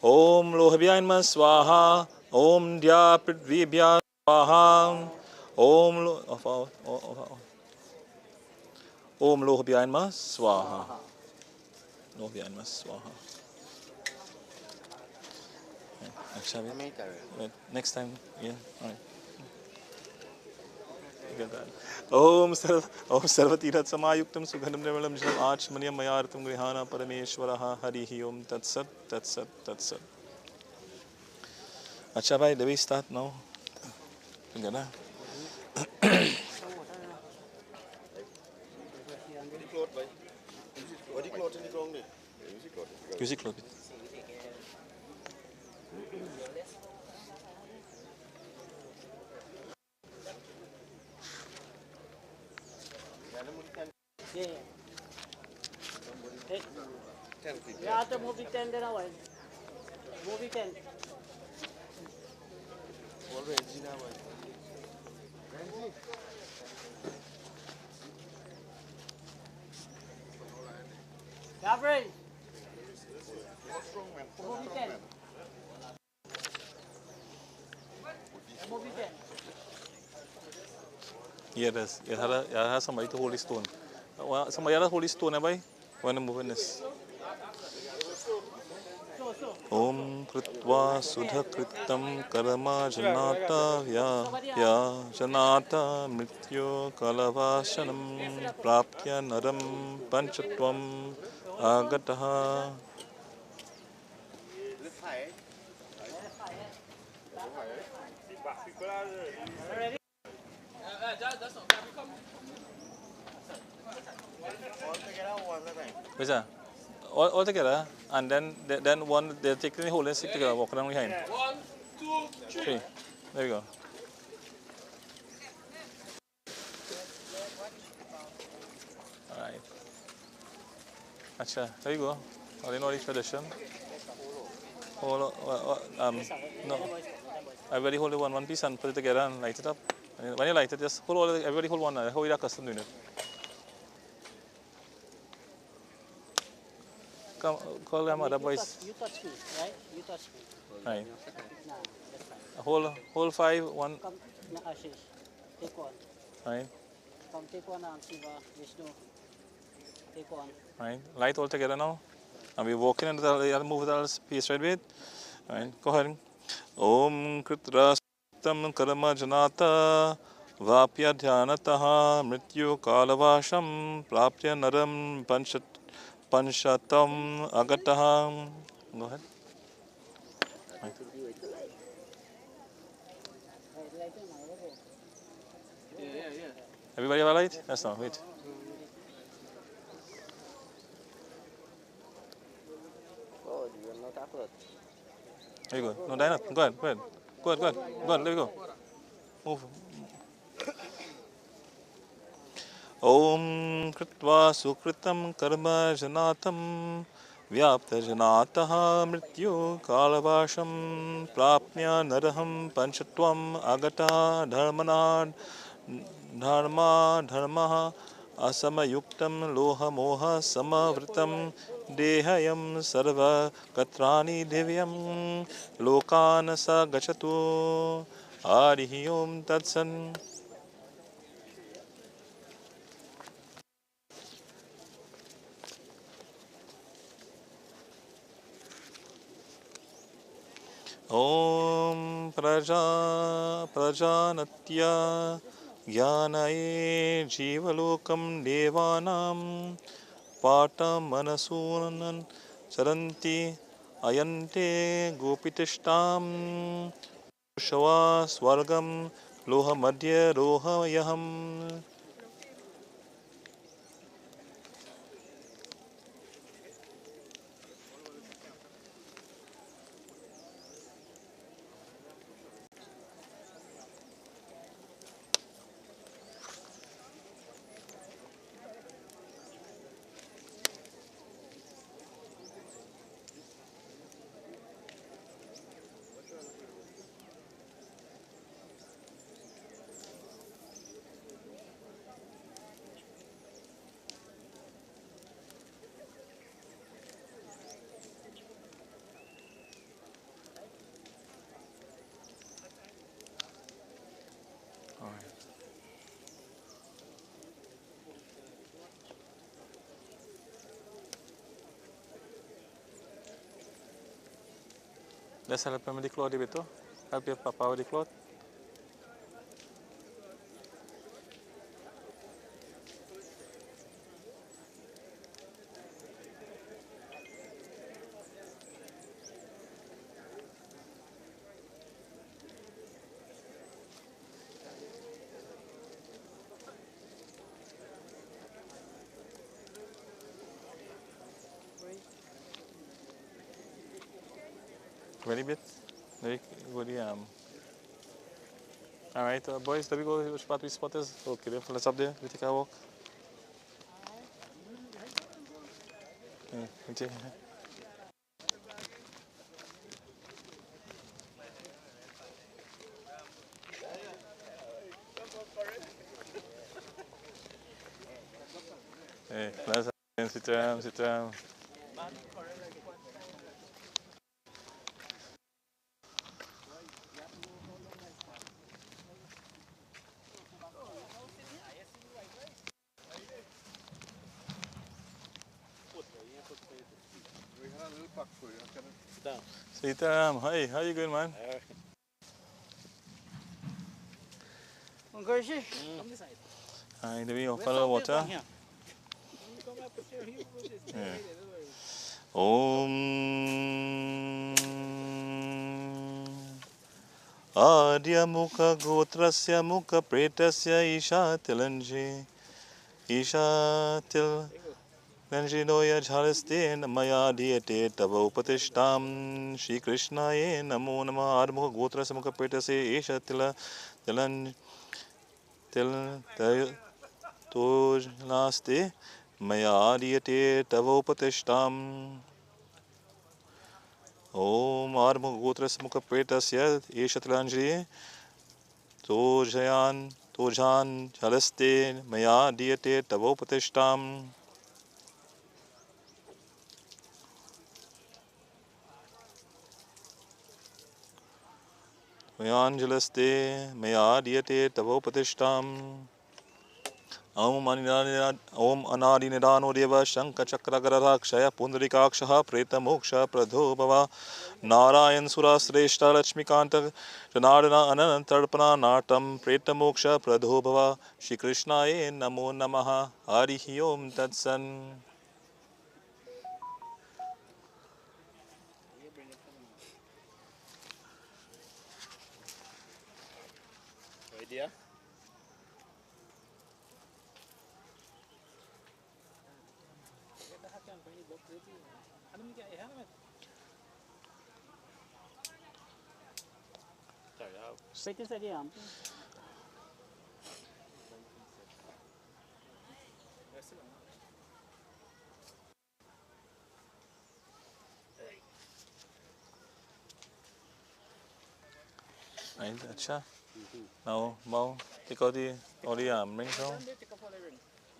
Om Lohabhyai Namaha Swaha, Om Dhya Prithvibhya Swaha, Om Lohabhyai Namaha Swaha, Lohabhyai Namaha Swaha. Shall we? Wait, next time, yeah, all right. You get that. Om Sarvatirat Samayuktam Sugandam Nevalam Jal Achmanyam Mayartam Grihana Parameshwaraha Harihi Om Tat Sat, Tat Sat, Tat Sat. Acha bhai, do we start now? You get that? What do you clothe in the ground there? Music clothes. Yeah. Yeah, after movie 10 then away. Movie 10. Gabriel. Movie 10. Movie 10. Yes, it has somebody to hold his stone. Somebody else hold his stone, bhai. When I'm moving this. Om Kritva Sudha Kritam Karma Janata Ya Janata Mrityo Kalavashanam Praptya Naram Panchatvam Agataha. Where's that? All together, and then one they take the whole and stick together, walk around behind. 1, 2, 3. There we go. Alright. Acha, there you go. Are they not each tradition? Hold no. Everybody hold one piece and put it together and light it up. And when you light it, just everybody hold one. How is that custom doing it? Come, call them other boys. You touch me, right? You touch me. Right. Nah, that's fine. Hold 5, 1. Come, Ashish. Take one. Right. Come, take one, Shiva, Vishnu. Take one. Right. Light all together now. And we're walking into the other move the piece right with. Right. Go ahead. Om Kritra Tam Karma Janata Vapya Dhyanataha Mrityu Kalavasham Praptya Naram Panshatam Agataha. Go ahead. Right. Yeah. Everybody have a light? That's not. Wait. Oh, you are not accurate. There you go. No, Diana. Go ahead. Go ahead. There we go. Move. Om Kritva Sukritam Karma Janatam Vyapta Janataha Mrityu Kalavasham Prapnya Naraham Panchatvam Agata Dharmana Dharmaha असमयुक्तं लोहमोह समवृतं देहयं सर्वकत्राणि दिव्यं लोकान् स गच्छतु हरिः ओं तत्सन् ॐ प्रजानत्या ज्ञानये जीवलोकं देवानां पाठमनसूनन् चरन्ति अयन्ते गोपितिष्ठां शवा स्वर्गं लोहमध्ये रोहयहम् Let's help him with the cloth a bit too. Help your papa with the cloth. Very bit. Very good. All right, boys. Let me go. Which part we spot is? Okay, let's up there. We take a walk. We take. Hey, let's sit down. Sit down. Sit down. Hey, how you good, man? Gershi, come this side. Alright, do we offer the water? Om Adya Mukha Gotrasya Mukha Pretasya Isha Tilanje Isha Tilanjinoya Jhalaste Maya Diyate Tava Upatishtam Shri Krishna Ye Namo Nama Admukha Gotrasya Mukha Pretasya Isha Tojnaste Maya Diyate Tava Upatishtam Om Armukha Gotrasya Mukha Pretasya Isha Tilanjri Tojan Jalaste Maya Diyate Tavopatishtam Mayan Jalaste Maya Diyate Tavopatishtam Om Anadi Nidano Deva Shanka Chakragarara Kshaya Pundarikakshaha Preta Moksha Pradho Bhava Narayan Sura Sreshta Lakshmikanta Janardana Anantarpana Natam Preta Moksha Pradho Bhava Shri Krishna Ye Namo Namaha Harihi Om Tatsan. Idea? Wait a second. Right, acha. Now, take out the rings now.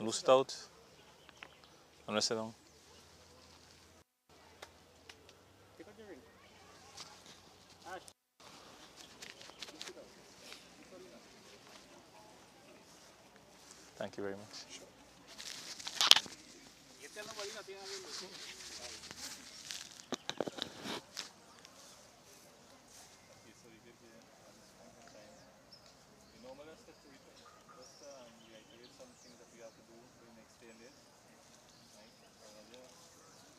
loose it out, and rest it down. Take out the ring. Ash. Thank you very much. You tell nobody nothing I will do. Reiterate some things that we have to do for the next 10 days. Right?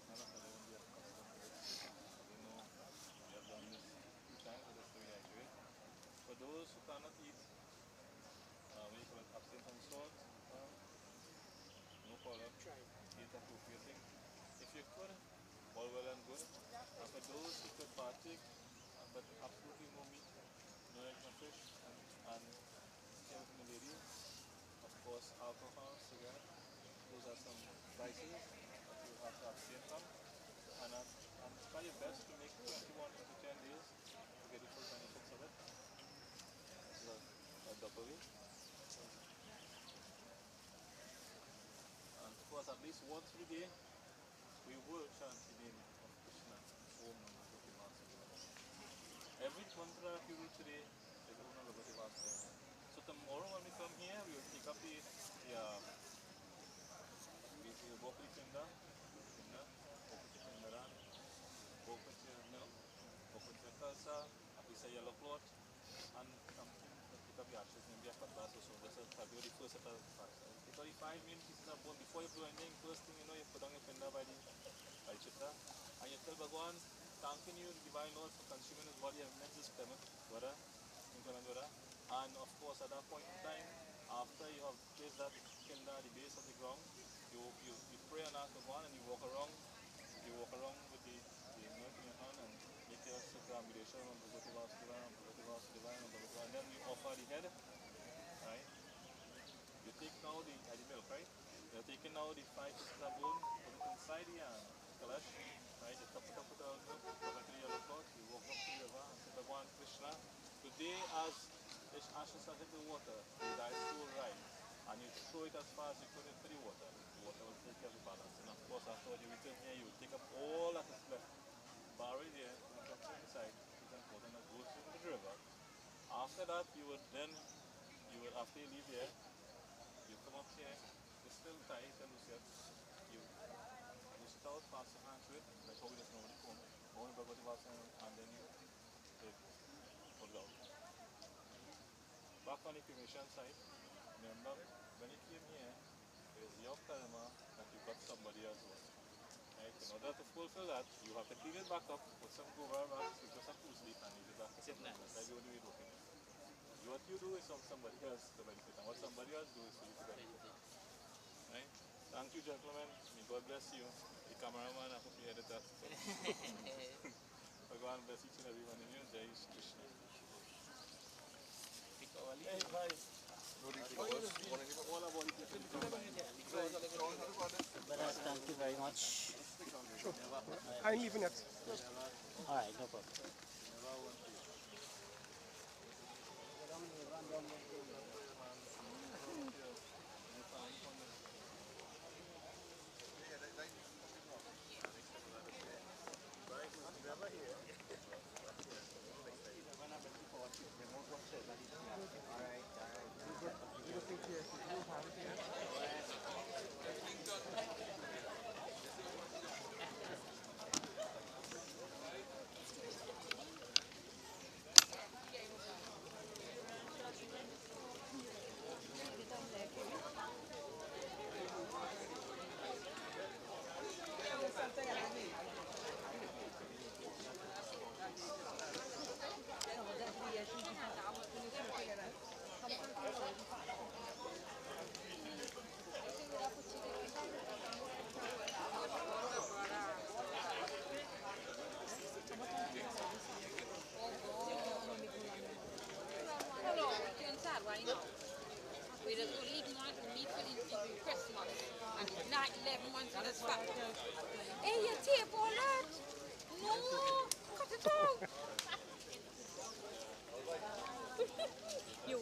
None of us will be able to cover them today. We know we have done this 2 times, but just to reiterate. For those who cannot eat, when you call it abstain from salt, no problem. Eat appropriately. If you could, all well and good. And for those who could partake, but absolutely no meat, no eggs, no fish, and same from the lady. Of course, alcohol, cigarette, those are some vices that you have to abstain from. And try your best to make 21 to 10 days to get the full benefits of it. This is a double way. And of course, at least once a day, we will chant the name of Krishna. Om Namo Bhagavate. Every mantra that you do today is Om Namo Bhagavate. So tomorrow when we come here, we will take up the Bokri Pinda, Bokri Pindaran, Bokri Milk, Bokri Kalsa, a piece of yellow cloth, and something to pick up the ashes, maybe a cutlass or so. That's probably the first set of parts. Take out the 5 main pieces of bone. Before you do anything, first thing you know, you put down your pinda by Chitta, and you tell Bhagwan, thanking you, the Divine Lord, for consuming his body, immense clement, and of course at that point in time, after you have placed that pinda at the base of the ground, you pray and ask Bhagwan, and you walk around with the milk in your hand and make your circumambulation on Bhagavati Vasudeva, and then you offer the head, right? You take now the milk, right? You're taking now the 5 pieces of bone, put it inside the kalash, right? You top it up with the milk, cover it with the yellow cloth, you walk up to the river and say, Bhagwan Krishna, today as this ashes have hit the water, thy soul rise, and you throw it as far as you could into the water will take care of the balance. And of course, after you return here, you will take up all that is left, bury there, and come to the side, it's important that goes into the river. After that, after you leave here, you come up here, it's still tight and loose yet. You loose it out, pass your hands to it, like how we just normally comb, and then you pull it out. Back on the cremation side, remember, when you came here, it is your karma that you got somebody else with. Right? In order to fulfill that, you have to clean it back up, put some gober back, put some food sleep, and leave it back to somebody else. That's the only way to work it. What you do is from somebody else to benefit, and what somebody else do is for you to benefit. Right? Thank you, gentlemen. May God bless you. The cameraman, I hope you heard that. God bless each and every one of you. Jai Krishna. Hey, bye. Thank you very much. Sure. I'm leaving it. Alright, no problem. We just only want to meet for the Christmas and it's not 11 months on the spot. Hey, you tape all that? No, cut it out. You.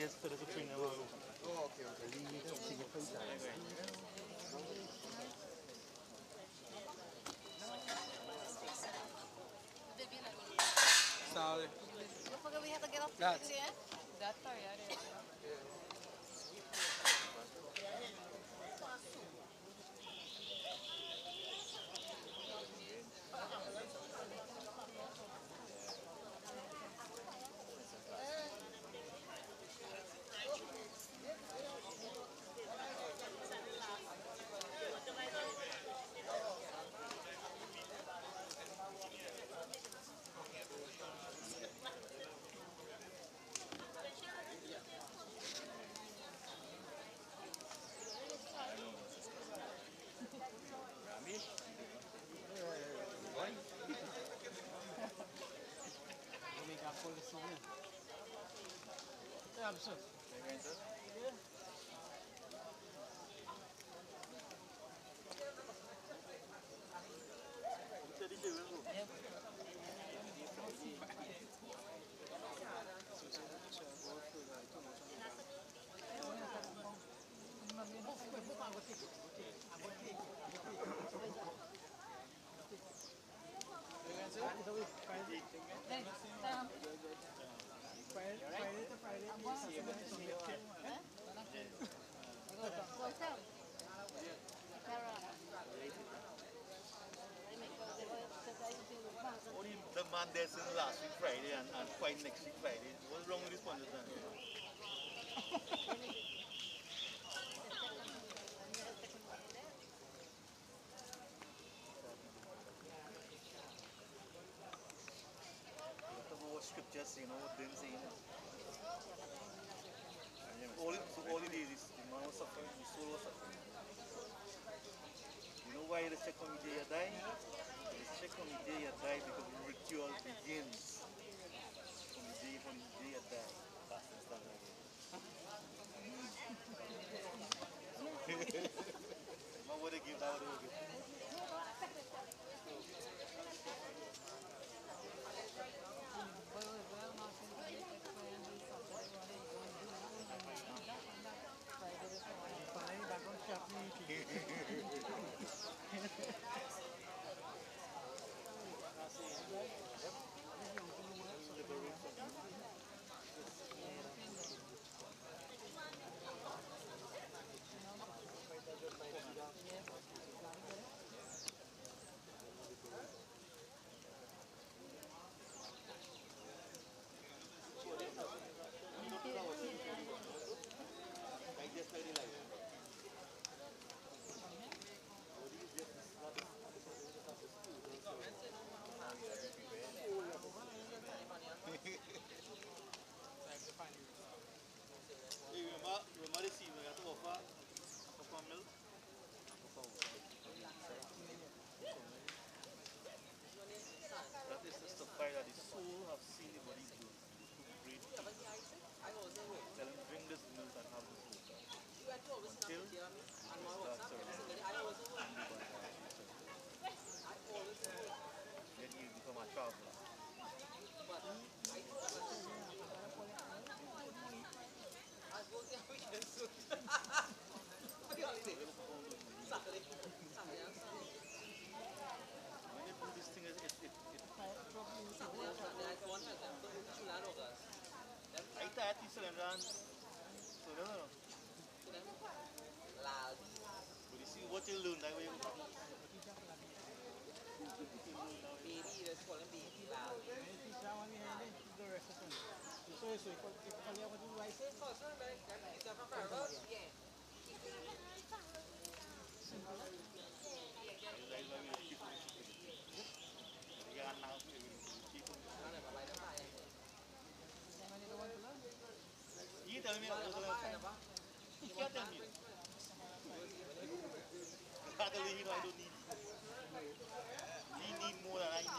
yesterday, so 3 never open. Oh, okay, okay. Sorry. Don't forget we have to get off the That. taxi, eh? That's sorry, I didn't. Make up for the song. Yeah, I'm sure. Only the man there since last week Friday and quite next week Friday. What's wrong with this one? What scriptures, you know, what didn't say. All it is the man was suffering, the soul was suffering. You know why the check on the day you die? The check on the day you die because the ritual begins from the day you die. That's the standard. Man, what they give that would give. Remember the scene where you have to offer milk? That is just the fire that the soul have seen the body do. Great. Tell him drink this milk and have this water. Until it starts then you become a traveler. When you do this thing, it I thought you said run. So no. But you see what you learn that way. You tell me what you can't tell me. I don't need. He need more than I need.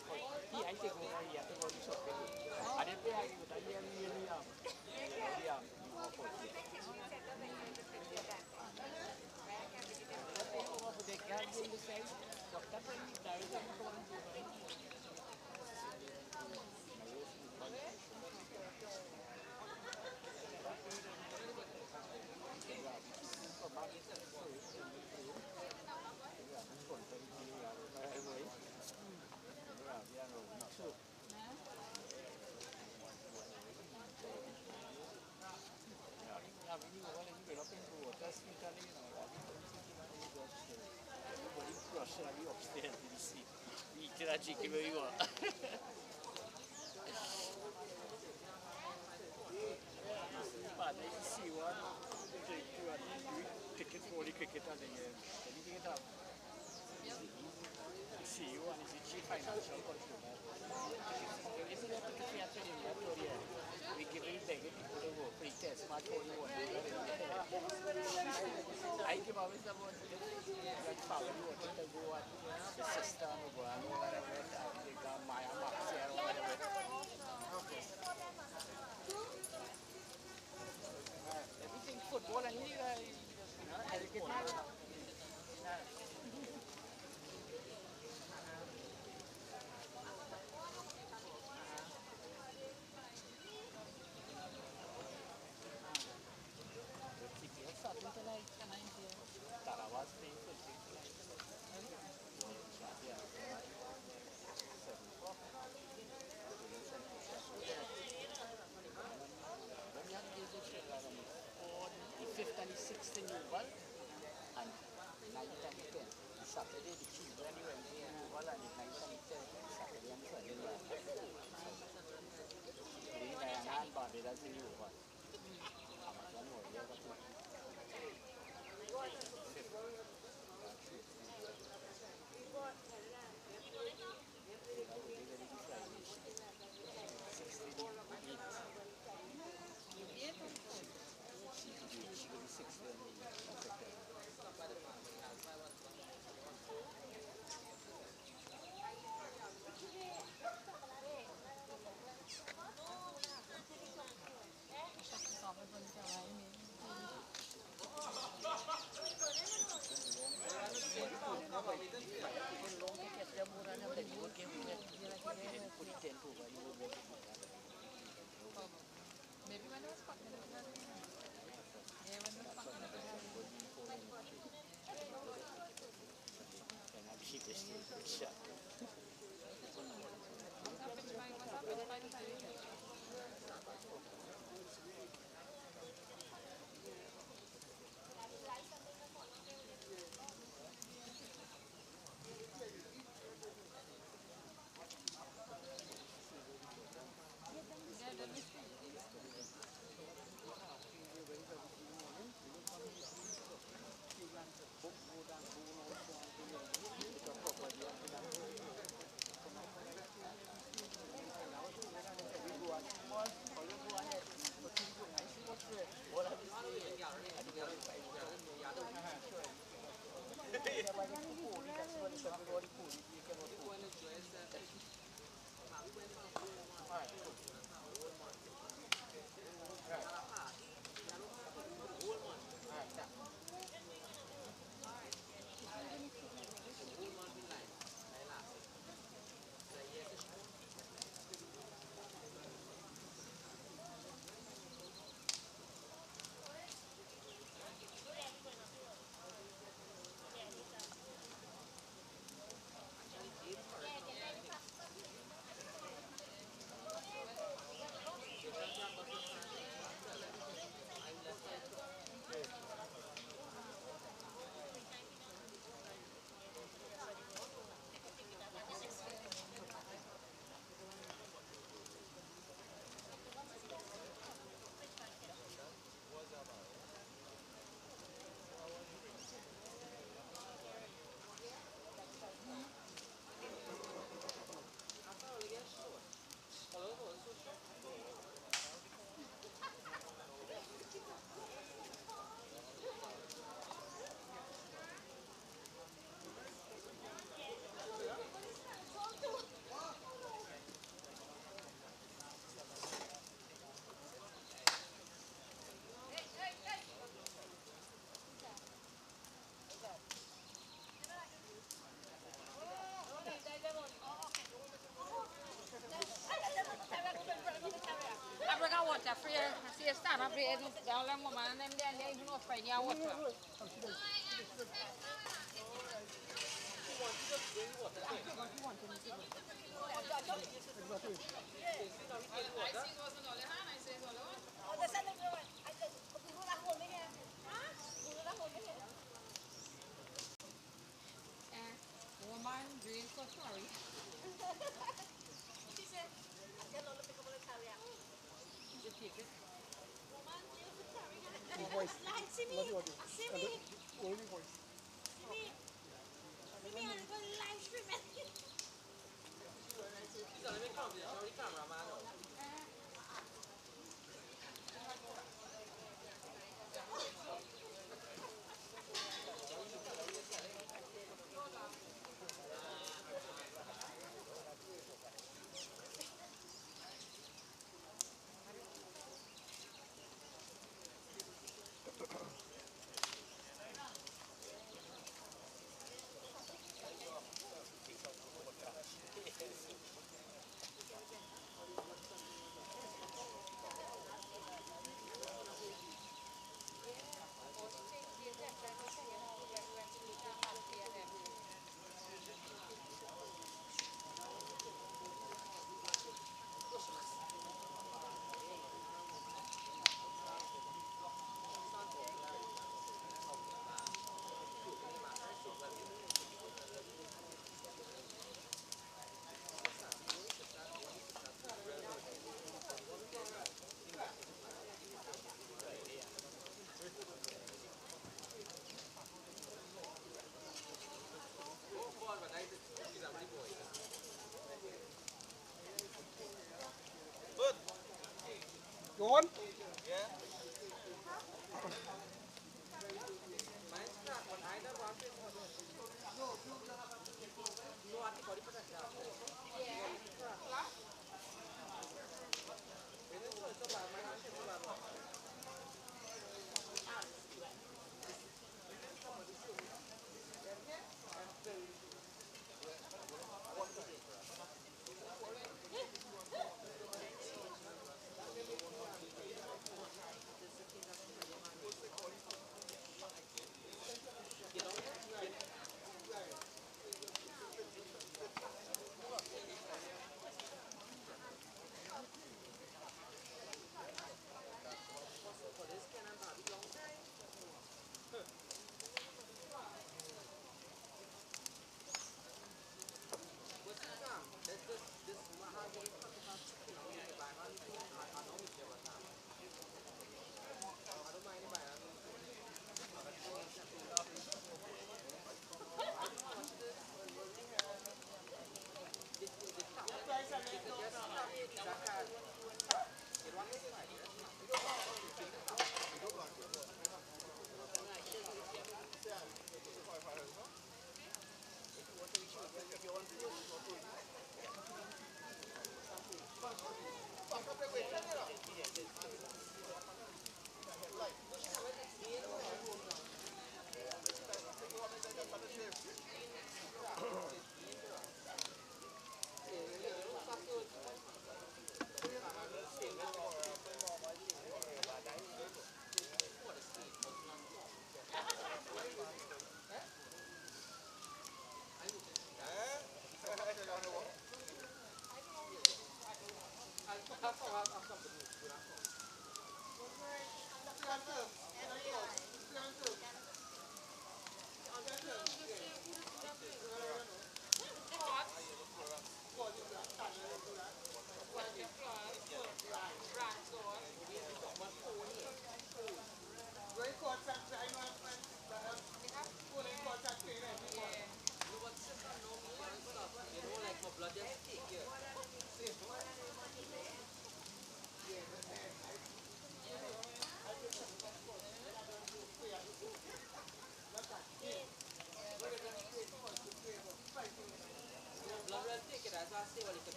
I take over here to go to shop. I didn't pay you, but I am really they can't do the same. Doctor said he died and so on. I give always the one that power you wanted to go on the system or go on whatever they got my or whatever. Everything football and Saturday, the children went to Uval and the night and Saturday and Sunday. And Barbados in Uval. pray down the woman and them there, they not find your water. Woman, drink for sorry. She said, I get all the pick up on the carrier. You take it. Woman, drink for sorry. See me? See me?